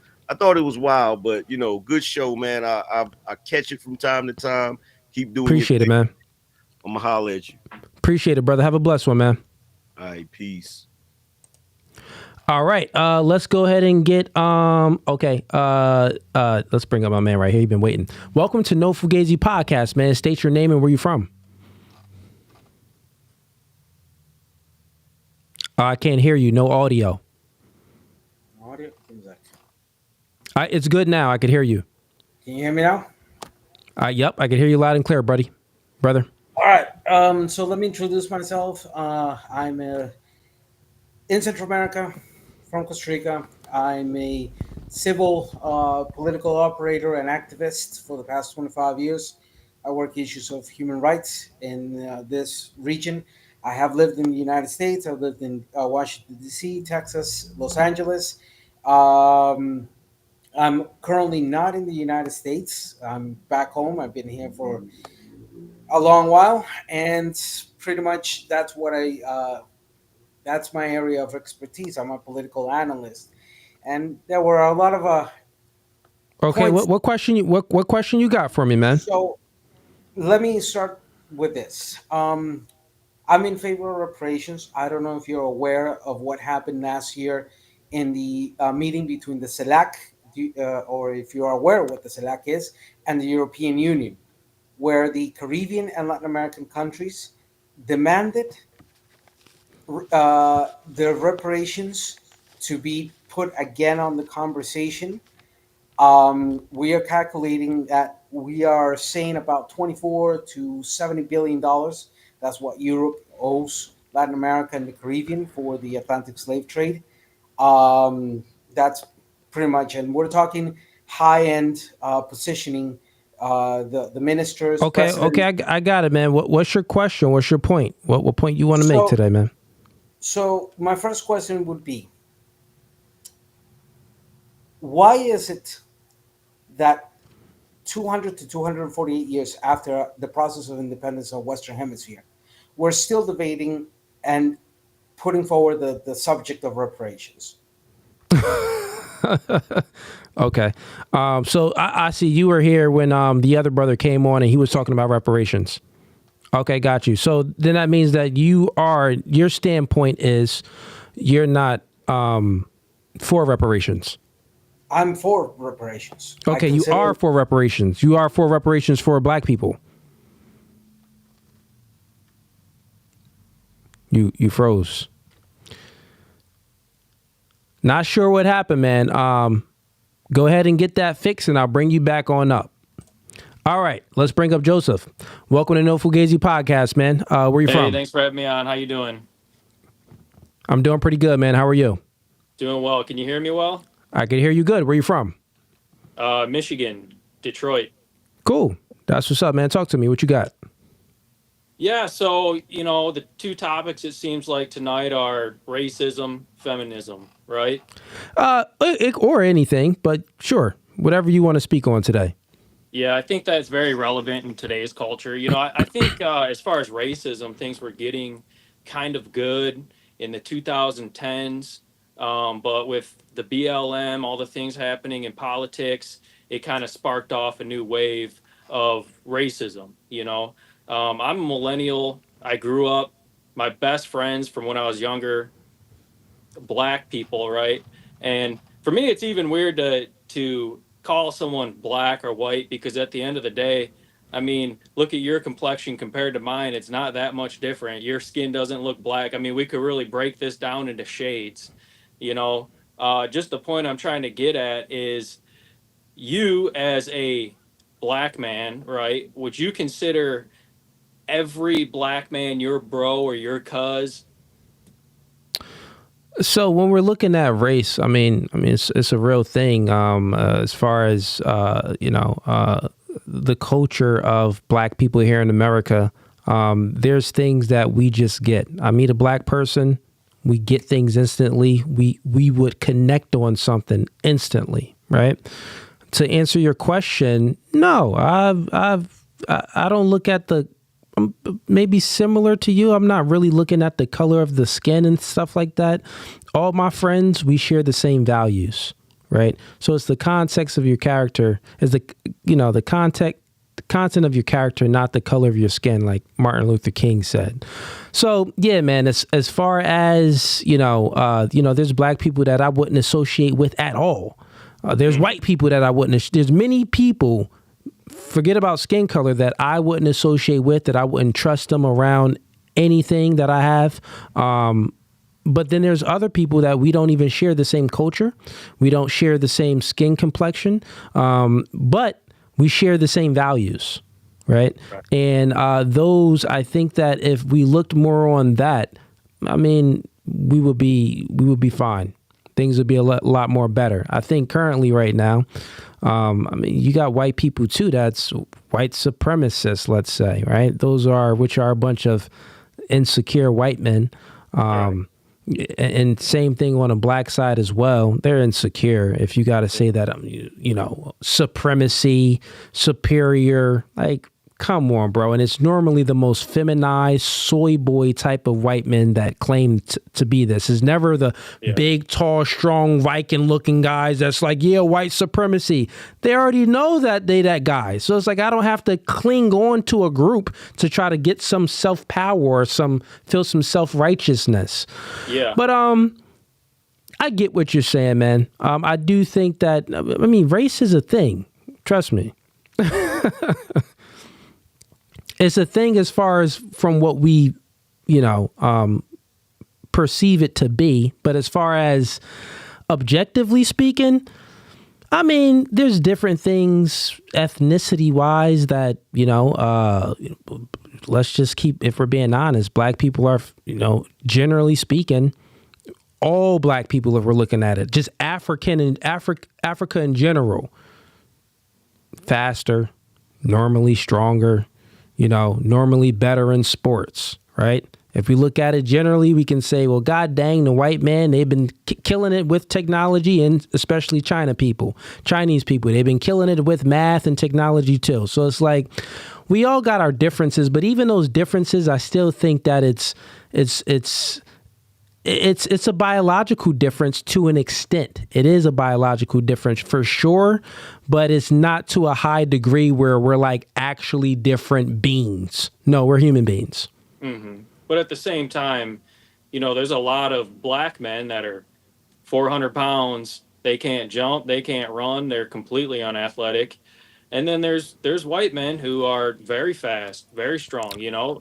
wild, but good show, man. I catch it from time to time. Keep doing. Appreciate it, man. I'm gonna holler at you. Appreciate it, brother. Have a blessed one, man. All right, peace. All right, let's go ahead and get let's bring up my man right here. He's been waiting. Welcome to No Fugazee Podcast, man. State your name and where you from. I can't hear you. No audio. Audio. It's good now. I could hear you. Can you hear me now? Yep, I can hear you loud and clear, brother. All right. So let me introduce myself. I'm in Central America, from Costa Rica. I'm a civil political operator and activist for the past 25 years. I work issues of human rights in this region. I have lived in the United States. I've lived in Washington, D.C., Texas, Los Angeles. Um, I'm currently not in the United States. I'm back home. I've been here for a long while, and pretty much that's what that's my area of expertise. I'm a political analyst, and there were a lot of Okay, points. what question you got for me, man? So let me start with this. I'm in favor of reparations. I don't know if you're aware of what happened last year in the meeting between the CELAC, or if you're aware of what the CELAC is, and the European Union, where the Caribbean and Latin American countries demanded the reparations to be put again on the conversation. We are calculating that we are saying about 24 to 70 billion dollars. That's what Europe owes Latin America and the Caribbean for the Atlantic slave trade. That's pretty much, and we're talking high-end positioning. The ministers. Okay, I got it, man. What's your question? What's your point? What point you want to make today, man? So my first question would be, why is it that 200 to 248 years after the process of independence of Western Hemisphere, we're still debating and putting forward the subject of reparations? Okay. So I see you were here when the other brother came on and he was talking about reparations. Okay, got you. So then that means that your standpoint is you're not for reparations. I'm for reparations. Okay, you are for reparations. You are for reparations for black people. You froze. Not sure what happened, man. Go ahead and get that fixed and I'll bring you back on up. All right, let's bring up Joseph. Welcome to No Fugazee podcast, man. Where you from? Hey, thanks for having me on. How you doing? I'm doing pretty good, man. How are you? Doing well. Can you hear me well? I can hear you good. Where you from? Michigan, Detroit. Cool. That's what's up, man. Talk to me. What you got? Yeah, so, the two topics it seems like tonight are racism, feminism, right? Or anything, but sure. Whatever you want to speak on today. Yeah, I think that's very relevant in today's culture. I think as far as racism, things were getting kind of good in the 2010s. But with the BLM, all the things happening in politics, it kind of sparked off a new wave of racism. I'm a millennial. I grew up, my best friends from when I was younger, black people, right? And for me, it's even weird to call someone black or white, because at the end of the day, I mean, look at your complexion compared to mine. It's not that much different. Your skin doesn't look black. I mean, we could really break this down into shades. Just the point I'm trying to get at is, you as a black man, right? Would you consider every black man your bro or your cuz? So when we're looking at race, I mean, it's a real thing. As far as the culture of black people here in America, there's things that we just get. I meet a black person, we get things instantly. We would connect on something instantly, right? To answer your question, no, I don't look at maybe similar to you. I'm not really looking at the color of the skin and stuff like that. All my friends, we share the same values, right? So it's the context of your character, is the content of your character, not the color of your skin, like Martin Luther King said. So yeah, man, as far as, there's black people that I wouldn't associate with at all. There's white people that I wouldn't, there's many people, forget about skin color, that I wouldn't associate with, that I wouldn't trust them around anything that I have. but then there's other people that we don't even share the same culture. We don't share the same skin complexion, but we share the same values, right? And those, I think that if we looked more on that, I mean, we would be fine. Things would be a lot more better. I think currently right now, I mean, you got white people too. That's white supremacists, let's say, right? Which are a bunch of insecure white men. And same thing on the black side as well. They're insecure. If you got to say that, supremacy, superior, like, come on, bro. And it's normally the most feminized soy boy type of white men that claim to be this. It's never the big, tall, strong Viking looking guys that's like, yeah, white supremacy. They already know that they that guy. So it's like, I don't have to cling on to a group to try to get some self-power or feel some self-righteousness. Yeah. But I get what you're saying, man. I do think that, I mean, race is a thing. Trust me. It's a thing as far as from what we, perceive it to be. But as far as objectively speaking, I mean, there's different things ethnicity wise that, let's just keep, if we're being honest, black people are, generally speaking, all black people, if we're looking at it, just Africa in general, faster, normally stronger, normally better in sports, right? If we look at it generally, we can say, well, God dang, the white man, they've been killing it with technology, and especially Chinese people, they've been killing it with math and technology too. So it's like, we all got our differences, but even those differences, I still think that it's a biological difference to an extent. It is a biological difference for sure, but it's not to a high degree where we're like actually different beings. No, we're human beings. Mm-hmm. But at the same time, there's a lot of black men that are 400 pounds. They can't jump. They can't run. They're completely unathletic. And then there's white men who are very fast, very strong,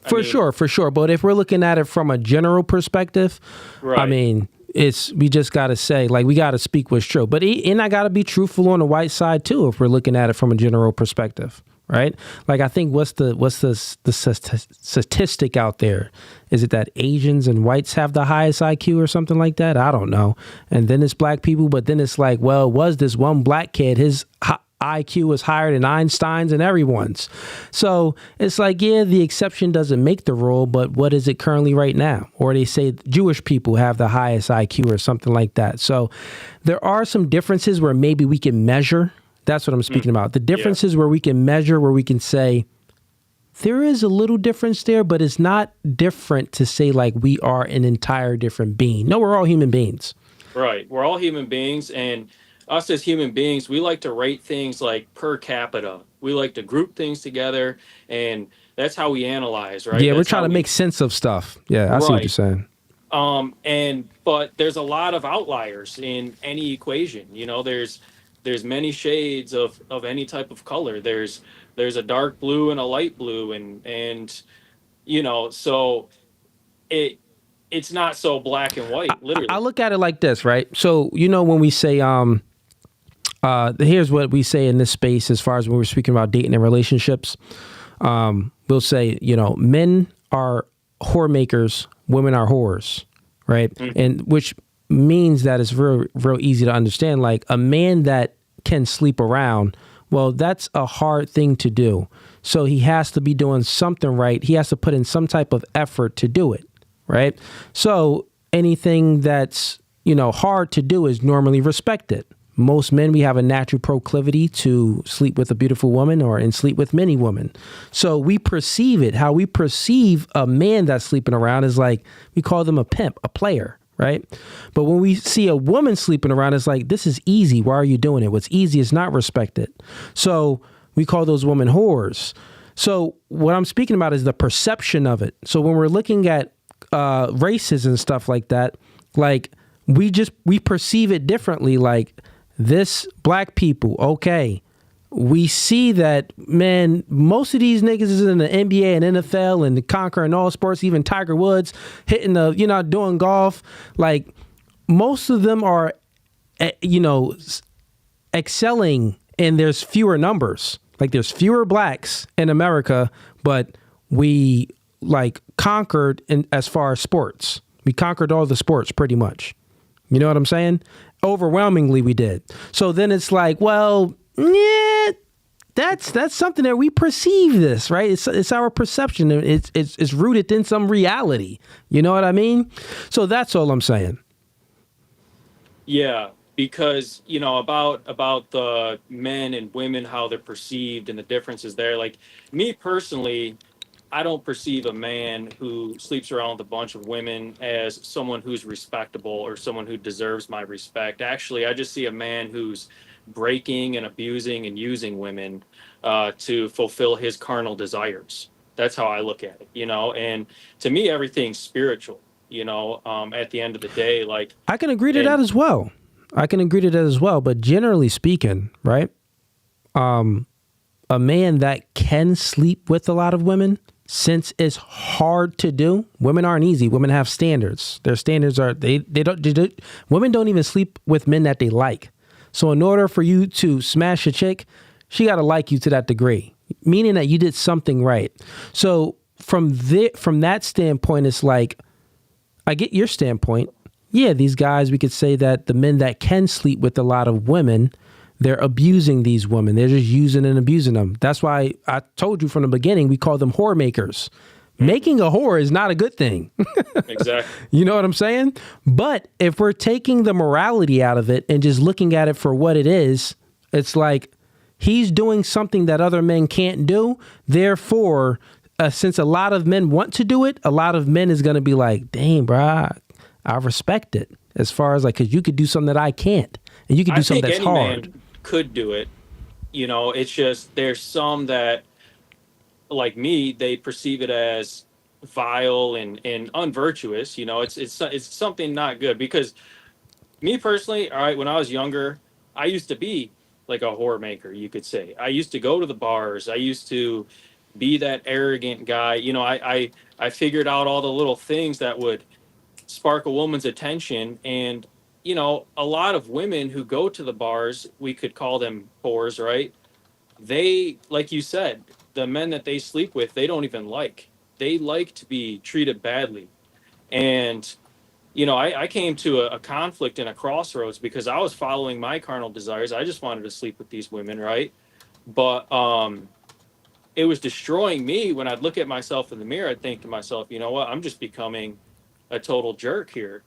For sure. But if we're looking at it from a general perspective, right. I mean, we just got to say, like, we got to speak what's true. But and I got to be truthful on the white side, too, if we're looking at it from a general perspective. Right. Like, I think what's the statistic out there? Is it that Asians and whites have the highest IQ or something like that? I don't know. And then it's black people. But then it's like, well, was this one black kid, his IQ was higher than Einstein's and everyone's. So it's like, yeah, the exception doesn't make the rule, but what is it currently right now? Or they say Jewish people have the highest IQ or something like that. So there are some differences where maybe we can measure. That's what I'm speaking about. The differences where we can measure, where we can say there is a little difference there, but it's not different to say like we are an entire different being. No, we're all human beings. Right. We're all human beings, and us as human beings, we like to rate things like per capita. We like to group things together, and that's how we analyze, right? Yeah, we're trying to make sense of stuff. Yeah, I see what you're saying. But there's a lot of outliers in any equation. There's many shades of any type of color. There's a dark blue and a light blue, and so it's not so black and white, literally. I look at it like this, right? So, when we say, here's what we say in this space as far as when we're speaking about dating and relationships. We'll say, men are whore makers, women are whores, right? Mm-hmm. And which means that it's real easy to understand. Like, a man that can sleep around, well, that's a hard thing to do. So he has to be doing something right. He has to put in some type of effort to do it, right? So anything that's, hard to do is normally respected. Most men, we have a natural proclivity to sleep with a beautiful woman and sleep with many women. So we perceive it. How we perceive a man that's sleeping around is like, we call them a pimp, a player, right? But when we see a woman sleeping around, it's like, this is easy. Why are you doing it? What's easy is not respected. So we call those women whores. So what I'm speaking about is the perception of it. So when we're looking at races and stuff like that, like we perceive it differently. Like, this black people, okay, we see that, man, most of these niggas is in the NBA and NFL and conquering all sports, even Tiger Woods hitting doing golf. Like, most of them are, excelling, and there's fewer numbers. Like, there's fewer blacks in America, but we conquered as far as sports. We conquered all the sports pretty much. You know what I'm saying? Overwhelmingly, we did. So then it's like, well, yeah, that's something that we perceive this, right? It's our perception. It's rooted in some reality. You know what I mean? So that's all I'm saying. Yeah, because about the men and women, how they're perceived and the differences there. Like, me personally, I don't perceive a man who sleeps around with a bunch of women as someone who's respectable or someone who deserves my respect. Actually, I just see a man who's breaking and abusing and using women to fulfill his carnal desires. That's how I look at it, and to me, everything's spiritual, at the end of the day. Like, I can agree to that as well. But generally speaking, right? A man that can sleep with a lot of women, since it's hard to do, women aren't easy. Women have standards. Their standards are, women don't even sleep with men that they like. So in order for you to smash a chick, she got to like you to that degree, meaning that you did something right. So from that standpoint, it's like, I get your standpoint. Yeah, these guys, we could say that the men that can sleep with a lot of women, they're abusing these women. They're just using and abusing them. That's why I told you from the beginning, we call them whore makers. Making a whore is not a good thing. Exactly. You know what I'm saying? But if we're taking the morality out of it and just looking at it for what it is, it's like he's doing something that other men can't do. Therefore, since a lot of men want to do it, a lot of men is going to be like, dang, bro, I respect it. As far as because you could do something that I can't. And you could do something that's hard. Man could do it. It's just there's some that, like me, they perceive it as vile and unvirtuous. It's something not good. Because me personally, all right, when I was younger, I used to be like a whore maker, you could say. I used to go to the bars. I used to be that arrogant guy. I figured out all the little things that would spark a woman's attention. And a lot of women who go to the bars, we could call them whores, right? They, like you said, the men that they sleep with, they don't even like. They like to be treated badly. And I came to a conflict and a crossroads because I was following my carnal desires. I just wanted to sleep with these women, right? But it was destroying me. When I'd look at myself in the mirror, I'd think to myself, you know what, I'm just becoming a total jerk here.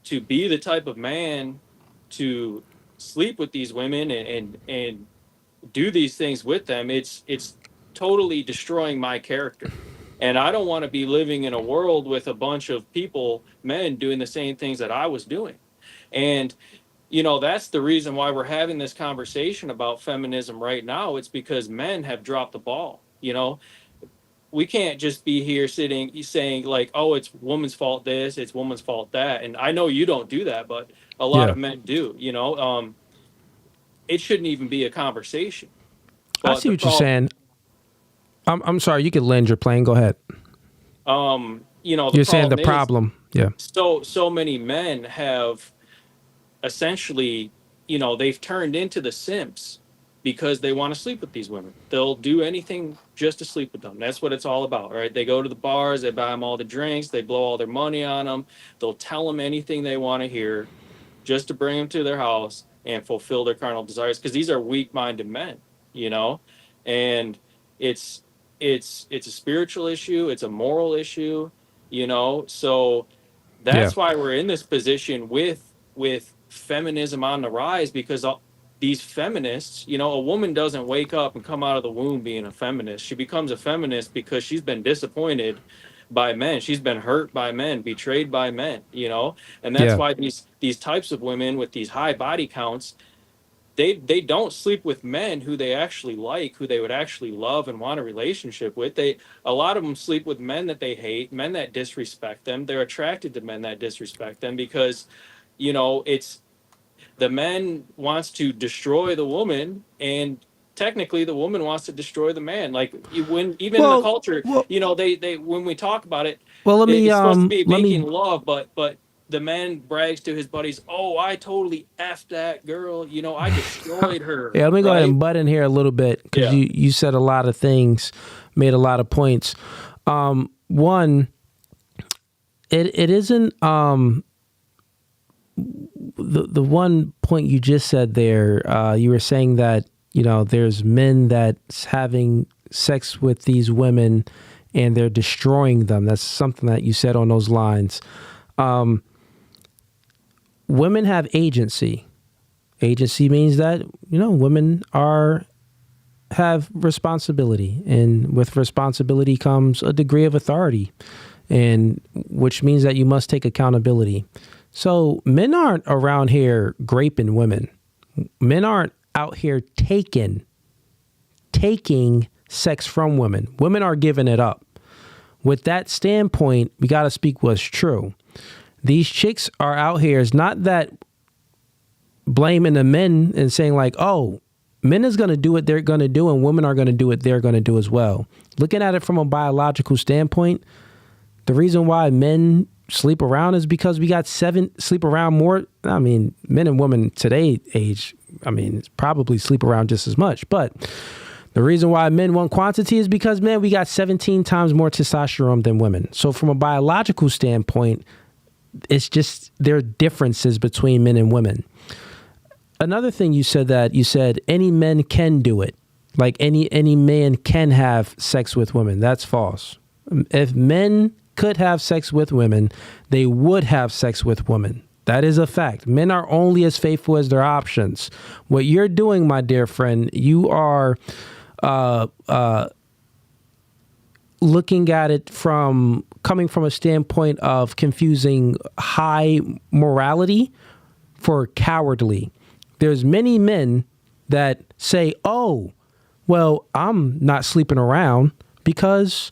To be the type of man to sleep with these women and do these things with them, it's totally destroying my character. And I don't want to be living in a world with a bunch of men doing the same things that I was doing. And that's the reason why we're having this conversation about feminism right now. It's because men have dropped the ball. We can't just be here saying like, oh, it's woman's fault this, it's woman's fault that. And I know you don't do that, but a lot of men do. It shouldn't even be a conversation. But I see what you're saying. I'm sorry, you could lend your plane. Go ahead. You're saying the problem. Yeah. So many men have essentially, they've turned into the simps because they want to sleep with these women. They'll do anything just to sleep with them. That's what it's all about, right? They go to the bars, they buy them all the drinks, they blow all their money on them. They'll tell them anything they want to hear just to bring them to their house and fulfill their carnal desires. Because these are weak-minded men, and it's a spiritual issue. It's a moral issue, so that's why we're in this position with feminism on the rise, because these feminists, a woman doesn't wake up and come out of the womb being a feminist. She becomes a feminist because she's been disappointed by men. She's been hurt by men, betrayed by men, and that's why these types of women with these high body counts, they don't sleep with men who they actually like, who they would actually love and want a relationship with. A lot of them sleep with men that they hate, men that disrespect them. They're attracted to men that disrespect them because, the man wants to destroy the woman, and technically the woman wants to destroy the man. Like when even in the culture, they when we talk about it, it's supposed to be making love, but the man brags to his buddies, "Oh, I totally effed that girl. I destroyed her." Yeah, let me go ahead and butt in here a little bit because you said a lot of things, made a lot of points. One, it isn't the one point you just said there. You were saying that there's men that's having sex with these women and they're destroying them. That's something that you said on those lines. Women have agency. Agency means that, women have responsibility, and with responsibility comes a degree of authority, and which means that you must take accountability. So men aren't around here graping women. Men aren't out here taking sex from women. Women are giving it up. With that standpoint, we got to speak what's true. These chicks are out here. It's not that blaming the men and saying like, oh, men is going to do what they're going to do and women are going to do what they're going to do as well. Looking at it from a biological standpoint, the reason why men sleep around is because we got sleep around more. I mean, men and women today age, probably sleep around just as much. But the reason why men want quantity is because, man, we got 17 times more testosterone than women. So from a biological standpoint, it's just there are differences between men and women. Another thing you said any men can do it. Like any man can have sex with women. That's false. If men could have sex with women, they would have sex with women. That is a fact. Men are only as faithful as their options. What you're doing, my dear friend, you are looking at it coming from a standpoint of confusing high morality for cowardly. There's many men that say, oh, well, I'm not sleeping around because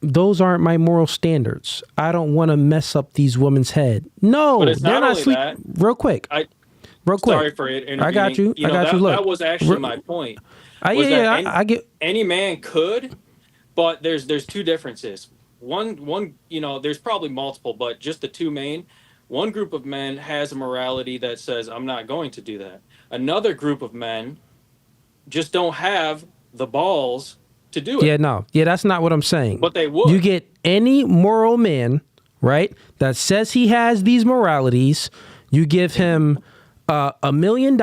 those aren't my moral standards. I don't want to mess up these women's head. No, they're not sleeping. Real quick. Sorry for it. I got you. Look, that was actually my point. I get. Any man could, but there's two differences. One, there's probably multiple, but just the two main. One group of men has a morality that says, I'm not going to do that. Another group of men just don't have the balls to do it. Yeah, that's not what I'm saying. But they would. You get any moral man, right, that says he has these moralities, you give him $1 million,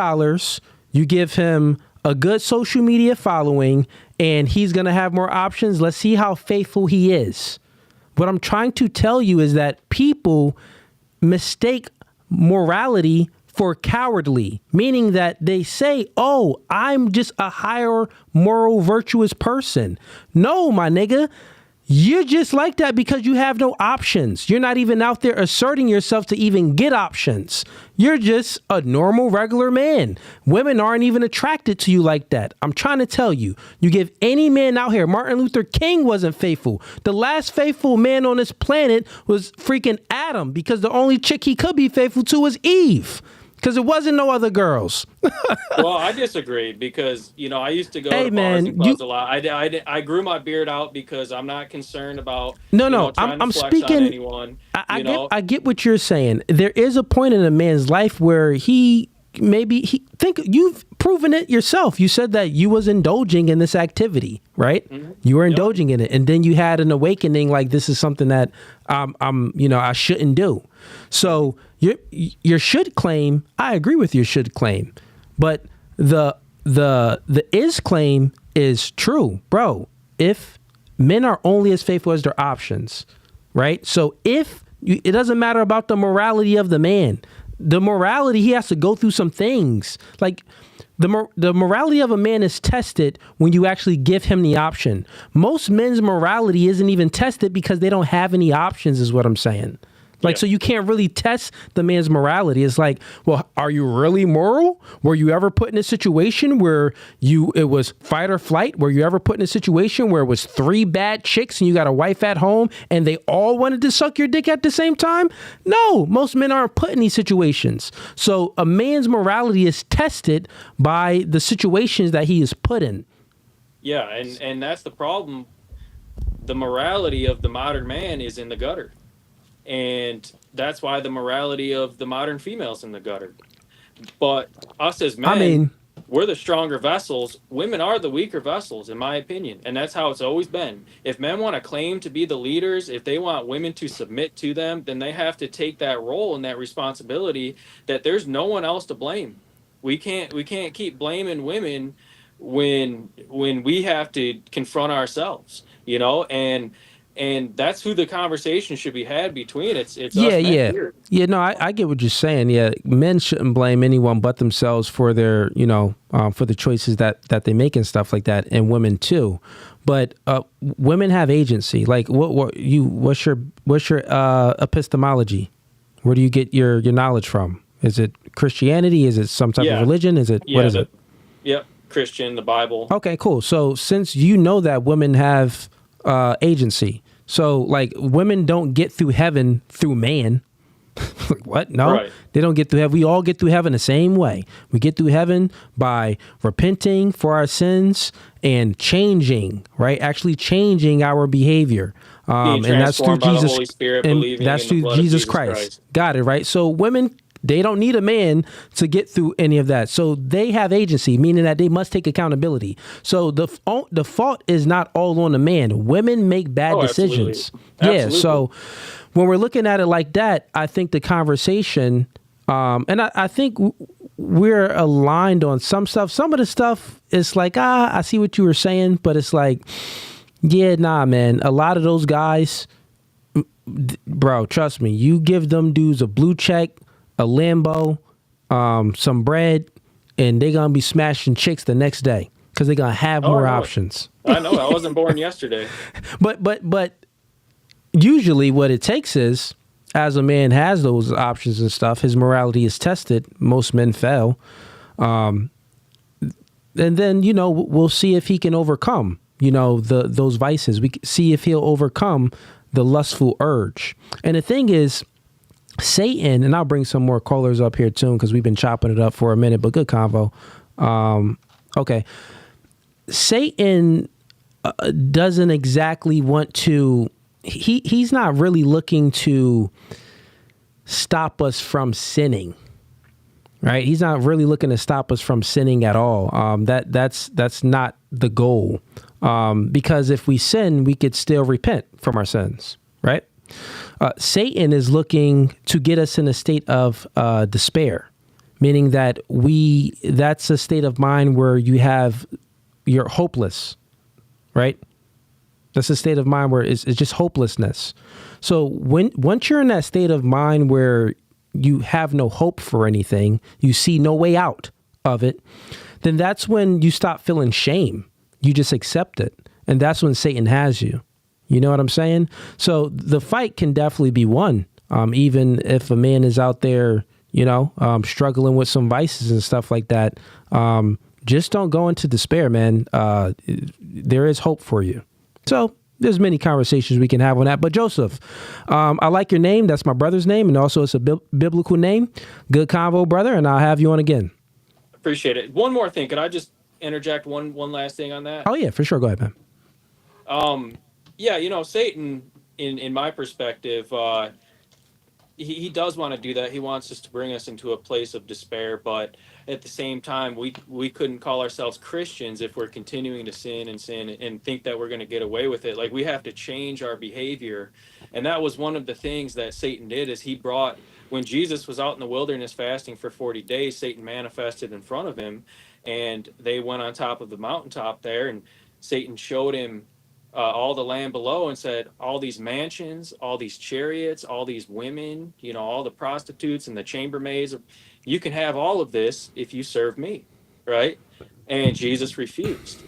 you give him a good social media following, and he's going to have more options. Let's see how faithful he is. What I'm trying to tell you is that people mistake morality for cowardly, meaning that they say, oh, I'm just a higher moral, virtuous person. No, my nigga, you're just like that because you have no options. You're not even out there asserting yourself to even get options. You're just a normal, regular man. Women aren't even attracted to you like that. I'm trying to tell you, you give any man out here, Martin Luther King wasn't faithful. The last faithful man on this planet was freaking Adam because the only chick he could be faithful to was Eve. Because there wasn't no other girls. Well, I disagree because, I used to go to bars and clubs a lot. I grew my beard out because I'm not concerned about I'm speaking. On anyone, I get what you're saying. There is a point in a man's life where you've proven it yourself. You said that you was indulging in this activity, right? Mm-hmm. You were indulging in it. And then you had an awakening like this is something that I shouldn't do. So your should claim, I agree with your should claim, but the is claim is true, bro. If men are only as faithful as their options, right? So it doesn't matter about the morality of the man. The morality, he has to go through some things. Like the morality of a man is tested when you actually give him the option. Most men's morality isn't even tested because they don't have any options, is what I'm saying. Like, Yeah. so you can't really test the man's morality. It's like, well, are you really moral? Were you ever put in a situation where it was fight or flight? Were you ever put in a situation where it was 3 bad chicks and you got a wife at home and they all wanted to suck your dick at the same time? No, most men aren't put in these situations. So a man's morality is tested by the situations that he is put in. Yeah, and that's the problem. The morality of the modern man is in the gutter. And that's why the morality of the modern female's in the gutter. But us as men, we're the stronger vessels. Women are the weaker vessels, in my opinion. And that's how it's always been. If men want to claim to be the leaders, if they want women to submit to them, then they have to take that role and that responsibility that there's no one else to blame. We can't keep blaming women when we have to confront ourselves, and that's who the conversation should be had between. It's us men here. No, I get what you're saying. Yeah, men shouldn't blame anyone but themselves for their for the choices that they make and stuff like that, and women too. But women have agency. Like what's your epistemology? Where do you get your knowledge from? Is it Christianity? Is it some type of religion? Is it what is it? Yep, Christian, the Bible. Okay, cool. So since you know that women have agency, so like women don't get through heaven through man. Like, what? No, right. They don't get through heaven. We all get through heaven the same way. We get through heaven by repenting for our sins and changing, right? Actually changing our behavior. And that's through Jesus. Holy Spirit, and that's through Jesus Christ. Got it, right? So women, they don't need a man to get through any of that. So they have agency, meaning that they must take accountability. So the fault is not all on the man. Women make bad decisions. Absolutely. Yeah. So when we're looking at it like that, I think the conversation, and I think we're aligned on some stuff. Some of the stuff is like, I see what you were saying, but it's like, yeah, nah, man. A lot of those guys, bro, trust me, you give them dudes a blue check, a Lambo, some bread, and they're going to be smashing chicks the next day because they're going to have more options. I know. I wasn't born yesterday. But usually what it takes is, as a man has those options and stuff, his morality is tested. Most men fail. And then, we'll see if he can overcome, those vices. We see if he'll overcome the lustful urge. And the thing is, Satan, and I'll bring some more callers up here too, because we've been chopping it up for a minute, but good convo. Okay. Satan doesn't exactly want to, he's not really looking to stop us from sinning, right? He's not really looking to stop us from sinning at all. That's not the goal. Because if we sin, we could still repent from our sins, right? Satan is looking to get us in a state of despair, meaning that that's a state of mind where you're hopeless, right? That's a state of mind where it's just hopelessness. So once you're in that state of mind where you have no hope for anything, you see no way out of it, then that's when you stop feeling shame. You just accept it. And that's when Satan has you. You know what I'm saying? So the fight can definitely be won, even if a man is out there, struggling with some vices and stuff like that. Just don't go into despair, man. There is hope for you. So there's many conversations we can have on that. But Joseph, I like your name. That's my brother's name. And also it's a biblical name. Good convo, brother. And I'll have you on again. Appreciate it. One more thing. Could I just interject one last thing on that? Oh, yeah, for sure. Go ahead, man. Yeah, Satan, in my perspective, he does want to do that. He wants us to bring us into a place of despair, but at the same time, we couldn't call ourselves Christians if we're continuing to sin and think that we're going to get away with it. Like, we have to change our behavior. And that was one of the things that Satan did, is he brought, when Jesus was out in the wilderness fasting for 40 days, Satan manifested in front of him, and they went on top of the mountaintop there, and Satan showed him all the land below and said, all these mansions, all these chariots, all these women, all the prostitutes and the chambermaids, you can have all of this if you serve me, right? And Jesus refused.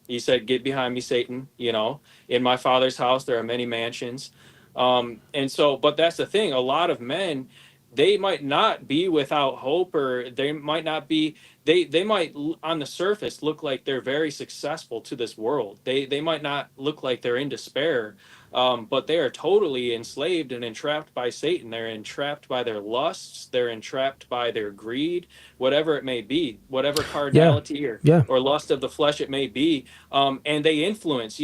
He said, get behind me, Satan. In my Father's house, there are many mansions. And so, but that's the thing. A lot of men, they might not be without hope, or they might not be. They might on the surface look like they're very successful to this world. They might not look like they're in despair, but they are totally enslaved and entrapped by Satan. They're entrapped by their lusts. They're entrapped by their greed, whatever it may be, whatever Yeah. carnality Yeah. or lust of the flesh it may be. And they influence.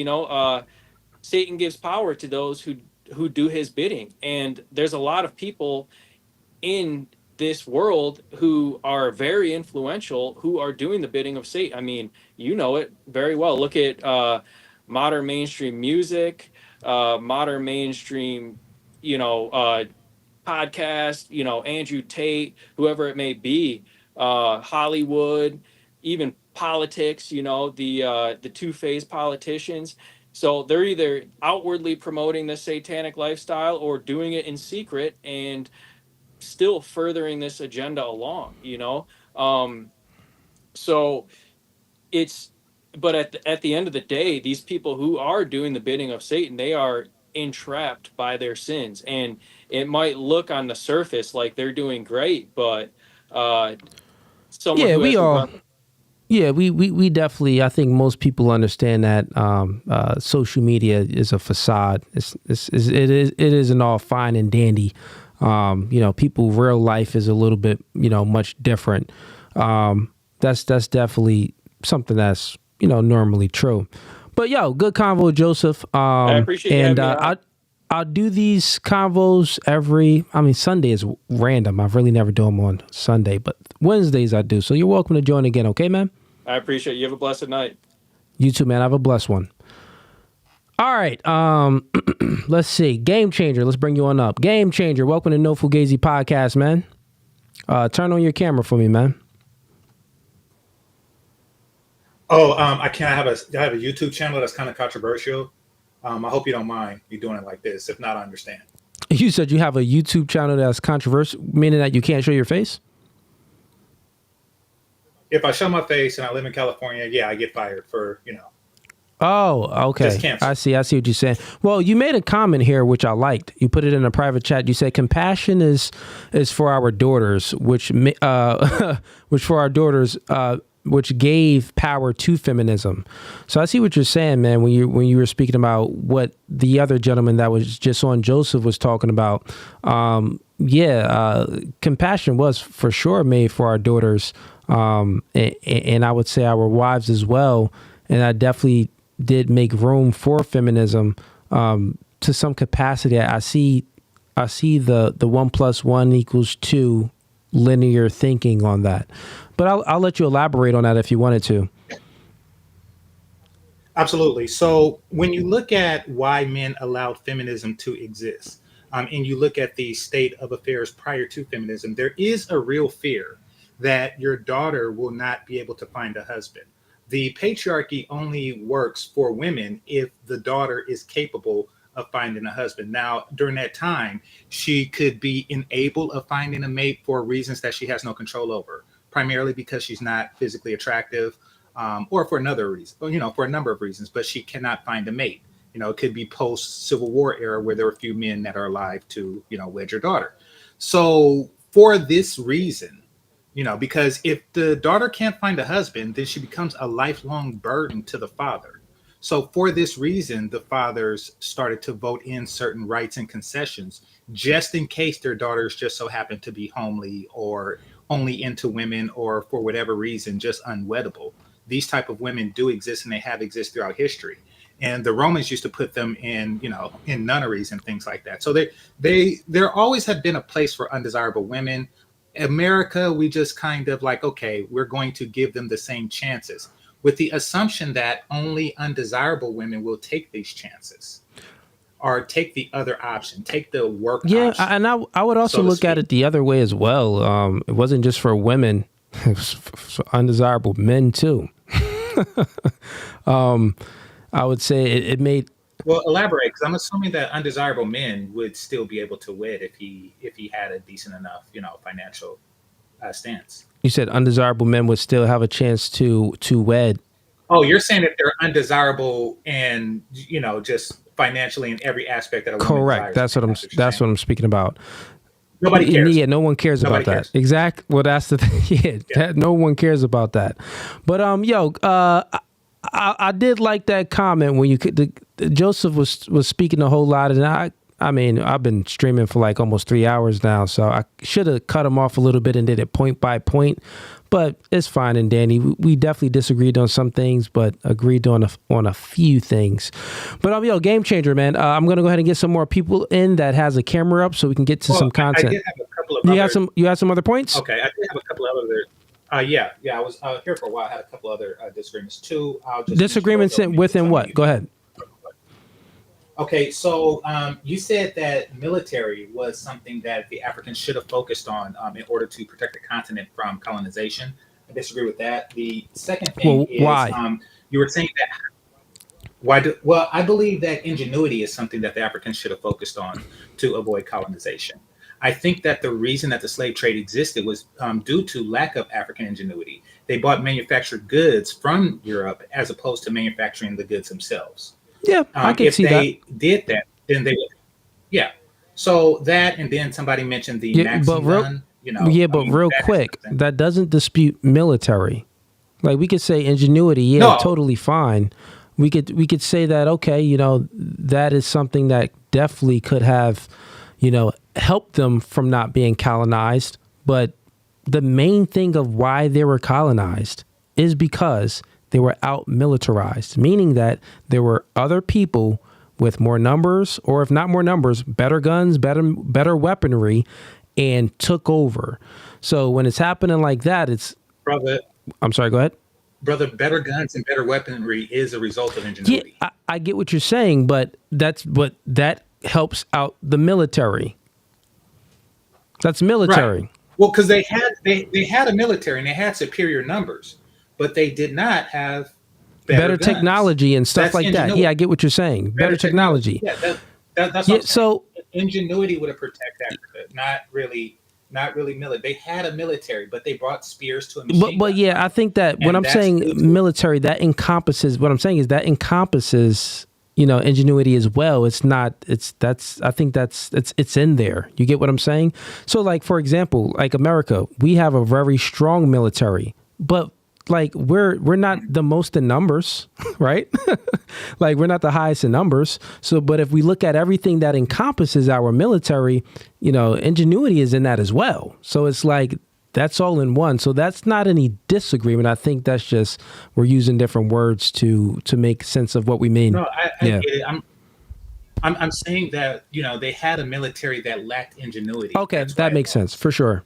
Satan gives power to those who do his bidding, and there's a lot of people in this world who are very influential who are doing the bidding of Satan. I mean, you know it very well. Look at modern mainstream music, modern mainstream, you know, podcast, Andrew Tate, whoever it may be, Hollywood, even politics, the two-faced politicians. So they're either outwardly promoting this satanic lifestyle or doing it in secret and still furthering this agenda along. So it's but at the end of the day, these people who are doing the bidding of Satan, they are entrapped by their sins, and it might look on the surface like they're doing great, but someone Yeah, who we has the all. breath. Yeah, we definitely. I think most people understand that social media is a facade. It isn't all fine and dandy. People real life is a little bit much different. That's definitely something that's normally true. But good convo, Joseph. I appreciate you And having me on. I'll do these convos Sunday is random. I really never do them on Sunday, but Wednesdays I do. So you're welcome to join again. Okay, man? I appreciate it. You have a blessed night. You too, man. Have a blessed one. All right. Let's see. Game Changer. Let's bring you on up. Game Changer. Welcome to No Fugazee Podcast, man. Turn on your camera for me, man. Oh, I have a YouTube channel that's kind of controversial. I hope you don't mind me doing it like this. If not, I understand. You said you have a YouTube channel that's controversial, meaning that you can't show your face? If I show my face and I live in California, yeah, I get fired for. Oh, okay. Just canceled. I see what you're saying. Well, you made a comment here which I liked. You put it in a private chat. You said compassion is for our daughters, which for our daughters, which gave power to feminism. So I see what you're saying, man. When you were speaking about what the other gentleman that was just on Joseph was talking about, compassion was for sure made for our daughters, and I would say our wives as well. And I definitely did make room for feminism to some capacity. I see the 1 + 1 = 2 linear thinking on that. But I'll let you elaborate on that if you wanted to. Absolutely. So when you look at why men allowed feminism to exist, and you look at the state of affairs prior to feminism, there is a real fear that your daughter will not be able to find a husband. The patriarchy only works for women if the daughter is capable of finding a husband. Now, during that time, she could be enabled of finding a mate for reasons that she has no control over, primarily because she's not physically attractive, or for another reason, for a number of reasons, but she cannot find a mate. It could be post-Civil War era where there are few men that are alive to, wed your daughter. So for this reason, because if the daughter can't find a husband, then she becomes a lifelong burden to the father. So for this reason, the fathers started to vote in certain rights and concessions just in case their daughters just so happen to be homely or only into women or for whatever reason, just unweddable. These type of women do exist and they have existed throughout history. And the Romans used to put them in, in nunneries and things like that. So there always had been a place for undesirable women. America, we just kind of like, okay, we're going to give them the same chances with the assumption that only undesirable women will take these chances or take the other option, take the work option. And I would also look at it the other way as well. It wasn't just for women, it was for undesirable men too. I would say it made. Well, elaborate, because I'm assuming that undesirable men would still be able to wed if he had a decent enough, financial stance. You said undesirable men would still have a chance to wed. Oh, you're saying that they're undesirable and just financially in every aspect that a woman Correct. desires. That's what I'm speaking about. Nobody cares. Yeah, no one cares Nobody about cares. that. Exact. Well, that's the thing. Yeah, no one cares about that. But I did like that comment when Joseph was speaking a whole lot, and I mean, I've been streaming for like almost 3 hours now, so I should have cut him off a little bit and did it point by point. But it's fine and dandy. We definitely disagreed on some things, but agreed on a few things. But game changer, man. I'm gonna go ahead and get some more people in that has a camera up, so we can get to some content. I did have a couple of you had some other points? Okay, I did have a couple of other. Yeah. I was here for a while. I had a couple other disagreements too. Disagreements within what? Go ahead. Okay, so you said that military was something that the Africans should have focused on in order to protect the continent from colonization. I disagree with that. The second thing is why? You were saying that I believe that ingenuity is something that the Africans should have focused on to avoid colonization. I think that the reason that the slave trade existed was due to lack of African ingenuity. They bought manufactured goods from Europe as opposed to manufacturing the goods themselves. Yeah, I can see that. If they did that, then they would. Yeah. So that, and then somebody mentioned the Maxim gun. But real quick, that doesn't dispute military. Like we could say ingenuity, totally fine. We could say that, okay, that is something that definitely could have, helped them from not being colonized. But the main thing of why they were colonized is because they were out militarized, meaning that there were other people with more numbers, or if not more numbers, better guns, better weaponry, and took over. So when it's happening like that, brother. I'm sorry. Go ahead, brother. Better guns and better weaponry is a result of ingenuity. Yeah, I get what you're saying, but that helps out the military. That's military. Right. Well, because they had a military and they had superior numbers, but they did not have better technology and stuff like that. Yeah, I get what you're saying. Better technology. Yeah, that's what so ingenuity would have protected Africa, not really military. They had a military, but they brought spears to a machine but yeah, I think that when I'm saying military, that encompasses ingenuity as well. It's in there. You get what I'm saying? So like, for example, like America, we have a very strong military, but like we're not the most in numbers, right? Like we're not the highest in numbers. So, but if we look at everything that encompasses our military, ingenuity is in that as well. So it's like, that's all in one. So that's not any disagreement. I think that's just, we're using different words to make sense of what we mean. No, I get it. I'm saying that, they had a military that lacked ingenuity. Okay. That makes sense for sure.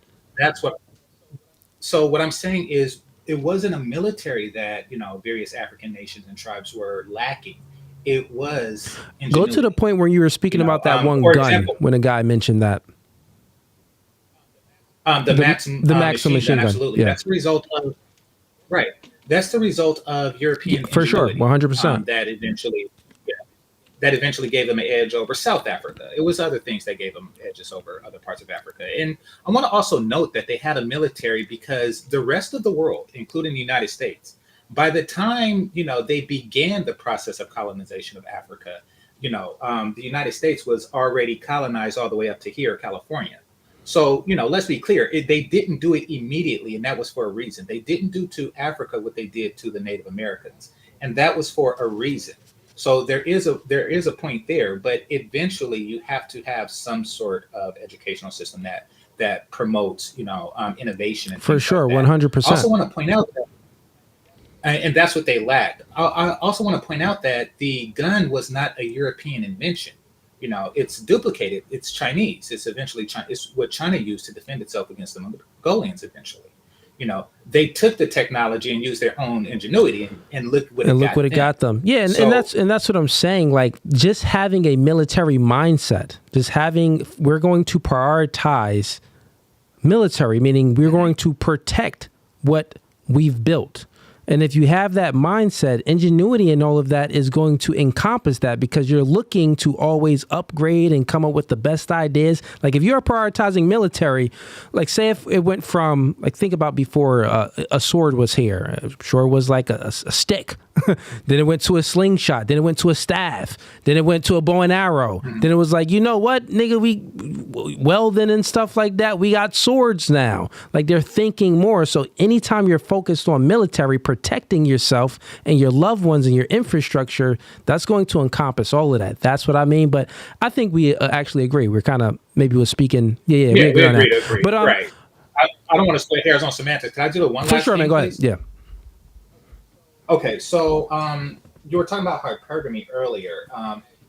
So what I'm saying is, it wasn't a military that, various African nations and tribes were lacking. It was ingenuity. Go to the point where you were speaking about that one gun, example, when a guy mentioned that. The Maxim machine gun. Absolutely. Yeah. That's the result of, right. That's the result of European for sure, 100%. That eventually gave them an edge over South Africa. It was other things that gave them edges over other parts of Africa. And I want to also note that they had a military because the rest of the world, including the United States, by the time, they began the process of colonization of Africa, the United States was already colonized all the way up to here, California. So, let's be clear, they didn't do it immediately, and that was for a reason. They didn't do to Africa what they did to the Native Americans, and that was for a reason. So there is a point there, but eventually you have to have some sort of educational system that promotes, innovation. And for sure, like 100%. I also want to point out that, and that's what they lacked. I also want to point out that the gun was not a European invention. It's duplicated. It's Chinese. It's eventually it's what China used to defend itself against the Mongolians eventually. They took the technology and used their own ingenuity and look what it got them. Yeah, and that's what I'm saying. Like just having a military mindset, we're going to prioritize military, meaning we're going to protect what we've built. And if you have that mindset, ingenuity and all of that is going to encompass that because you're looking to always upgrade and come up with the best ideas. Like if you're prioritizing military, like say if it went from, like think about before a sword was here, I'm sure it was like a stick, Then it went to a slingshot. Then it went to a staff. Then it went to a bow and arrow. Then it was like, you know what, nigga, we welding and stuff like that. We got swords now. Like, they're thinking more. So anytime you're focused on military, protecting yourself and your loved ones and your infrastructure, that's going to encompass all of that. That's what I mean. But I think we actually agree. We're kind of maybe we're speaking. Yeah, we agree on that. But right. I don't want to split hairs on semantics. Can I do it one last thing? For sure, man. Go ahead. Yeah. Okay, so you were talking about hypergamy earlier,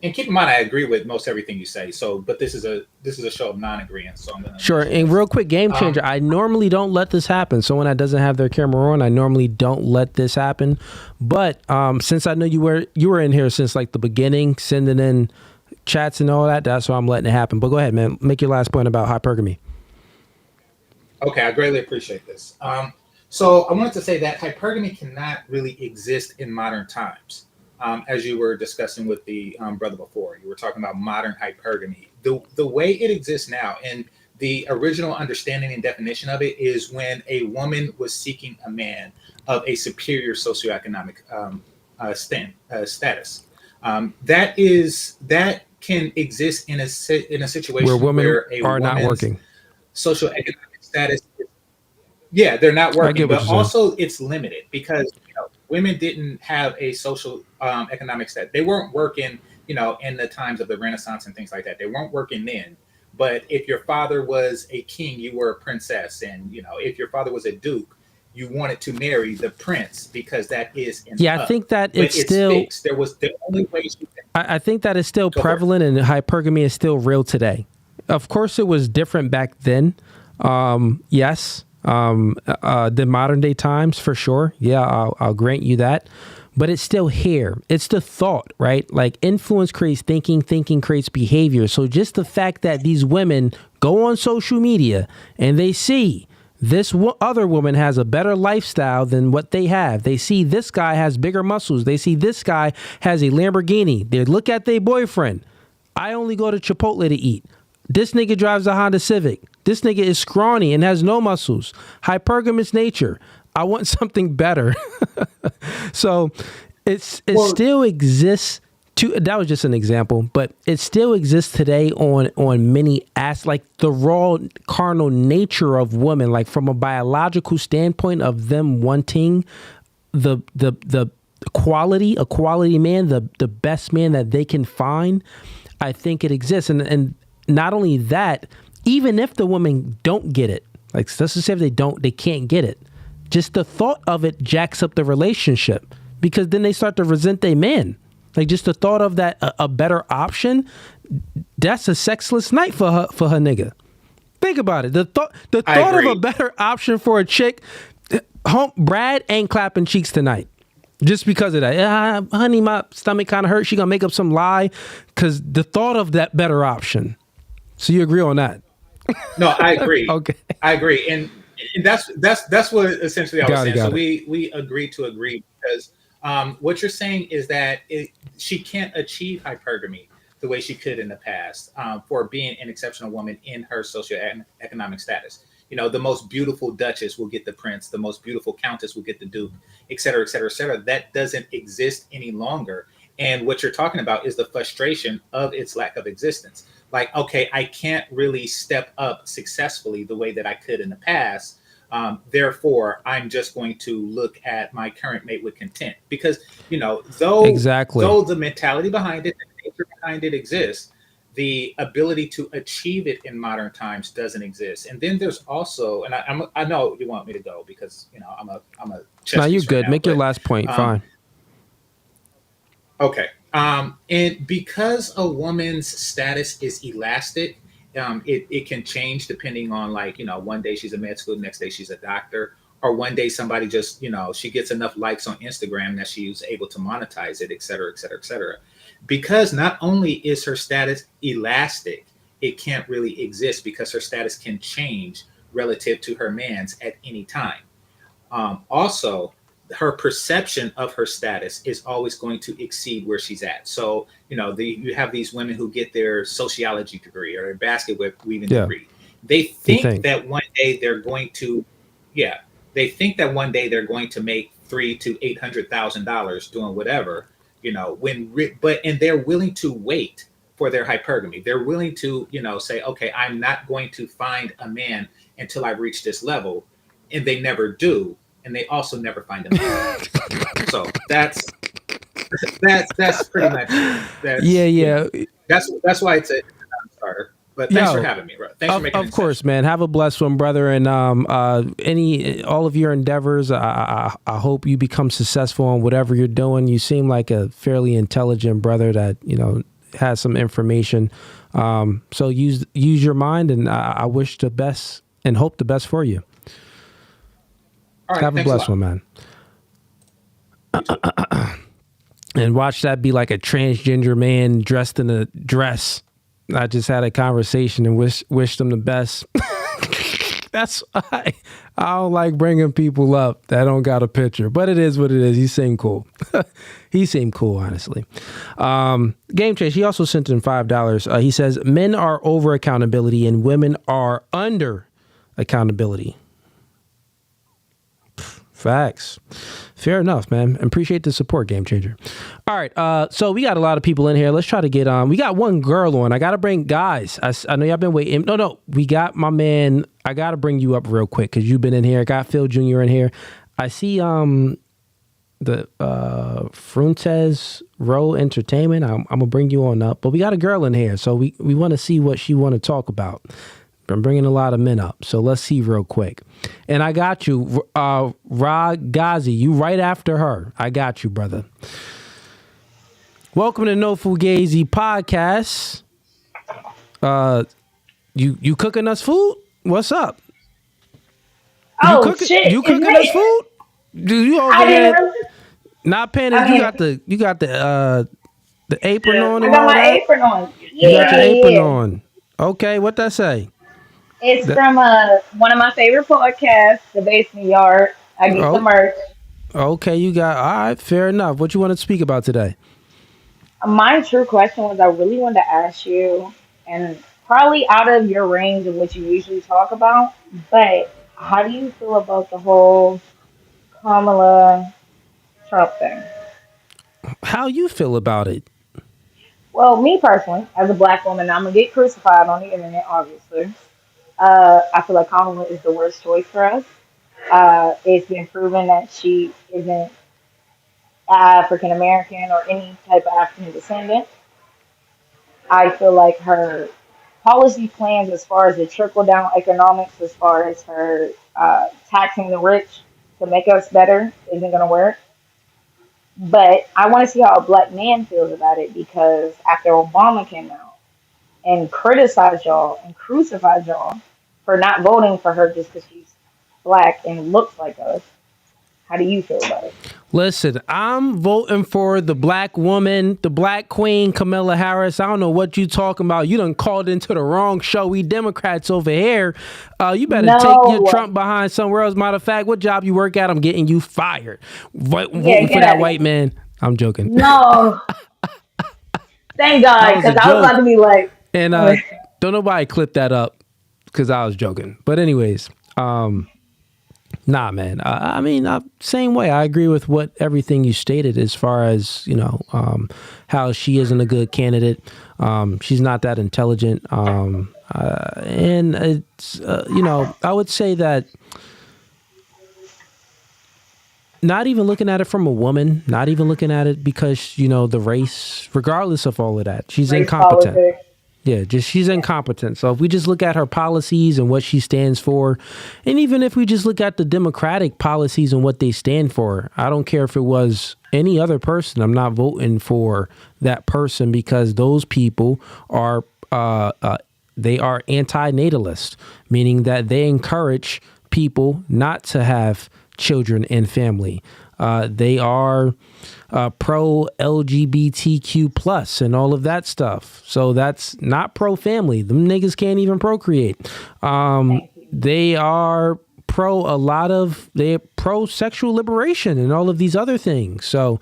and keep in mind I agree with most everything you say. So, but this is a show of non-agreement. So I'm gonna sure. And real quick, game changer. I normally don't let this happen. Someone that doesn't have their camera on, I normally don't let this happen. But since I know you were in here since like the beginning, sending in chats and all that, that's why I'm letting it happen. But go ahead, man. Make your last point about hypergamy. Okay, I greatly appreciate this. So I wanted to say that hypergamy cannot really exist in modern times. As you were discussing with the brother before, you were talking about modern hypergamy. The way it exists now, and the original understanding and definition of it, is when a woman was seeking a man of a superior socioeconomic status. That can exist in a situation where women are not working. Socioeconomic status, they're not working, but also it's limited because women didn't have a social economic status. They weren't working, in the times of the Renaissance and things like that. They weren't working then. But if your father was a king, you were a princess, and if your father was a duke, you wanted to marry the prince because that is I think that it's still fixed. There was the only way. I think that is still prevalent, and hypergamy is still real today. Of course, it was different back then. Yes. The modern day times for sure. Yeah, I'll grant you that. But it's still here. It's the thought, right? Like, influence creates thinking, thinking creates behavior. So just the fact that these women go on social media and they see this other woman has a better lifestyle than what they have. They see this guy has bigger muscles. They see this guy has a Lamborghini. They look at their boyfriend. I only go to Chipotle to eat. This nigga drives a Honda Civic. This nigga is scrawny and has no muscles. Hypergamous nature. I want something better. So it still exists. That was just an example, but it still exists today on many aspects, like the raw carnal nature of women, like from a biological standpoint of them wanting the quality man, the best man that they can find. I think it exists, and not only that, even if the women don't get it, like let's just say if they can't get it, just the thought of it jacks up the relationship because then they start to resent their man. Like just the thought of that, a better option, that's a sexless night for her nigga. Think about it. The thought of a better option for a chick, Brad ain't clapping cheeks tonight. Just because of that. Honey, my stomach kind of hurts. She gonna make up some lie because the thought of that better option. So you agree on that? No, I agree. Okay. I agree. And that's what essentially I was saying. So we agree to agree because what you're saying is that she can't achieve hypergamy the way she could in the past for being an exceptional woman in her socioeconomic status. The most beautiful duchess will get the prince, the most beautiful countess will get the duke, et cetera, et cetera, et cetera. That doesn't exist any longer. And what you're talking about is the frustration of its lack of existence. Like, okay, I can't really step up successfully the way that I could in the past. Therefore, I'm just going to look at my current mate with content because, though the mentality behind it, the nature behind it exists, the ability to achieve it in modern times doesn't exist. And then there's also, and I know you want me to go because I'm a. No, you're good. Make your last point. Fine. Okay. And because a woman's status is elastic, it can change depending on one day she's a med school, next day she's a doctor, or one day somebody just, she gets enough likes on Instagram that she's able to monetize it, et cetera, et cetera, et cetera. Because not only is her status elastic, it can't really exist because her status can change relative to her man's at any time. Also, her perception of her status is always going to exceed where she's at. So, you have these women who get their sociology degree or their basket weaving degree. They think that one day they're going to, make $300,000 to $800,000 doing whatever, and they're willing to wait for their hypergamy. They're willing to, say, okay, I'm not going to find a man until I reach this level, and they never do, and they also never find a man. So that's pretty much it. That's why it's a non-starter. But thanks for having me, bro. Thanks for making it. Of course, man. Have a blessed one, brother. And all of your endeavors, I hope you become successful on whatever you're doing. You seem like a fairly intelligent brother that has some information. So use your mind, and I wish the best and hope the best for you. All right, have a blessed one, man. And watch that be like a transgender man dressed in a dress. I just had a conversation and wish them the best. That's why I don't like bringing people up that don't got a picture, but it is what it is. He seemed cool. He seemed cool, honestly. Game Chase, he also sent in $5. He says, men are over accountability and women are under accountability. Facts. Fair enough, man. Appreciate the support, Game Changer. All right. So we got a lot of people in here. Let's try to get on. We got one girl on. I got to bring guys. I know y'all been waiting. No. We got my man. I got to bring you up real quick because you've been in here. I got Phil Jr. in here. I see the Fruntes Row Entertainment. I'm going to bring you on up. But we got a girl in here. So we want to see what she want to talk about. I'm bringing a lot of men up, so let's see real quick. And I got you, Fugazee. You right after her. I got you, brother. Welcome to No Fugazee podcast. You cooking us food? What's up? Shit! You cooking us food? Do you over there? Not paying. You got the apron on. I got my apron on. You got your apron on. Okay, what that say? It's from one of my favorite podcasts, The Basement Yard. I get the merch. Okay, all right, fair enough. What you want to speak about today? My true question was I really wanted to ask you, and probably out of your range of what you usually talk about, but how do you feel about the whole Kamala Trump thing? How you feel about it? Well, me personally, as a black woman, I'm going to get crucified on the internet, obviously. I feel like Kamala is the worst choice for us. It's been proven that she isn't African American or any type of African descendant. I feel like her policy plans, as far as the trickle down economics, as far as her taxing the rich to make us better, isn't going to work. But I want to see how a black man feels about it, because after Obama came out and criticized y'all and crucified y'all for not voting for her just because she's black and looks like us, how do you feel about it? Listen, I'm voting for the black woman, the black queen, Kamala Harris. I don't know what you talking about. You done called into the wrong show. We Democrats over here. You better take your Trump behind somewhere else. Matter of fact, what job you work at, I'm getting you fired. Voting for that white man. I'm joking. No. Thank God, because I was about to be like. And don't nobody clip that up because I was joking. But anyways, nah, man. I mean, same way. I agree with everything you stated as far as, how she isn't a good candidate. She's not that intelligent. And it's, I would say that not even looking at it from a woman, not even looking at it because, the race, regardless of all of that, she's incompetent. Politics. Yeah, she's incompetent. So if we just look at her policies and what she stands for, and even if we just look at the Democratic policies and what they stand for, I don't care if it was any other person. I'm not voting for that person because those people are they are anti-natalist, meaning that they encourage people not to have children and family. They are pro LGBTQ plus and all of that stuff. So that's not pro family. Them niggas can't even procreate. They are they're pro sexual liberation and all of these other things. So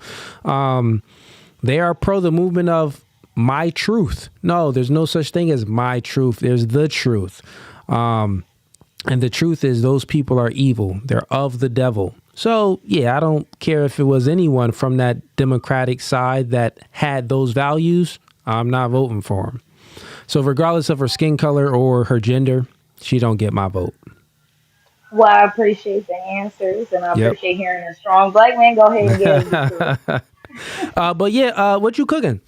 they are pro the movement of my truth. No, there's no such thing as my truth. There's the truth. And the truth is those people are evil. They're of the devil. So, yeah, I don't care if it was anyone from that Democratic side that had those values. I'm not voting for him. So regardless of her skin color or her gender, she don't get my vote. Well, I appreciate the answers, and I Yep. appreciate hearing a strong black man go ahead and give it to us. But yeah, what you cooking?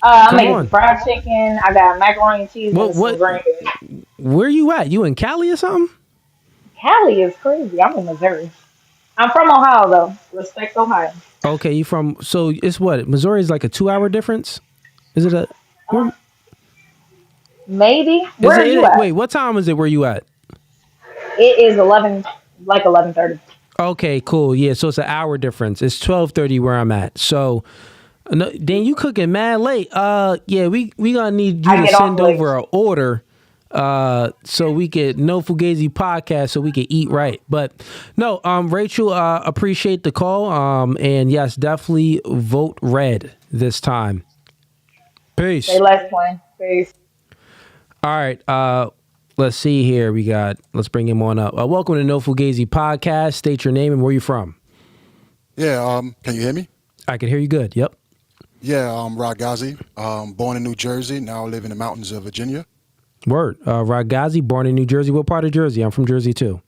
I'm Come making some on. fried chicken. I got macaroni and cheese and some What? green beans. Where you at? You in Cali or something? Cali is crazy. I'm in Missouri. I'm from Ohio, though. Respect Ohio. Okay, you from? So it's what? Missouri is like a 2-hour difference. Is it a? Where, Maybe. Where are you at? Wait, what time is it? Where you at? It is 11, like 11:30. Okay, cool. Yeah, so it's an hour difference. It's 12:30 where I'm at. So, no, then you cooking mad late. Yeah, we gonna need you to send over an order, so we could no Fugazee podcast, so we could eat right. But no, Rachel, appreciate the call. And yes, definitely vote red this time. Peace. Say less plain. Peace. All right. Let's see here. Let's bring him on up. Welcome to No Fugazee podcast. State your name and where you from. Yeah. Can you hear me? I can hear you good. Yep. Yeah. I'm Fugazee. Born in New Jersey. Now I live in the mountains of Virginia. Word. Fugazee, born in New Jersey. What part of Jersey? I'm from Jersey too.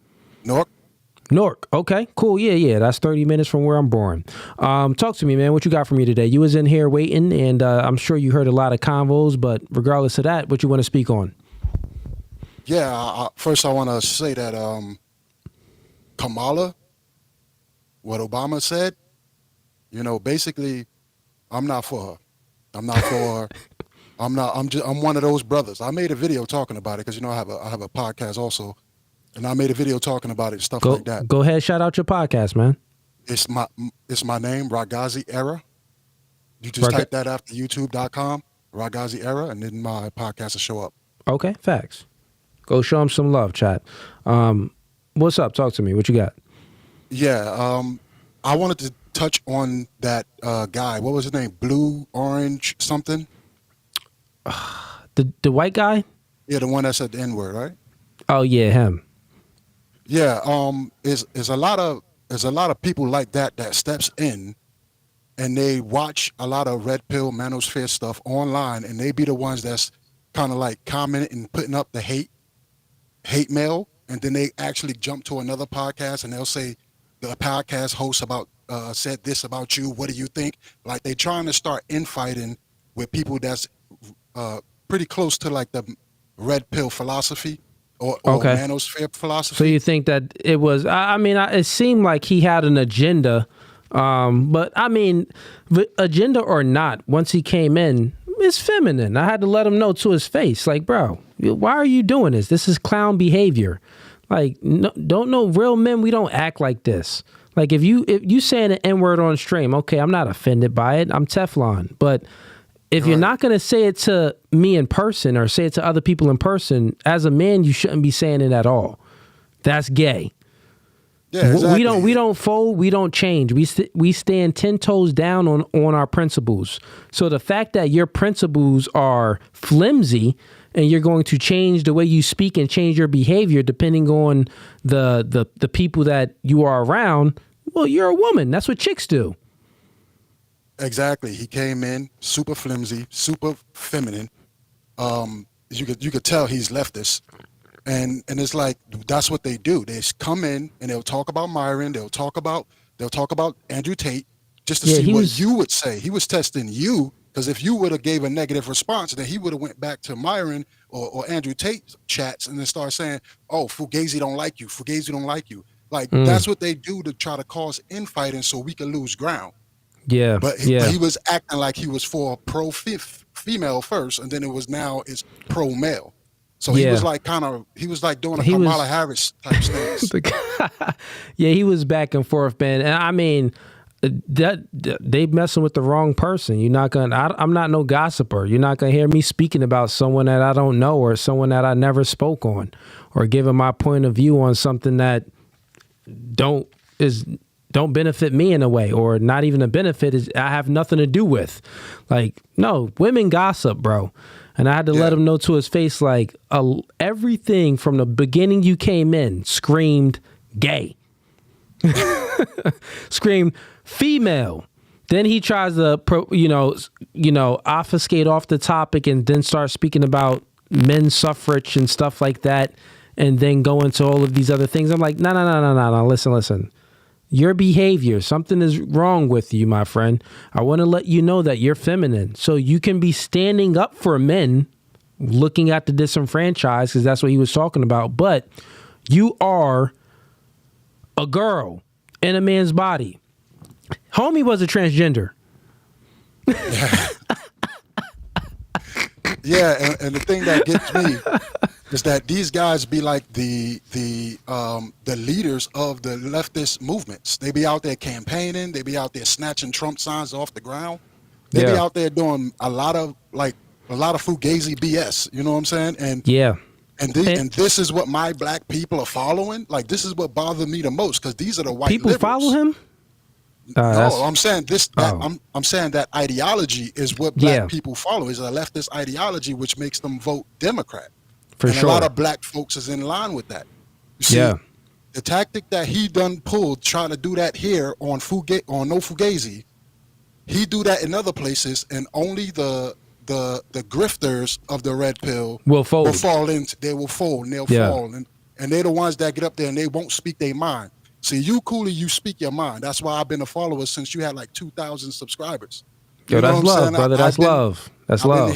Newark. Okay. Cool. Yeah. That's 30 minutes from where I'm born. Talk to me, man. What you got for me today? You was in here waiting, and I'm sure you heard a lot of convos. But regardless of that, what you want to speak on? Yeah, first I want to say that Kamala, what Obama said, basically, I'm not for her. I'm not for her. I'm one of those brothers. I made a video talking about it because I have a podcast also, and I made a video talking about it and stuff like that. Go ahead, shout out your podcast, man. It's my name, Fugazee Era. You just type that after YouTube.com, Fugazee Era, and then my podcast will show up. Okay, facts. Go show him some love, chat. What's up? Talk to me. What you got? Yeah, I wanted to touch on that guy. What was his name? Blue, orange, something? The white guy? Yeah, the one that said the N-word, right? Oh yeah, him. Yeah, is a lot of people like that steps in and they watch a lot of red pill manosphere stuff online, and they be the ones that's kind of like commenting and putting up the hate mail, and then they actually jump to another podcast and they'll say the podcast host said this about you. What do you think? Like they trying to start infighting with people that's pretty close to like the red pill philosophy or manosphere philosophy. So you think that it was? I mean, it seemed like he had an agenda, but I mean, agenda or not, once he came in, it's feminine. I had to let him know to his face, like, bro, why are you doing this? This is clown behavior. Like, no, don't know real men. We don't act like this. Like, if you saying an N-word on stream, okay, I'm not offended by it. I'm Teflon. But if you're not going to say it to me in person or say it to other people in person, as a man, you shouldn't be saying it at all. That's gay. Yeah, exactly. We don't fold. We don't change. We stand 10 toes down on our principles. So the fact that your principles are flimsy and you're going to change the way you speak and change your behavior depending on the people that you are around, well, you're a woman. That's what chicks do. Exactly. He came in super flimsy, super feminine. You could tell he's leftist. And it's like that's what they do. They come in and they'll talk about Myron. They'll talk about Andrew Tate just to see what you would say. He was testing you because if you would have gave a negative response, then he would have went back to Myron or Andrew Tate chats and then start saying, "Oh, Fugazee don't like you. Fugazee don't like you." Like that's what they do to try to cause infighting so we can lose ground. Yeah, but he was acting like he was for pro female first, and then it's pro male. So he was like doing a Kamala Harris type stance. Yeah, he was back and forth, man. And I mean, they messing with the wrong person. I'm not no gossiper. You're not gonna hear me speaking about someone that I don't know or someone that I never spoke on, or giving my point of view on something that don't benefit me in a way, or not even a benefit is I have nothing to do with. Like, no, women gossip, bro. And I had to let him know to his face, like, everything from the beginning you came in screamed gay. Scream female. Then he tries to, obfuscate off the topic and then start speaking about men's suffrage and stuff like that, and then go into all of these other things. I'm like, no. Listen. Your behavior, something is wrong with you, my friend. I want to let you know that you're feminine. So you can be standing up for men, looking at the disenfranchised, because that's what he was talking about. But you are a girl in a man's body. Homie was a transgender. Yeah, and the thing that gets me is that these guys be like the leaders of the leftist movements. They be out there campaigning. They be out there snatching Trump signs off the ground. They be out there doing a lot of Fugazi BS. You know what I'm saying? And and this is what my black people are following. Like, this is what bothered me the most, because these are the white people liberals. follow him. No, I'm saying this. I'm saying that ideology is what black people follow. Is a leftist ideology, which makes them vote Democrat. For and sure. a lot of black folks is in line with that. You see, the tactic that he done pulled, trying to do that here on No Fugazi, he do that in other places, and only the grifters of the red pill will fold. They will fold, and they'll fall, and they're the ones that get up there and they won't speak their mind. See, you Cooley, you speak your mind. That's why I've been a follower since you had like 2,000 subscribers. Yo, that's love, brother. That's love. That's love.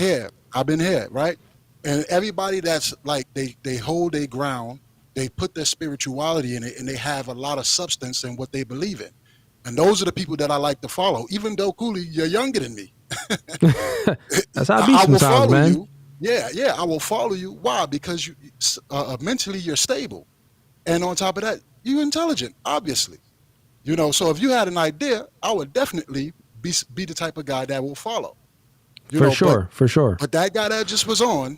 I've been here, right? And everybody that's like, they hold their ground, they put their spirituality in it, and they have a lot of substance in what they believe in. And those are the people that I like to follow, even though, Cooley, you're younger than me. That's how I be sometimes, man. You. Yeah, I will follow you. Why? Because you mentally you're stable. And on top of that, you're intelligent, obviously. So if you had an idea, I would definitely be the type of guy that will follow. For sure. But that guy that just was on,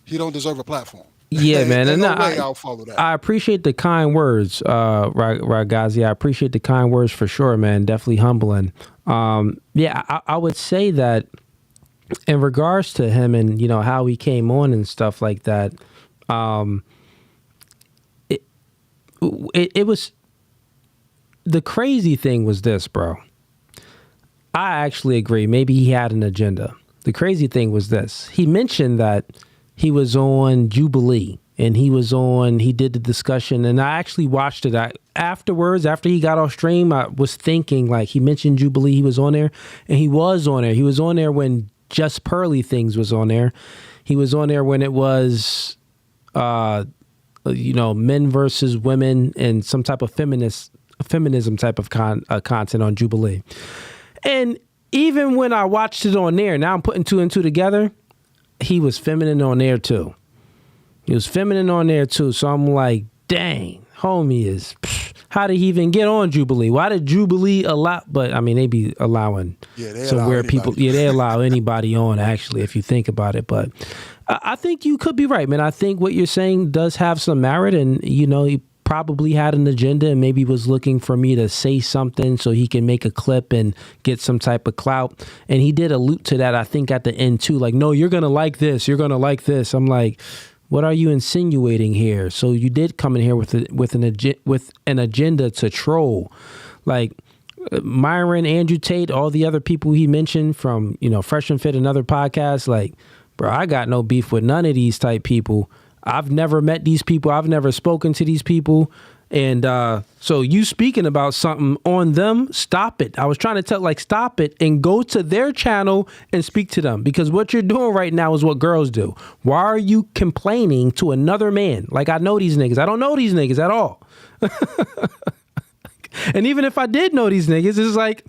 he don't deserve a platform. Yeah, man. There's no way I'll follow that. I appreciate the kind words, Fugazee. I appreciate the kind words for sure, man. Definitely humbling. I would say that in regards to him and, how he came on and stuff like that, it was, the crazy thing was this, bro. I actually agree. Maybe he had an agenda. The crazy thing was this. He mentioned that he was on Jubilee and he did the discussion, and I actually watched it. Afterwards, after he got off stream, I was thinking, like, he mentioned Jubilee, he was on there, and he was on there. He was on there when Just Pearly Things was on there. He was on there when it was, men versus women and some type of feminism type of content on Jubilee. And even when I watched it on there, now I'm putting two and two together, he was feminine on there too. So I'm like, dang, homie is, how did he even get on Jubilee? Why did Jubilee allow, but I mean, they be allowing they allow anybody on, actually, if you think about it. But I think you could be right, man. I think what you're saying does have some merit, and, he probably had an agenda and maybe was looking for me to say something so he can make a clip and get some type of clout. And he did allude to that, I think, at the end too. Like, no, you're going to like this. You're going to like this. I'm like, what are you insinuating here? So you did come in here with an agenda to troll. Like, Myron, Andrew Tate, all the other people he mentioned from, Fresh and Fit and other podcasts. Like, bro, I got no beef with none of these type people. I've never met these people. I've never spoken to these people. And so you speaking about something on them, stop it. I was trying to tell, stop it and go to their channel and speak to them. Because what you're doing right now is what girls do. Why are you complaining to another man? Like, I know these niggas. I don't know these niggas at all. And even if I did know these niggas, it's like,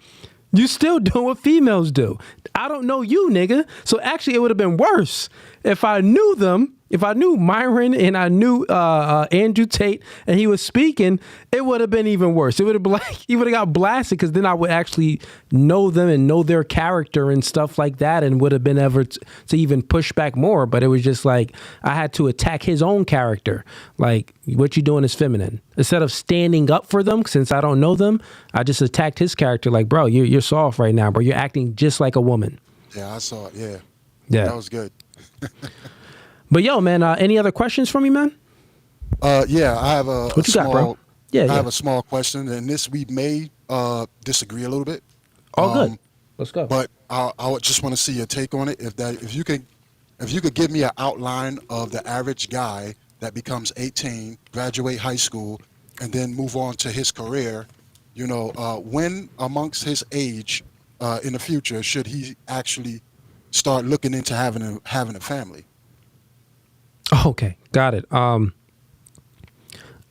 you still doing what females do. I don't know you, nigga. So actually, it would have been worse if I knew them. If I knew Myron and I knew Andrew Tate and he was speaking, it would have been even worse. It would have been like, he would have got blasted, because then I would actually know them and know their character and stuff like that, and would have been able to even push back more. But it was just like, I had to attack his own character. Like, what you doing is feminine. Instead of standing up for them, since I don't know them, I just attacked his character. Like, bro, you're soft right now, bro. You're acting just like a woman. Yeah, I saw it. Yeah. That was good. But yo, man, any other questions from you, man? Yeah, I have what you got, bro? I have a small question, and this we may disagree a little bit. All good. Let's go. But I would just want to see your take on it. If you could give me an outline of the average guy that becomes 18, graduate high school, and then move on to his career, when amongst his age in the future should he actually start looking into having a family? Okay, got it. I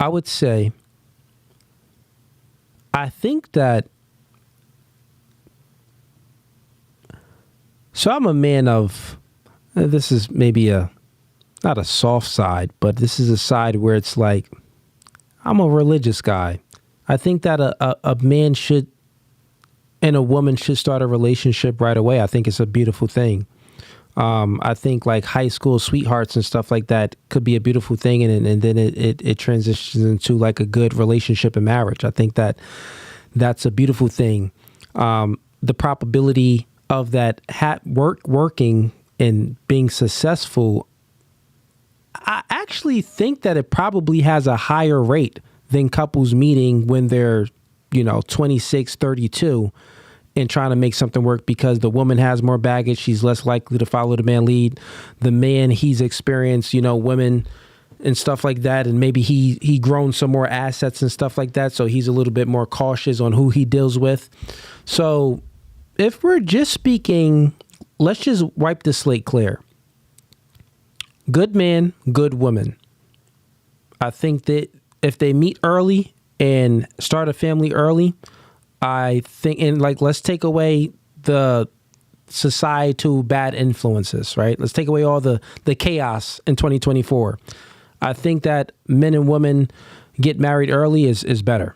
would say, I think that, so I'm a man of, this is maybe not a soft side, but this is a side where it's like, I'm a religious guy. I think that a man should and a woman should start a relationship right away. I think it's a beautiful thing. I think like high school sweethearts and stuff like that could be a beautiful thing, and then it transitions into like a good relationship and marriage. I think that's a beautiful thing. The probability of that working and being successful, I actually think that it probably has a higher rate than couples meeting when they're 26, 32 and trying to make something work, because the woman has more baggage. She's less likely to follow the man lead. The man, he's experienced, women and stuff like that. And maybe he grown some more assets and stuff like that. So he's a little bit more cautious on who he deals with. So if we're just speaking, let's just wipe the slate clear. Good man, good woman. I think that if they meet early and start a family early, I think, and like, let's take away the societal bad influences, right? Let's take away all the chaos in 2024. I think that men and women get married early is better.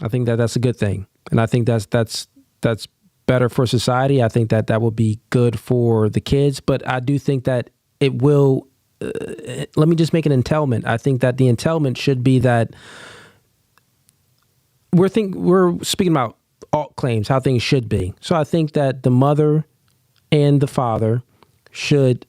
I think that that's a good thing. And I think that's better for society. I think that will be good for the kids, but I do think that it will, let me just make an entailment. I think that the entailment should be that we're speaking about alt claims, how things should be. So I think that the mother and the father should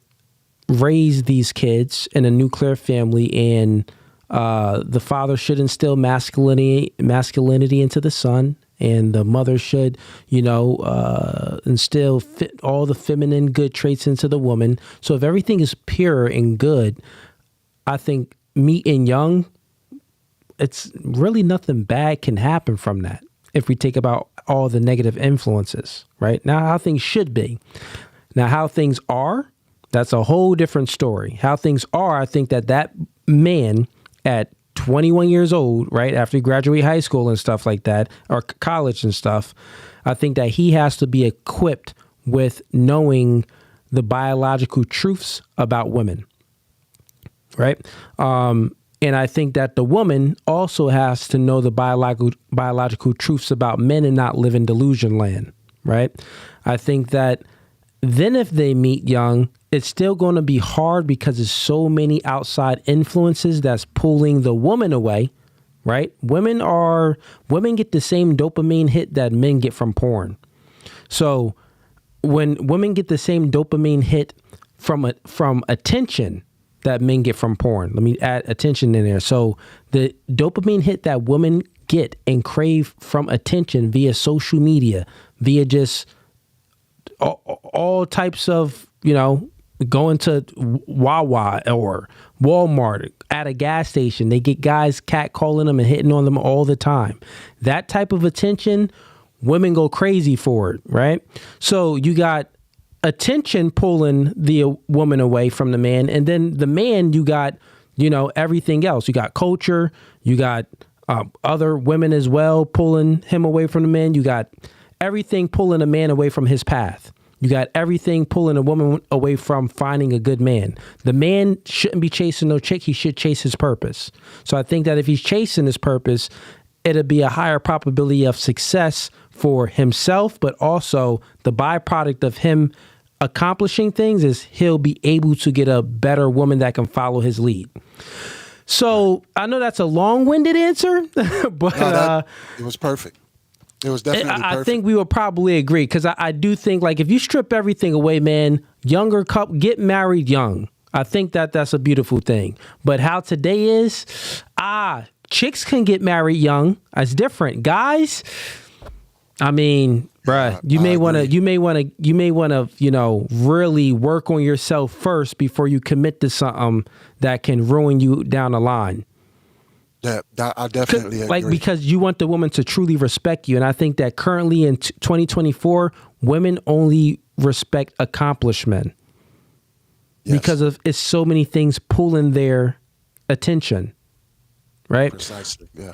raise these kids in a nuclear family, and the father should instill masculinity into the son, and the mother should, instill all the feminine good traits into the woman. So if everything is pure and good, I think meeting young, it's really nothing bad can happen from that if we take about all the negative influences, right? Now, how things should be. Now, how things are, that's a whole different story. How things are, I think that man at 21 years old, right, after he graduated high school and stuff like that, or college and stuff, I think that he has to be equipped with knowing the biological truths about women, right? And I think that the woman also has to know the biological truths about men and not live in delusion land, right? I think that then if they meet young, it's still going to be hard because there's so many outside influences that's pulling the woman away, right? Women get the same dopamine hit that men get from porn. So when women get the same dopamine hit from attention that men get from porn, let me add attention in there. So the dopamine hit that women get and crave from attention via social media, via just all types of, going to Wawa or Walmart, at a gas station, they get guys catcalling them and hitting on them all the time. That type of attention, women go crazy for it, right? So you got attention pulling the woman away from the man, and then the man, you got, everything else. You got culture, you got other women as well pulling him away from the man. You got everything pulling a man away from his path. You got everything pulling a woman away from finding a good man. The man shouldn't be chasing no chick. He should chase his purpose. So I think that if he's chasing his purpose, it'll be a higher probability of success for himself, but also the byproduct of him accomplishing things is he'll be able to get a better woman that can follow his lead. So I know that's a long-winded answer, but it was perfect. It was definitely perfect. I think we would probably agree, because I do think, like, if you strip everything away, man, younger couple get married young. I think that that's a beautiful thing. But how today is, chicks can get married young. That's different. Guys, I mean, bruh, you may want to, really work on yourself first before you commit to something that can ruin you down the line. That I definitely agree. Like, because you want the woman to truly respect you. And I think that currently in 2024, women only respect accomplishment because of it's so many things pulling their attention. Right? Precisely, yeah.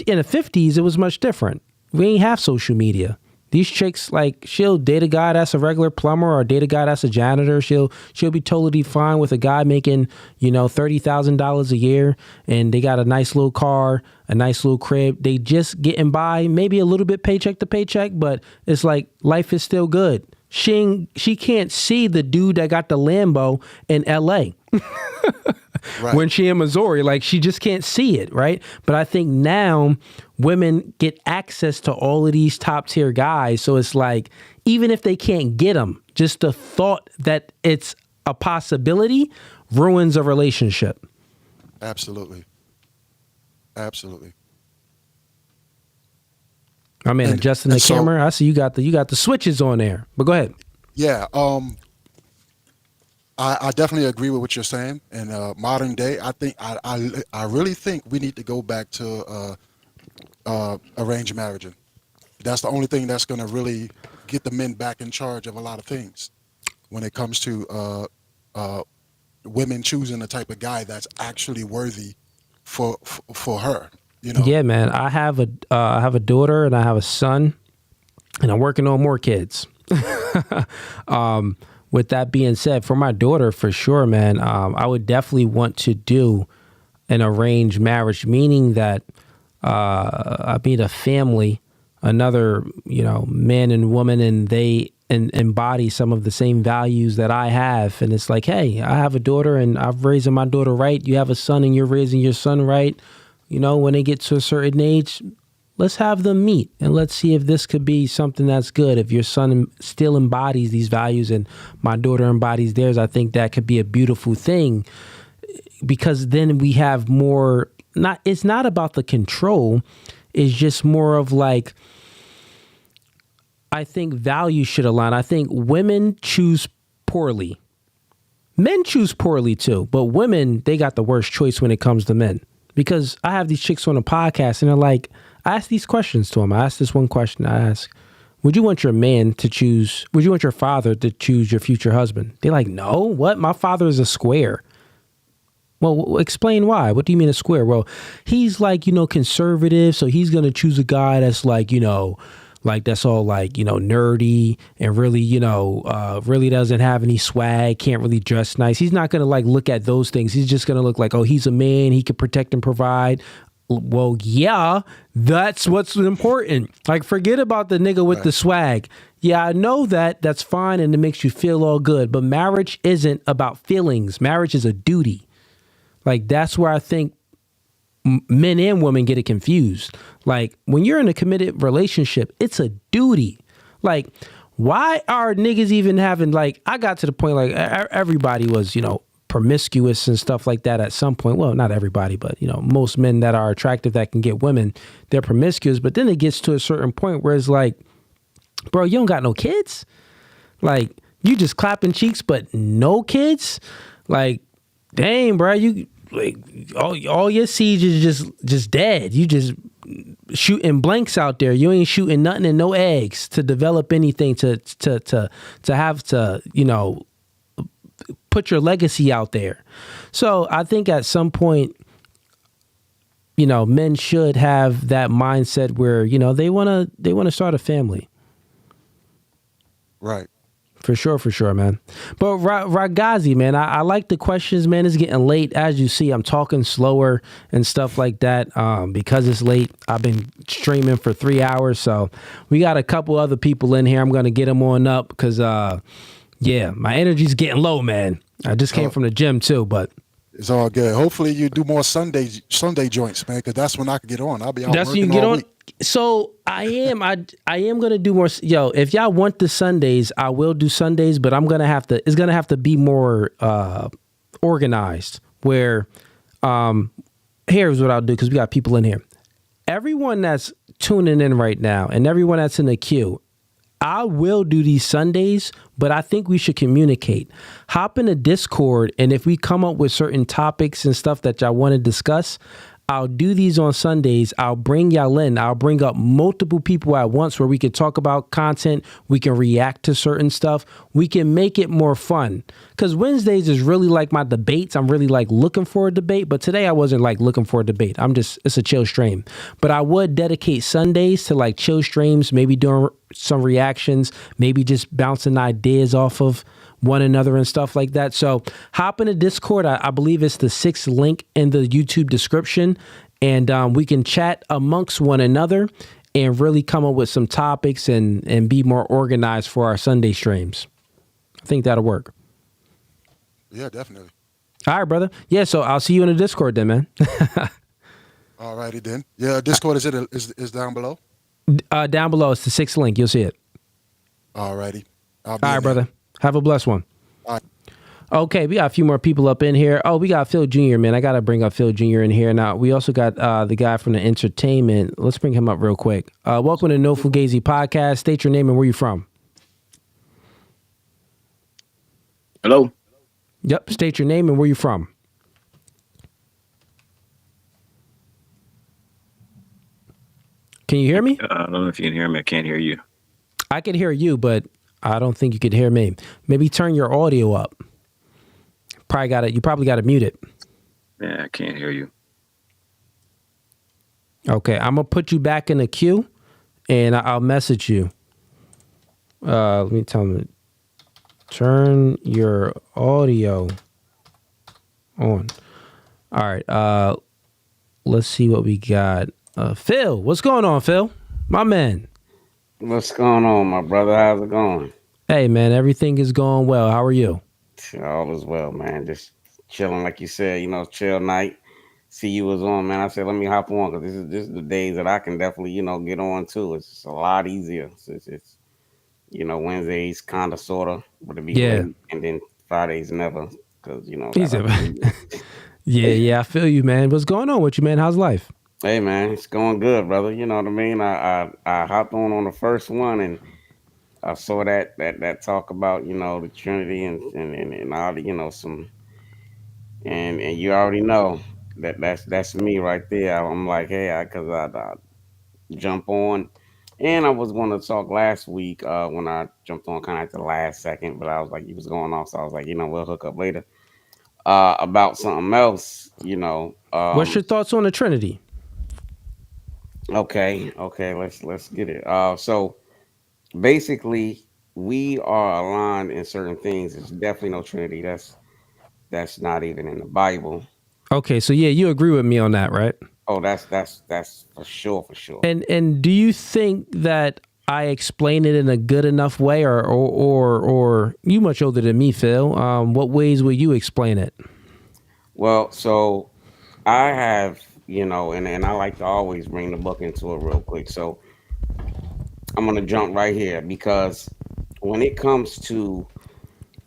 In the 50s, it was much different. We ain't have social media. These chicks, like, she'll date a guy that's a regular plumber or date a guy that's a janitor. She'll be totally fine with a guy making, $30,000 a year, and they got a nice little car, a nice little crib. They just getting by, maybe a little bit paycheck to paycheck, but it's like life is still good. She can't see the dude that got the Lambo in LA. Right. When she in Missouri, like, she just can't see it, right? But I think now women get access to all of these top tier guys. So it's like, even if they can't get them, just the thought that it's a possibility ruins a relationship. Absolutely. Absolutely. I mean, adjusting the camera. I see you got the switches on there, but go ahead. Yeah. I definitely agree with what you're saying. In modern day, I think I really think we need to go back to arranged marriage. That's the only thing that's going to really get the men back in charge of a lot of things when it comes to women choosing the type of guy that's actually worthy for her. Yeah, man. I have a daughter and I have a son, and I'm working on more kids. With that being said, for my daughter, for sure, man, I would definitely want to do an arranged marriage, meaning that I meet a family, another, man and woman, and they embody some of the same values that I have. And it's like, hey, I have a daughter and I'm raising my daughter right. You have a son and you're raising your son right. When they get to a certain age, let's have them meet and let's see if this could be something that's good. If your son still embodies these values and my daughter embodies theirs, I think that could be a beautiful thing, because then we have more, it's not about the control. It's just more of like, I think values should align. I think women choose poorly. Men choose poorly too, but women, they got the worst choice when it comes to men. Because I have these chicks on a podcast and they're like, I ask these questions to them. I ask this one question. I ask, would you want your father to choose your future husband? They're like, no, what? My father is a square. Well, explain why. What do you mean a square? Well, he's like, conservative. So he's going to choose a guy that's like, like that's all like, nerdy and really, really doesn't have any swag, can't really dress nice. He's not going to like look at those things. He's just going to look like, oh, he's a man. He can protect and provide. Well, yeah, that's what's important. Like, forget about the nigga with the swag. Yeah, I know that. That's fine. And it makes you feel all good. But marriage isn't about feelings. Marriage is a duty. Like, that's where I think men and women get it confused. Like, when you're in a committed relationship, it's a duty. Like, why are niggas even having, like, I got to the point, like, everybody was, promiscuous and stuff like that at some point. Well, not everybody, but, most men that are attractive that can get women, they're promiscuous. But then it gets to a certain point where it's like, bro, you don't got no kids? Like, you just clapping cheeks, but no kids? Like, dang, bro, you like all your seeds is just dead. You just shooting blanks out there. You ain't shooting nothing and no eggs to develop anything to have to, put your legacy out there. So I think at some point, men should have that mindset where, they want to start a family. Right. For sure, man. But Fugazee, man, I like the questions, man. It's getting late. As you see, I'm talking slower and stuff like that because it's late. I've been streaming for 3 hours, so we got a couple other people in here. I'm going to get them on up because, my energy's getting low, man. I just came from the gym, too, but... It's all good. Hopefully you do more Sunday joints, man, because that's when I can get on. I'll be out that's when you get on. So I am going to do more. Yo, if y'all want the Sundays, I will do Sundays, but it's going to have to be more organized where here's what I'll do, because we got people in here. Everyone that's tuning in right now and everyone that's in the queue, I will do these Sundays, but I think we should communicate. Hop in a Discord, and if we come up with certain topics and stuff that y'all want to discuss, I'll do these on Sundays. I'll bring y'all in. I'll bring up multiple people at once where we can talk about content. We can react to certain stuff. We can make it more fun. Because Wednesdays is really like my debates. I'm really like looking for a debate. But today I wasn't like looking for a debate. It's a chill stream. But I would dedicate Sundays to like chill streams, maybe doing some reactions, maybe just bouncing ideas off of one another and stuff like that. So hop in the Discord. I believe it's the 6th link in the YouTube description. And we can chat amongst one another and really come up with some topics and be more organized for our Sunday streams. I think that'll work. Yeah, definitely. All right, brother. Yeah, so I'll see you in the Discord then, man. All righty then. Yeah, Discord is down below? Down below, it's the 6th link. You'll see it. All righty. All right, brother. Have a blessed one. All right. Okay, we got a few more people up in here. Oh, we got Phil Jr., man. I got to bring up Phil Jr. in here. Now, we also got the guy from the entertainment. Let's bring him up real quick. Welcome to No Fugazee Podcast. State your name and where you from. Hello? Yep, state your name and where you from. Can you hear me? I don't know if you can hear me. I can't hear you. I can hear you, but I don't think you could hear me. Maybe turn your audio up. You probably got to mute it. Yeah, I can't hear you. Okay, I'm going to put you back in the queue, and I'll message you. Let me tell them. Turn your audio on. All right, let's see what we got. Phil, what's going on, Phil? My man. What's going on, my brother? How's it going? Hey, man, everything is going well. How are you? All is well, man. Just chilling, like you said, chill night. See you was on, man. I said, let me hop on, because this is the days that I can definitely, get on too. It's just a lot easier. It's Wednesdays kind of, sort of, but it be late, and then Fridays never, because, Yeah, I feel you, man. What's going on with you, man? How's life? Hey, man, it's going good, brother. You know what I mean? I hopped on the first one, and I saw that talk about, the Trinity and all the, some, and you already know that's me right there. I'm like, hey, because I jump on, and I was going to talk last week when I jumped on kind of at the last second, but I was like, he was going off, so I was like, we'll hook up later about something else, What's your thoughts on the Trinity? Okay, let's get it. So basically, we are aligned in certain things. It's definitely no Trinity. That's not even in the Bible. Okay, so yeah, you agree with me on that, right? Oh, that's for sure. And do you think that I explain it in a good enough way, or you much older than me, Phil? What ways will you explain it? Well, so I have, and I like to always bring the book into it real quick. So I'm gonna jump right here, because when it comes to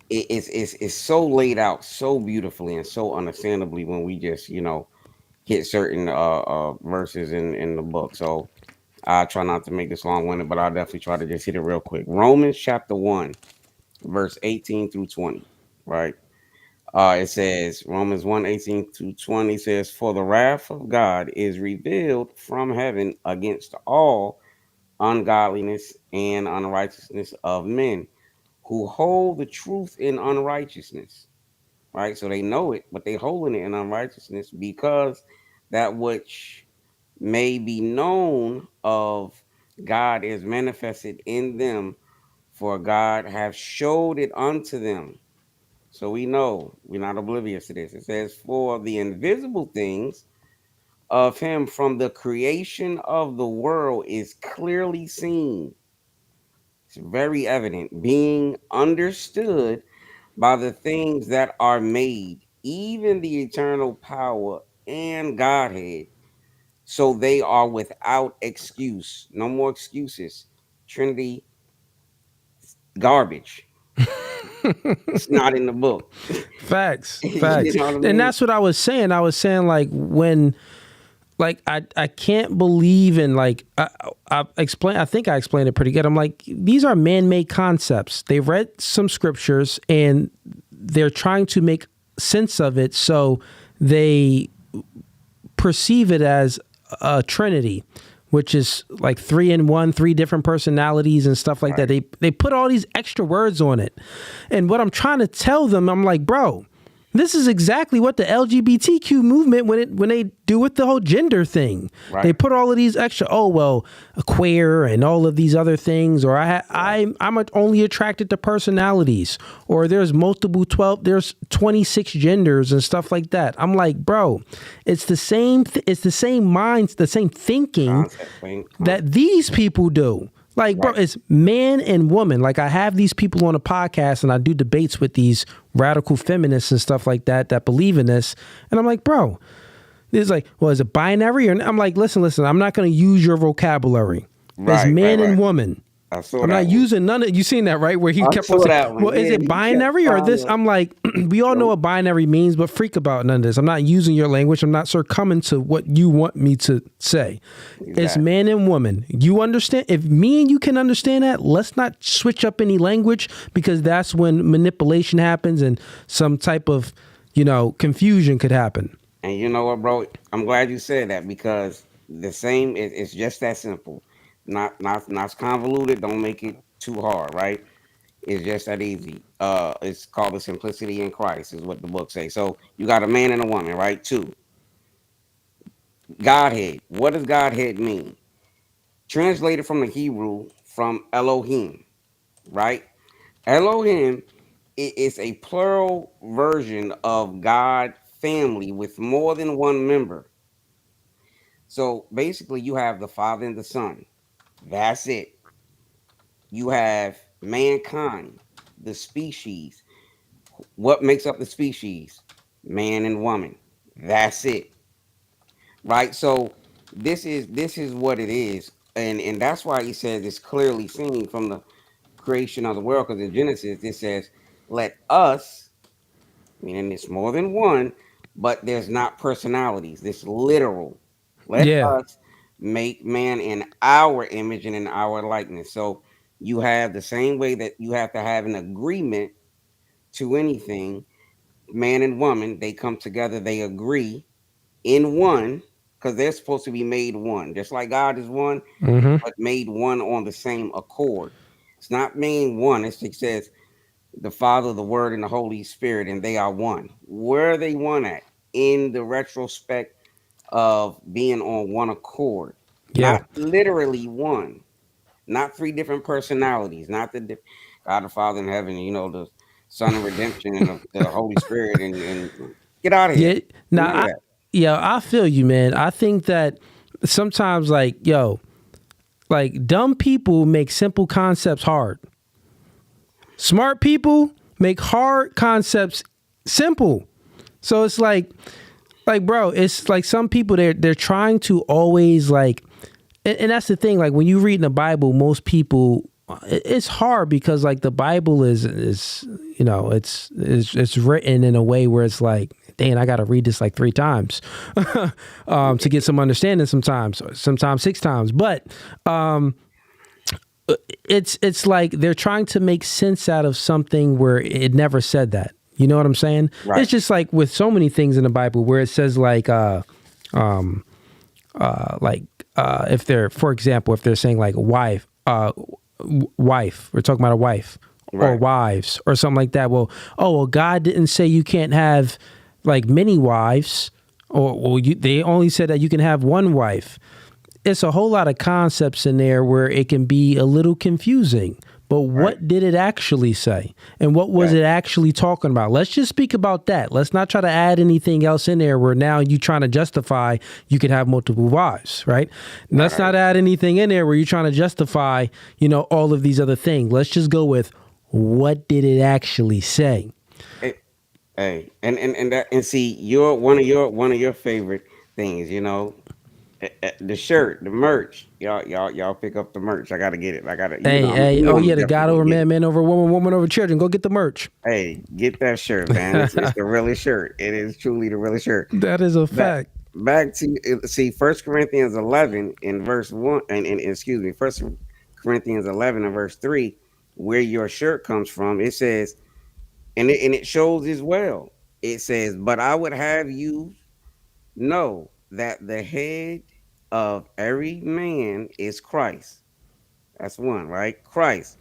it's so laid out so beautifully and so understandably when we just hit certain verses in the book. So I try not to make this long-winded, but I'll definitely try to just hit it real quick. Romans chapter 1, verse 18 through 20, right? It says, Romans 1, 18 through 20 says, for the wrath of God is revealed from heaven against all ungodliness and unrighteousness of men who hold the truth in unrighteousness, right? So they know it, but they holding it in unrighteousness, because that which may be known of God is manifested in them, for God hath showed it unto them. So we know, we're not oblivious to this. It says, for the invisible things of him from the creation of the world is clearly seen. It's very evident, being understood by the things that are made, even the eternal power and Godhead. So they are without excuse. No more excuses. Trinity, garbage. It's not in the book. Facts. You know what I mean? And that's what I was saying. I was saying like when, like I can't believe in like I explain. I think I explained it pretty good. I'm like, these are man-made concepts. They read some scriptures and they're trying to make sense of it, so they perceive it as a Trinity, which is like 3 in 1, 3 different personalities and stuff like that. They put all these extra words on it. And what I'm trying to tell them, I'm like, bro, this is exactly what the LGBTQ movement when they do with the whole gender thing. Right. They put all of these extra, a queer and all of these other things, or I'm only attracted to personalities, or there's there's 26 genders and stuff like that. I'm like, bro, it's the same minds, the same thinking that these people do. Like, bro, it's man and woman. Like, I have these people on a podcast and I do debates with these radical feminists and stuff like that believe in this. And I'm like, bro, it's like, well, is it binary? Or I'm like, listen, I'm not going to use your vocabulary. It's man and woman. I'm not using none of, you seen that, right? Where he kept on saying, well, is it binary or this? I'm like, we all know what binary means, but freak about none of this. I'm not using your language. I'm not succumbing to what you want me to say. Exactly. It's man and woman. You understand? If me and you can understand that, let's not switch up any language, because that's when manipulation happens and some type of, confusion could happen. And you know what, bro? I'm glad you said that, because it's just that simple. Not convoluted. Don't make it too hard, right? It's just that easy. It's called the simplicity in Christ, is what the book says. So you got a man and a woman, right? 2. Godhead. What does Godhead mean? Translated from the Hebrew, from Elohim, right? Elohim is a plural version of God family with more than one member. So basically, you have the Father and the Son. That's it. You have mankind, the species. What makes up the species? Man and woman. That's it. Right? So this is what it is. And that's why he says it's clearly seen from the creation of the world, because in Genesis it says, let us, meaning it's more than one, but there's not personalities. This literal. Let us make man in our image and in our likeness. So you have the same way that you have to have an agreement to anything. Man and woman, they come together, they agree in one, because they're supposed to be made one. Just like God is one, but made one on the same accord. It's not made one. It says the Father, the Word, and the Holy Spirit, and they are one. Where are they one at? In the retrospect of being on one accord. Not literally one. Not 3 different personalities. Not the God the Father in heaven, the Son of Redemption and the Holy Spirit, and get out of here. I feel you, man. I think that sometimes, like dumb people make simple concepts hard. Smart people make hard concepts simple. So it's like, bro, it's like some people, they're trying to always and that's the thing. Like when you read in the Bible, most people, it's hard because like the Bible is it's written in a way where it's like, dang, I got to read this like 3 times to get some understanding. Sometimes 6 times, but it's like they're trying to make sense out of something where it never said that. You know what I'm saying? Right. It's just like with so many things in the Bible where it says if they're, for example, if they're saying like wife, we're talking about a wife, or wives or something like that. Well, God didn't say you can't have like many wives, or they only said that you can have one wife. It's a whole lot of concepts in there where it can be a little confusing. But what did it actually say? And what was it actually talking about? Let's just speak about that. Let's not try to add anything else in there where now you're trying to justify you can have multiple wives, right? Let's not add anything in there where you're trying to justify, all of these other things. Let's just go with what did it actually say? Hey, and see, one of your favorite things, The shirt, the merch. Y'all pick up the merch. I gotta get it. I gotta, Hey, oh I'm yeah, the God definitely over gonna get man, it. man over woman, woman over children. Go get the merch. Hey, get that shirt, man. It's the realest shirt. It is truly the realest shirt. That is a Back fact. back to see 1 Corinthians 11 in verse 1 and excuse me, 1 Corinthians 11 and verse 3, where your shirt comes from. It says, and it shows as well. It says, but I would have you know that the head of every man is Christ. That's one, right? Christ.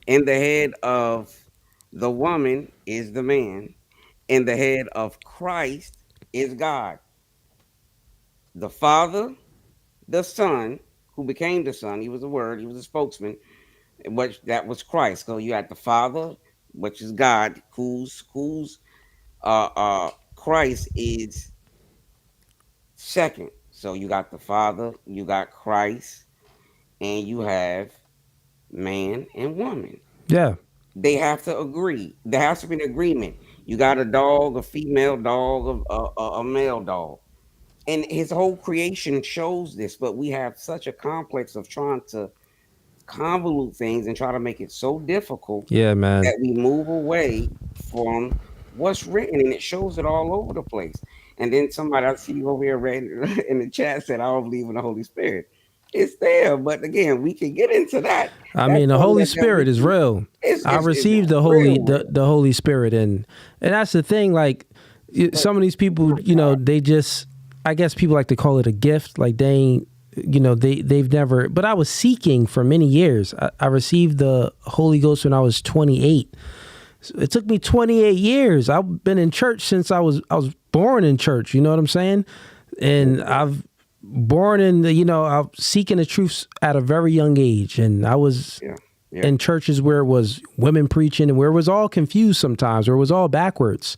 And the head of the woman is the man. And the head of Christ is God. The Father, the Son, who became the Son, he was a word, he was a spokesman, which that was Christ. So you had the Father, which is God, whose Christ is second. So you got the Father, you got Christ, and you have man and woman. Yeah. They have to agree. There has to be an agreement. You got a dog, a female dog, a male dog. And his whole creation shows this, but we have such a complex of trying to convolute things and try to make it so difficult Yeah, man. that we move away from what's written, and it shows it all over the place. And then somebody I see you over here read in the chat said, I don't believe in the Holy Spirit. It's there, but again, we can get into that. I That's mean, the something Holy that we Spirit is can, real. I it's received the real. the Holy Spirit, and that's the thing. Like some of these people, they just, I guess people like to call it a gift. Like they ain't, they've never. But I was seeking for many years. I received the Holy Ghost when I was 28. So it took me 28 years. I've been in church since I was born in church. You know what I'm saying? And I've born in I'm seeking the truth at a very young age, and I was in churches where it was women preaching and where it was all confused sometimes, where it was all backwards.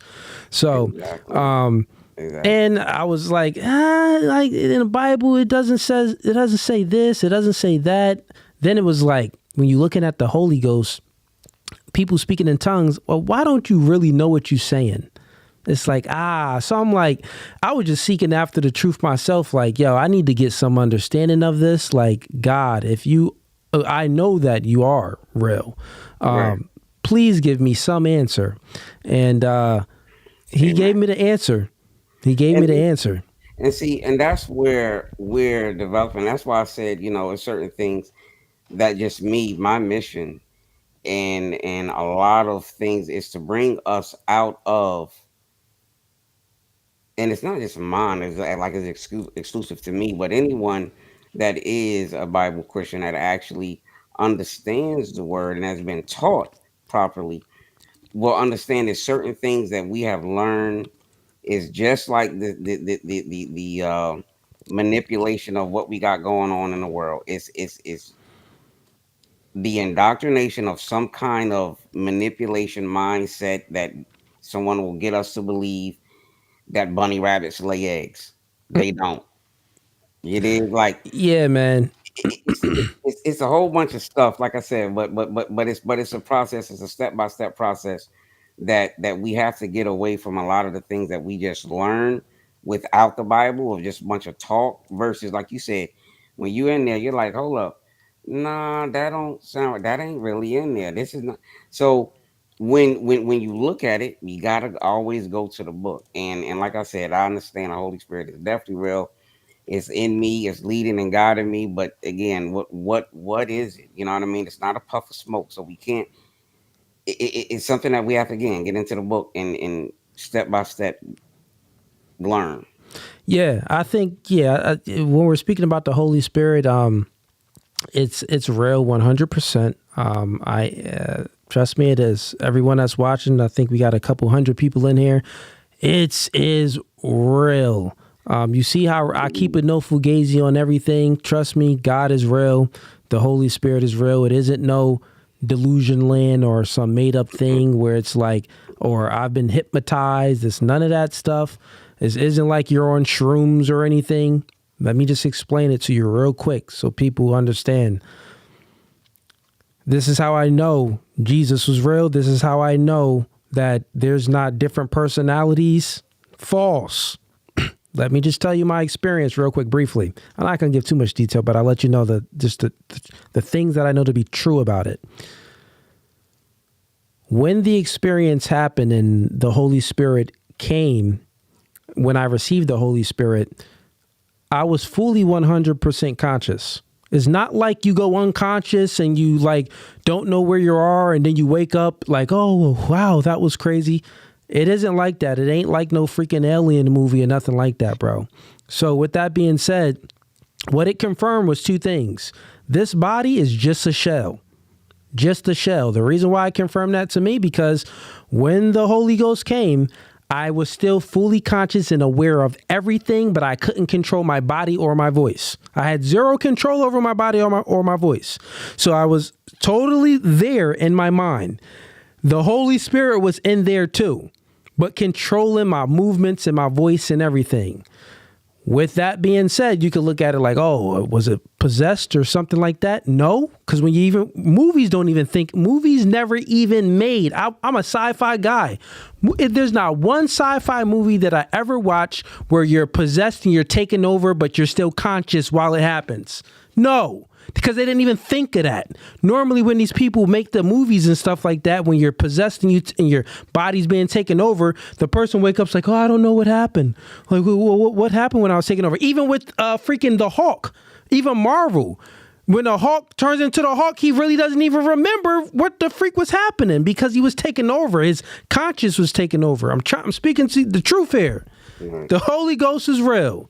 So, and I was like in the Bible, it doesn't say this, it doesn't say that. Then it was like when you're looking at the Holy Ghost, people speaking in tongues. Well, why don't you really know what you're saying? It's like, so I'm like, I was just seeking after the truth myself. Like, yo, I need to get some understanding of this. Like, God, I know that you are real. Right. Please give me some answer. And he gave me the answer. He gave me the answer. And see, and that's where we're developing. That's why I said, it's certain things that just my mission and a lot of things is to bring us out of. And it's not just mine, it's exclusive to me, but anyone that is a Bible Christian that actually understands the word and has been taught properly will understand that certain things that we have learned is just like the manipulation of what we got going on in the world. It's the indoctrination of some kind of manipulation mindset that someone will get us to believe that bunny rabbits lay eggs. They don't. It is like, yeah, man. It's a whole bunch of stuff. Like I said, but it's a process. It's a step-by-step process that we have to get away from a lot of the things that we just learn without the Bible, of just a bunch of talk, versus like you said, when you're in there, you're like, hold up, nah, that don't sound, that ain't really in there. This is not. So when you look at it, you gotta always go to the book. And like I said, I understand the Holy Spirit is definitely real. It's in me, it's leading and guiding me. But again, what is it? You know what I mean? It's not a puff of smoke. So we can't, it's something that we have to, again, get into the book and step by step learn. Yeah, I think, when we're speaking about the Holy Spirit, it's real 100%. I trust me, it is. Everyone that's watching, I think we got a couple hundred people in here. It is real. You see how I keep a no fugazi on everything. Trust me, God is real. The Holy Spirit is real. It isn't no delusion land or some made up thing where it's like, or I've been hypnotized. It's none of that stuff. It isn't like you're on shrooms or anything. Let me just explain it to you real quick so people understand. This is how I know Jesus was real. This is how I know that there's not different personalities. False. Let me just tell you my experience real quick, briefly. I'm not going to give too much detail, but I'll let you know the things that I know to be true about it. When the experience happened and the Holy Spirit came, when I received the Holy Spirit, I was fully 100% conscious. It's not like you go unconscious and you like don't know where you are and then you wake up like, oh, wow, that was crazy. It isn't like that. It ain't like no freaking alien movie or nothing like that, bro. So with that being said, what it confirmed was two things. This body is just a shell. Just a shell. The reason why I confirmed that to me, because when the Holy Ghost came, I was still fully conscious and aware of everything, but I couldn't control my body or my voice. I had zero control over my body or my voice. So I was totally there in my mind. The Holy Spirit was in there too, but controlling my movements and my voice and everything. With that being said, you could look at it like, oh, was it possessed or something like that? No, because when you even, movies don't even think, movies never even made. I'm a sci-fi guy. There's not one sci-fi movie that I ever watch where you're possessed and you're taken over, but you're still conscious while it happens. No, because they didn't even think of that. Normally when these people make the movies and stuff like that, when you're possessed and your body's being taken over, the person wakes up like, oh, I don't know what happened. Like, what happened when I was taken over? Even with freaking the Hulk, even Marvel, when the Hulk turns into the Hulk, he really doesn't even remember what the freak was happening because he was taken over. His conscience was taken over. I'm speaking to the truth here. Mm-hmm. The Holy Ghost is real.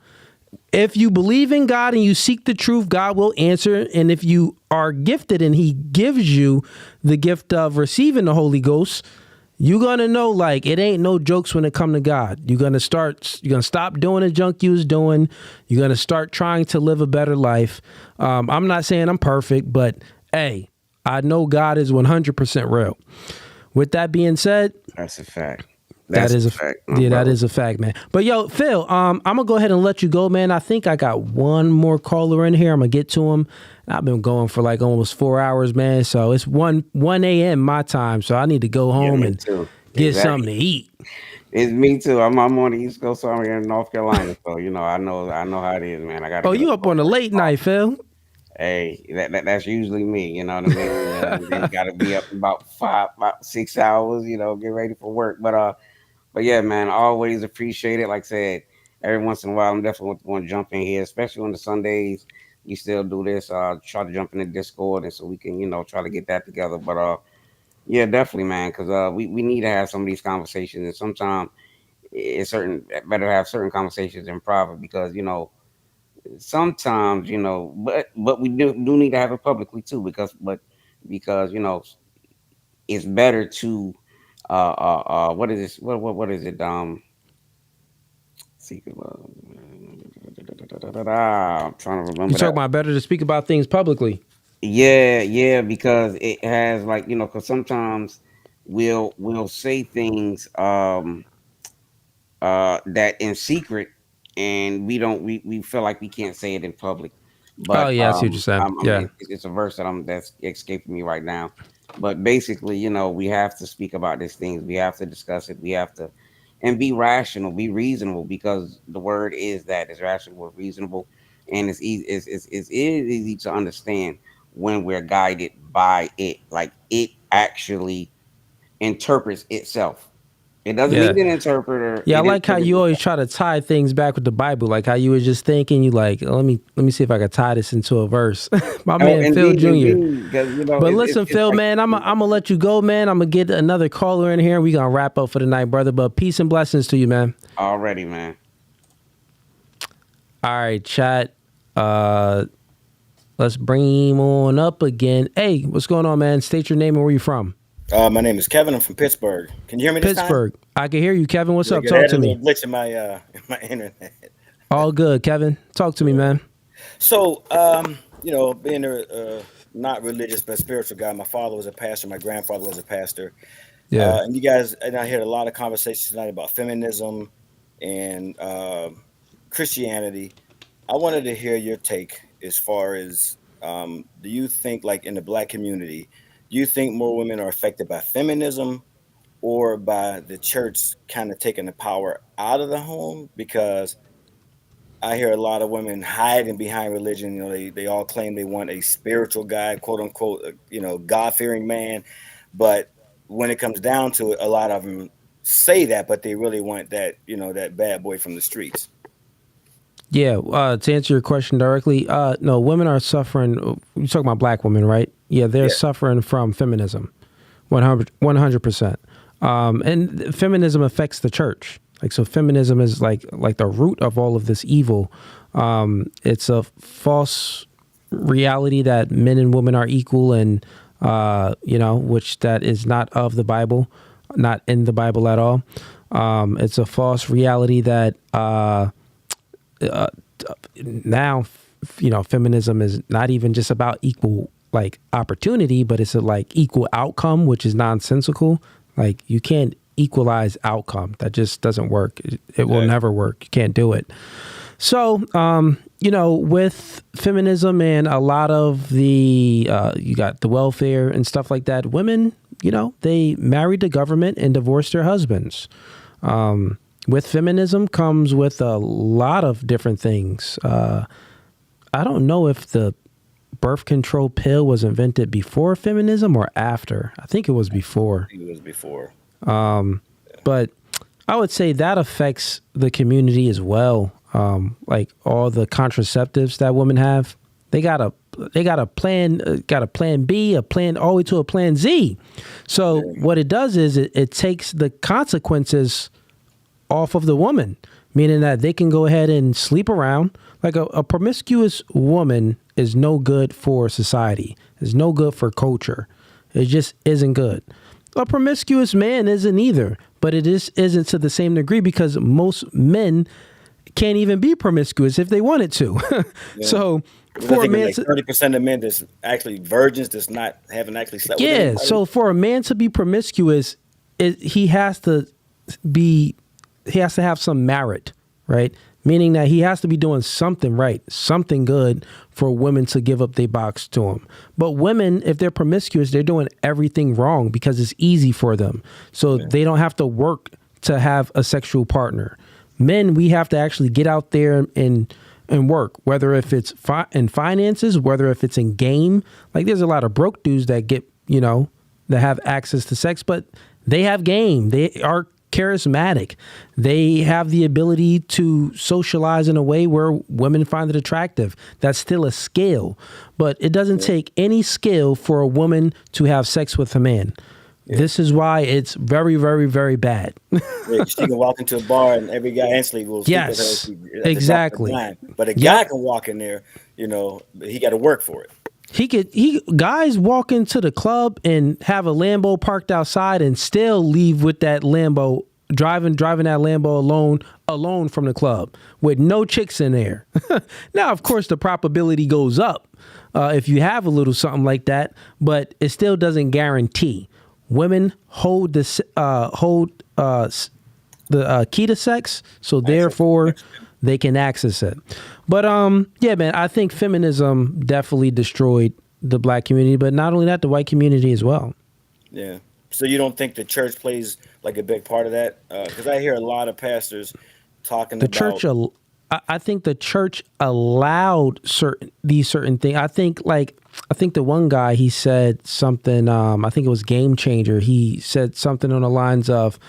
If you believe in God and you seek the truth, God will answer. And if you are gifted and he gives you the gift of receiving the Holy Ghost, you're going to know, like, it ain't no jokes when it come to God. You're going to stop doing the junk you was doing. You're going to start trying to live a better life. I'm not saying I'm perfect, but hey, I know God is 100% real. With that being said, that's a fact. That is a fact. Yeah, that is a fact, man. But yo, Phil, I'm gonna go ahead and let you go, man. I think I got one more caller in here. I'm gonna get to him. I've been going for like almost 4 hours, man. So it's 1 a.m. my time. So I need to go home and get something to eat. It's me too. I'm on the East Coast, so I'm here in North Carolina. So I know how it is, man. I got. Oh, you up on the late night, Phil? Hey, that's usually me. You know what I mean? Then got to be up about 6 hours. Get ready for work. But yeah, man, I always appreciate it. Like I said, every once in a while, I'm definitely going to jump in here, especially on the Sundays. You still do this. Try to jump in the Discord, and so we can, try to get that together. But yeah, definitely, man, because we need to have some of these conversations, and sometimes it's better to have certain conversations in private because sometimes but we do need to have it publicly too because it's better to what is this? What is it? Secret love. I'm trying to remember. You talking about better to speak about things publicly? Yeah, because it has because sometimes we'll say things that in secret, and we feel like we can't say it in public. But I see what you're saying. It's a verse that's escaping me right now. But basically, we have to speak about these things. We have to discuss it. We have to, and be rational, be reasonable, because the word is that it's rational, reasonable, and it's easy. It's easy to understand when we're guided by it. Like it actually interprets itself. It doesn't need an interpreter. Yeah, I like how you always try to tie things back with the Bible, like how you were just thinking. You like, let me see if I can tie this into a verse. My man, Phil Jr. But listen, Phil, man, I'm gonna let you go, man. I'm gonna get another caller in here, and we gonna wrap up for the night, brother. But peace and blessings to you, man. Already, man. All right, chat. Let's bring him on up again. Hey, what's going on, man? State your name and where you from. My name is Kevin. I'm from Pittsburgh. Can you hear me this Pittsburgh. time? I can hear you, Kevin. What's up? Good. Talk to me. I had a glitch in my internet. All good, Kevin. Talk to me, man. So, being a not religious but spiritual guy, my father was a pastor. My grandfather was a pastor. Yeah. And you guys, and I heard a lot of conversations tonight about feminism and Christianity. I wanted to hear your take as far as do you think, like in the Black community, do you think more women are affected by feminism or by the church kind of taking the power out of the home? Because I hear a lot of women hiding behind religion. They all claim they want a spiritual guy, quote unquote, God-fearing man. But when it comes down to it, a lot of them say that, but they really want that, that bad boy from the streets. Yeah, to answer your question directly, no, women are suffering. You're talking about black women, right? Yeah, they're suffering from feminism, 100%. And feminism affects the church. So feminism is like the root of all of this evil. It's a false reality that men and women are equal, and which that is not of the Bible, not in the Bible at all. It's a false reality that now, feminism is not even just about equal opportunity, but it's equal outcome, which is nonsensical. You can't equalize outcome. That just doesn't work. It will never work. You can't do it. So, with feminism and a lot of the, you got the welfare and stuff like that, women, they married the government and divorced their husbands. With feminism comes with a lot of different things. I don't know if the birth control pill was invented before feminism or after. I think it was before. It was before. But I would say that affects the community as well. All the contraceptives that women have, they got a plan B, a plan all the way to a plan Z. So what it does is it takes the consequences off of the woman, meaning that they can go ahead and sleep around. A promiscuous woman is no good for society. It's no good for culture. It just isn't good. A promiscuous man isn't either, but it isn't to the same degree because most men can't even be promiscuous if they wanted to. So for a man, 30% of men that's actually virgins, haven't actually slept with anybody. So for a man to be promiscuous, he has to have some merit, right? Meaning that he has to be doing something right, something good for women to give up their box to him. But women, if they're promiscuous, they're doing everything wrong because it's easy for them. So they don't have to work to have a sexual partner. Men, we have to actually get out there and work, whether if it's in finances, whether if it's in game. There's a lot of broke dudes that get, that have access to sex, but they have game. They are charismatic. They have the ability to socialize in a way where women find it attractive. That's still a skill, but it doesn't take any skill for a woman to have sex with a man. This is why it's very, very, very bad. She can walk into a bar and every guy instantly will sleep with her. Exactly. But a guy can walk in there, he got to work for it. Guys walk into the club and have a Lambo parked outside and still leave with that Lambo, driving that Lambo alone from the club with no chicks in there. Now, of course, the probability goes up if you have a little something like that, but it still doesn't guarantee. Women hold the key to sex, so therefore they can access it. But man, I think feminism definitely destroyed the black community, but not only that, the white community as well. Yeah. So you don't think the church plays a big part of that? Because I hear a lot of pastors talking about church. I think the church allowed certain things. I think the one guy, he said something. I think it was Game Changer. He said something on the lines of,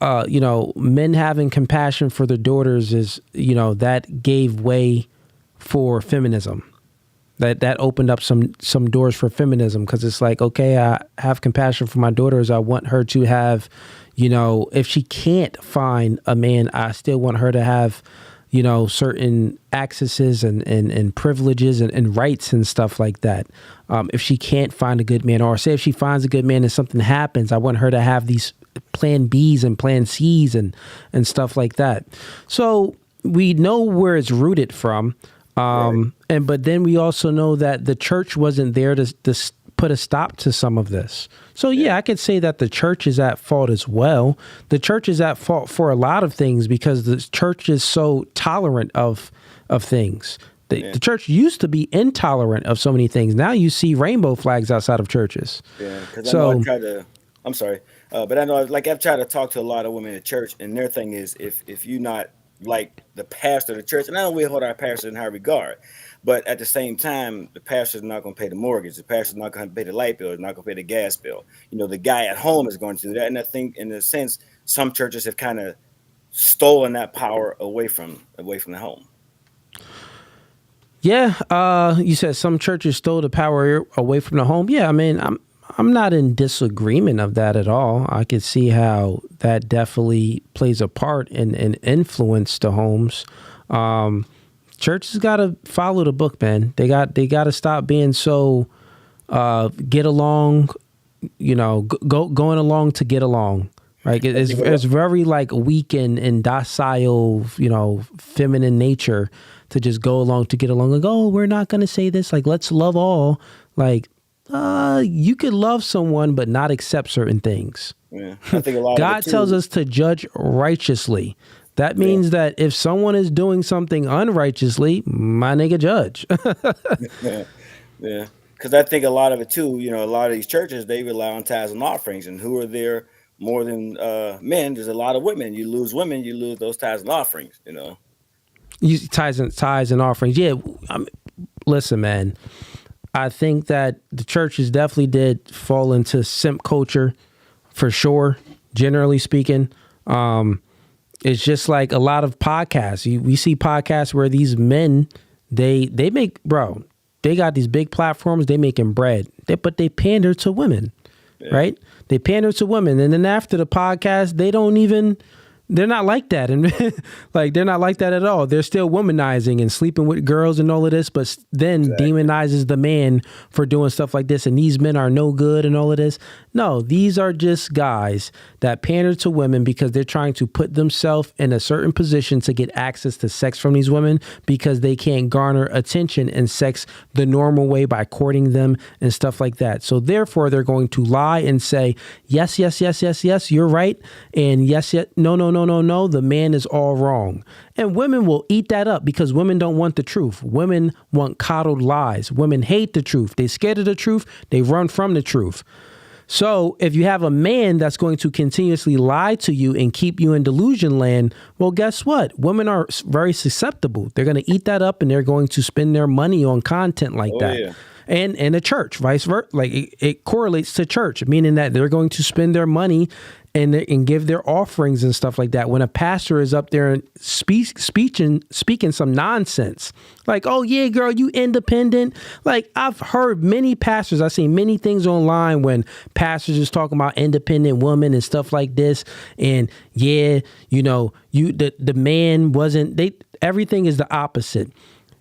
men having compassion for their daughters is, that gave way for feminism. That opened up some doors for feminism, because it's okay, I have compassion for my daughters. I want her to have, if she can't find a man, I still want her to have, certain accesses and privileges and rights and stuff like that. If she can't find a good man, or say if she finds a good man and something happens, I want her to have these plan Bs and plan Cs and stuff like that. So we know where it's rooted from. But then we also know that the church wasn't there to put a stop to some of this. So I could say that the church is at fault as well. The church is at fault for a lot of things because the church is so tolerant of things. The church used to be intolerant of so many things. Now you see rainbow flags outside of churches. Yeah, because I know I'm sorry, but I know I've tried to talk to a lot of women at church, and their thing is if you're not like the pastor of the church, and I know we hold our pastor in high regard, but at the same time, the pastor's not going to pay the mortgage. The pastor's not going to pay the light bill. He's not going to pay the gas bill. The guy at home is going to do that. And I think, in a sense, some churches have kind of stolen that power away from the home. Yeah, you said some churches stole the power away from the home. Yeah, I mean, I'm not in disagreement of that at all. I could see how that definitely plays a part in influence the homes. Churches got to follow the book, man. They got to stop being so get along, going along to get along. Right? It's very like weak and docile, feminine nature to just go along to get along. Like, oh, we're not going to say this. Like, let's love all. Like, you could love someone but not accept certain things. Yeah, I think a lot God tells us to judge righteously. That means that if someone is doing something unrighteously, my nigga, judge. Yeah. Because I think a lot of it too, a lot of these churches, they rely on tithes and offerings, and who are there more than men? There's a lot of women. You lose women, you lose those tithes and offerings. You tithes and offerings. Yeah, listen, man. I think that the churches definitely did fall into simp culture, for sure. Generally speaking, it's just like a lot of podcasts. We see podcasts where these men they make they got these big platforms. They making bread, but they pander to women, right? They pander to women, and then after the podcast, they're not like that. And like, they're not like that at all. They're still womanizing and sleeping with girls and all of this, but then demonizes the man for doing stuff like this. And these men are no good and all of this. No, these are just guys that pander to women because they're trying to put themselves in a certain position to get access to sex from these women because they can't garner attention and sex the normal way by courting them and stuff like that. So therefore, they're going to lie and say, yes, you're right. And yes, no, the man is all wrong. And women will eat that up because women don't want the truth. Women want coddled lies. Women hate the truth. They're scared of the truth. They run from the truth. So if you have a man that's going to continuously lie to you and keep you in delusion land, well, guess what? Women are very susceptible. They're going to eat that up and they're going to spend their money on content like that. Yeah. And in a church, vice versa. Like it correlates to church, meaning that they're going to spend their money and give their offerings and stuff like that. When a pastor is up there and speaking some nonsense, like, oh yeah, girl, you independent. Like, I've heard many pastors, I've seen many things online when pastors is talking about independent women and stuff like this. And yeah, the man wasn't, everything is the opposite.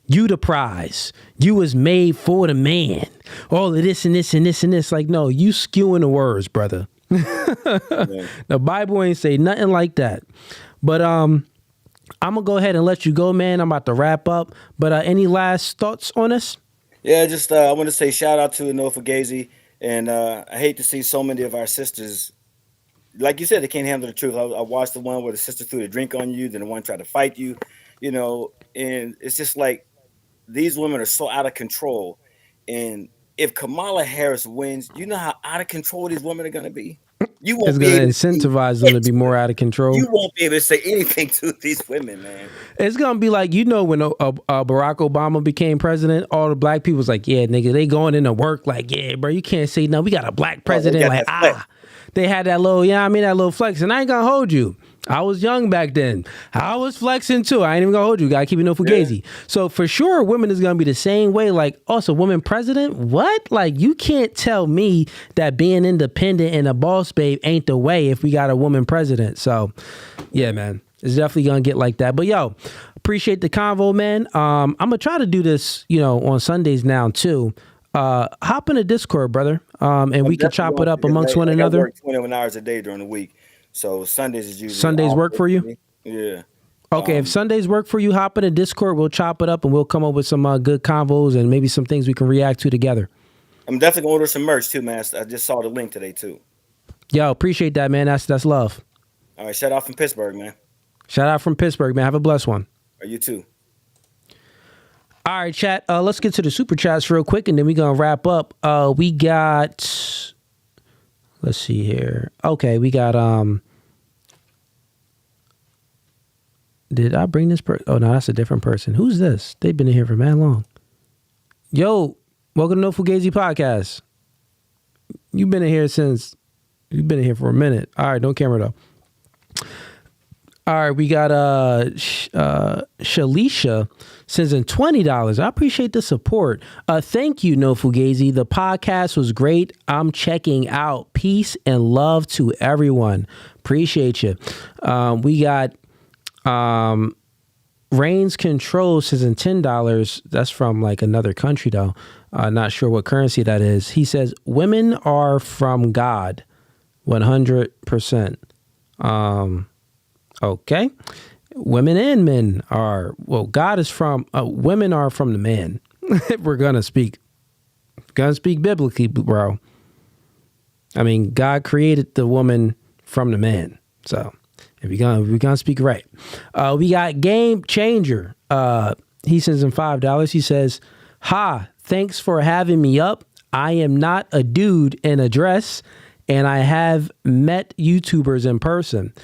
You the prize. You was made for the man. All of this and this and this and this. Like, no, you skewing the words, brother. The Bible ain't say nothing like that. But I'm gonna go ahead and let you go, man. I'm about to wrap up. But any last thoughts on this? Yeah, just I want to say shout out to Fugazee, and I hate to see so many of our sisters. Like you said, they can't handle the truth. I watched the one where the sister threw the drink on you, then the one tried to fight you, and it's just like these women are so out of control. And if Kamala Harris wins, you know how out of control these women are going to be? You won't it's going to incentivize them to be more out of control. You won't be able to say anything to these women, man. It's going to be like, when Barack Obama became president, all the black people was like, yeah, nigga, they going into work like, yeah, bro, you can't say no. We got a black president. They had that little, that little flex. And I ain't going to hold you. I was young back then. I was flexing too. I ain't even gonna hold you. Gotta keep it Fugazee. Yeah. So for sure, women is gonna be the same way. Like, also, woman president? What? Like, you can't tell me that being independent and a boss babe ain't the way if we got a woman president. So, yeah, man, it's definitely gonna get like that. But yo, appreciate the convo, man. I'm gonna try to do this, on Sundays now too. Hop in the Discord, brother, and we can chop it up amongst one another. I work 21 hours a day during the week. So Sundays is usually Sundays work for you? Yeah. Okay, if Sundays work for you, hop in a Discord. We'll chop it up and we'll come up with some good convos and maybe some things we can react to together. I'm definitely gonna order some merch too, man. I just saw the link today too. Yo, appreciate that, man. That's love. All right, shout out from Pittsburgh, man. Shout out from Pittsburgh, man. Have a blessed one. You too. All right, chat. Let's get to the super chats real quick, and then we're gonna wrap up. We got. Let's see here. Okay, we got Did I bring this person? Oh, no, that's a different person. Who's this? They've been in here for mad long. Yo, welcome to No Fugazee Podcast. You've been in here for a minute. All right, no camera though. All right, we got Shalisha sends in $20. I appreciate the support. Thank you, No Fugazi. The podcast was great. I'm checking out. Peace and love to everyone. Appreciate you. We got Reigns Control sends in $10. That's from like another country though. Not sure what currency that is. He says women are from God, 100%. Okay. Women and men are, well, God is from, women are from the man. We're going to speak biblically, bro. I mean, God created the woman from the man. So if we're going to speak right. We got Game Changer. He sends in $5. He says, ha, thanks for having me up. I am not a dude in a dress, and I have met YouTubers in person.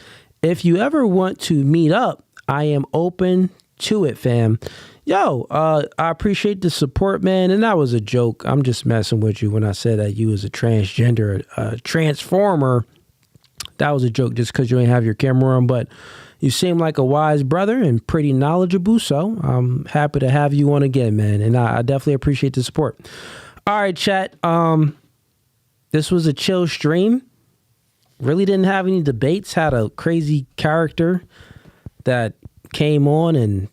If you ever want to meet up, I am open to it, fam. Yo, I appreciate the support, man. And that was a joke. I'm just messing with you when I said that you was a transgender, transformer. That was a joke just because you ain't have your camera on. But you seem like a wise brother and pretty knowledgeable. So I'm happy to have you on again, man. And I definitely appreciate the support. All right, chat. This was a chill stream. Really didn't have any debates. Had a crazy character that came on and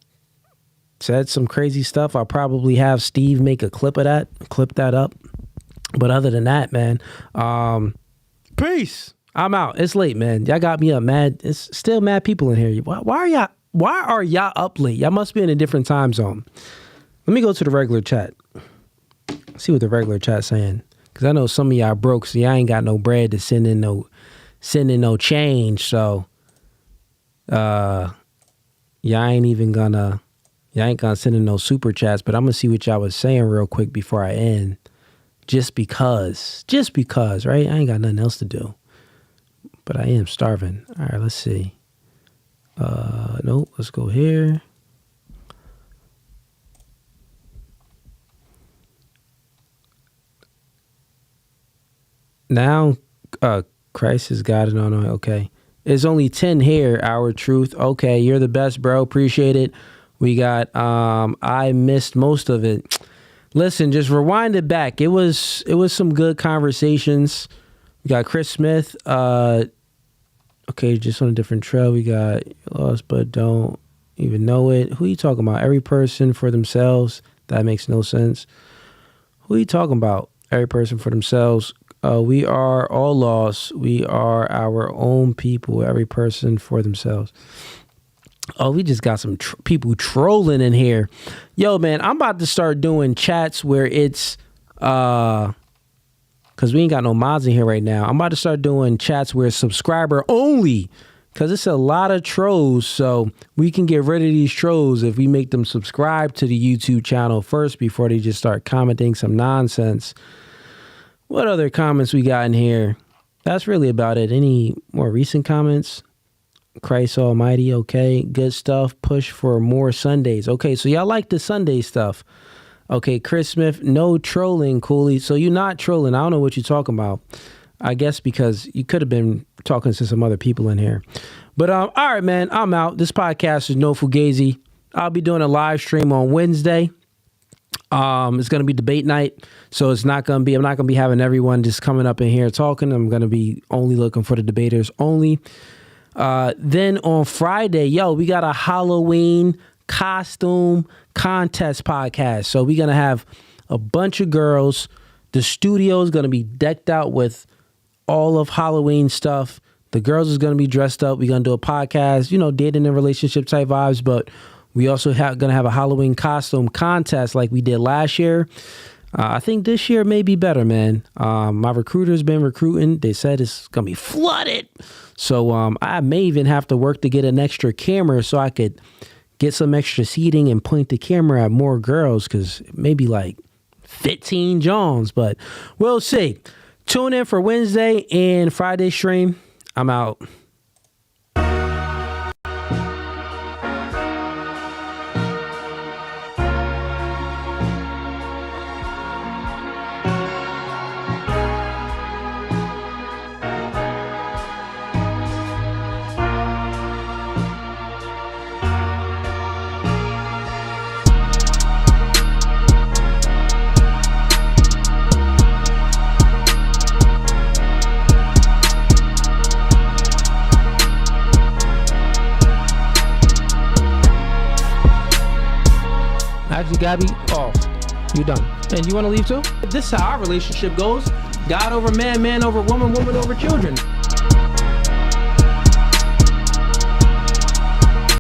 said some crazy stuff. I'll probably have Steve make a clip that up. But other than that, man, peace. I'm out. It's late, man. Y'all got me up mad. It's still mad people in here. Why are y'all up late? Y'all must be in a different time zone. Let me go to the regular chat. See what the regular chat's saying. Because I know some of y'all broke, so y'all ain't got no bread to send in no change. So y'all ain't gonna send in no super chats. But I'm gonna see what y'all was saying real quick before I end. Just because, right? I ain't got nothing else to do. But I am starving. All right, let's see. Nope, let's go here. Now, Christ has got it on. Okay. It's only 10 here, Our Truth. Okay, you're the best, bro. Appreciate it. We got, I missed most of it. Listen, just rewind it back. It was some good conversations. We got Chris Smith. Okay, just on a different trail. We got lost but don't even know it. Who are you talking about? Every person for themselves. That makes no sense. Who are you talking about? Every person for themselves. We are all lost. We are our own people. Every person for themselves. Oh, we just got some people trolling in here. Yo, man, I'm about to start doing chats where it's because we ain't got no mods in here right now. I'm about to start doing chats where it's subscriber only, because it's a lot of trolls. So we can get rid of these trolls if we make them subscribe to the YouTube channel first before they just start commenting some nonsense. What other comments we got in here? That's really about it. Any more recent comments? Christ Almighty, okay. Good stuff. Push for more Sundays. Okay, so y'all like the Sunday stuff. Okay, Chris Smith, no trolling, Cooley. So you're not trolling. I don't know what you're talking about. I guess because you could have been talking to some other people in here. But all right, man, I'm out. This podcast is No Fugazi. I'll be doing a live stream on Wednesday. It's going to be debate night. So I'm not going to be having everyone just coming up in here talking. I'm going to be only looking for the debaters only. Then on Friday, we got a Halloween costume contest podcast. So we're going to have a bunch of girls. The studio is going to be decked out with all of Halloween stuff. The girls is going to be dressed up. We're going to do a podcast, dating and relationship type vibes, but we also going to have a Halloween costume contest like we did last year. I think this year may be better, man. My recruiter's been recruiting. They said it's going to be flooded. So I may even have to work to get an extra camera so I could get some extra seating and point the camera at more girls, because maybe like 15 Johns, but we'll see. Tune in for Wednesday and Friday stream. I'm out. Actually, Gabby, you done. And you want to leave too? This is how our relationship goes. God over man, man over woman, woman over children.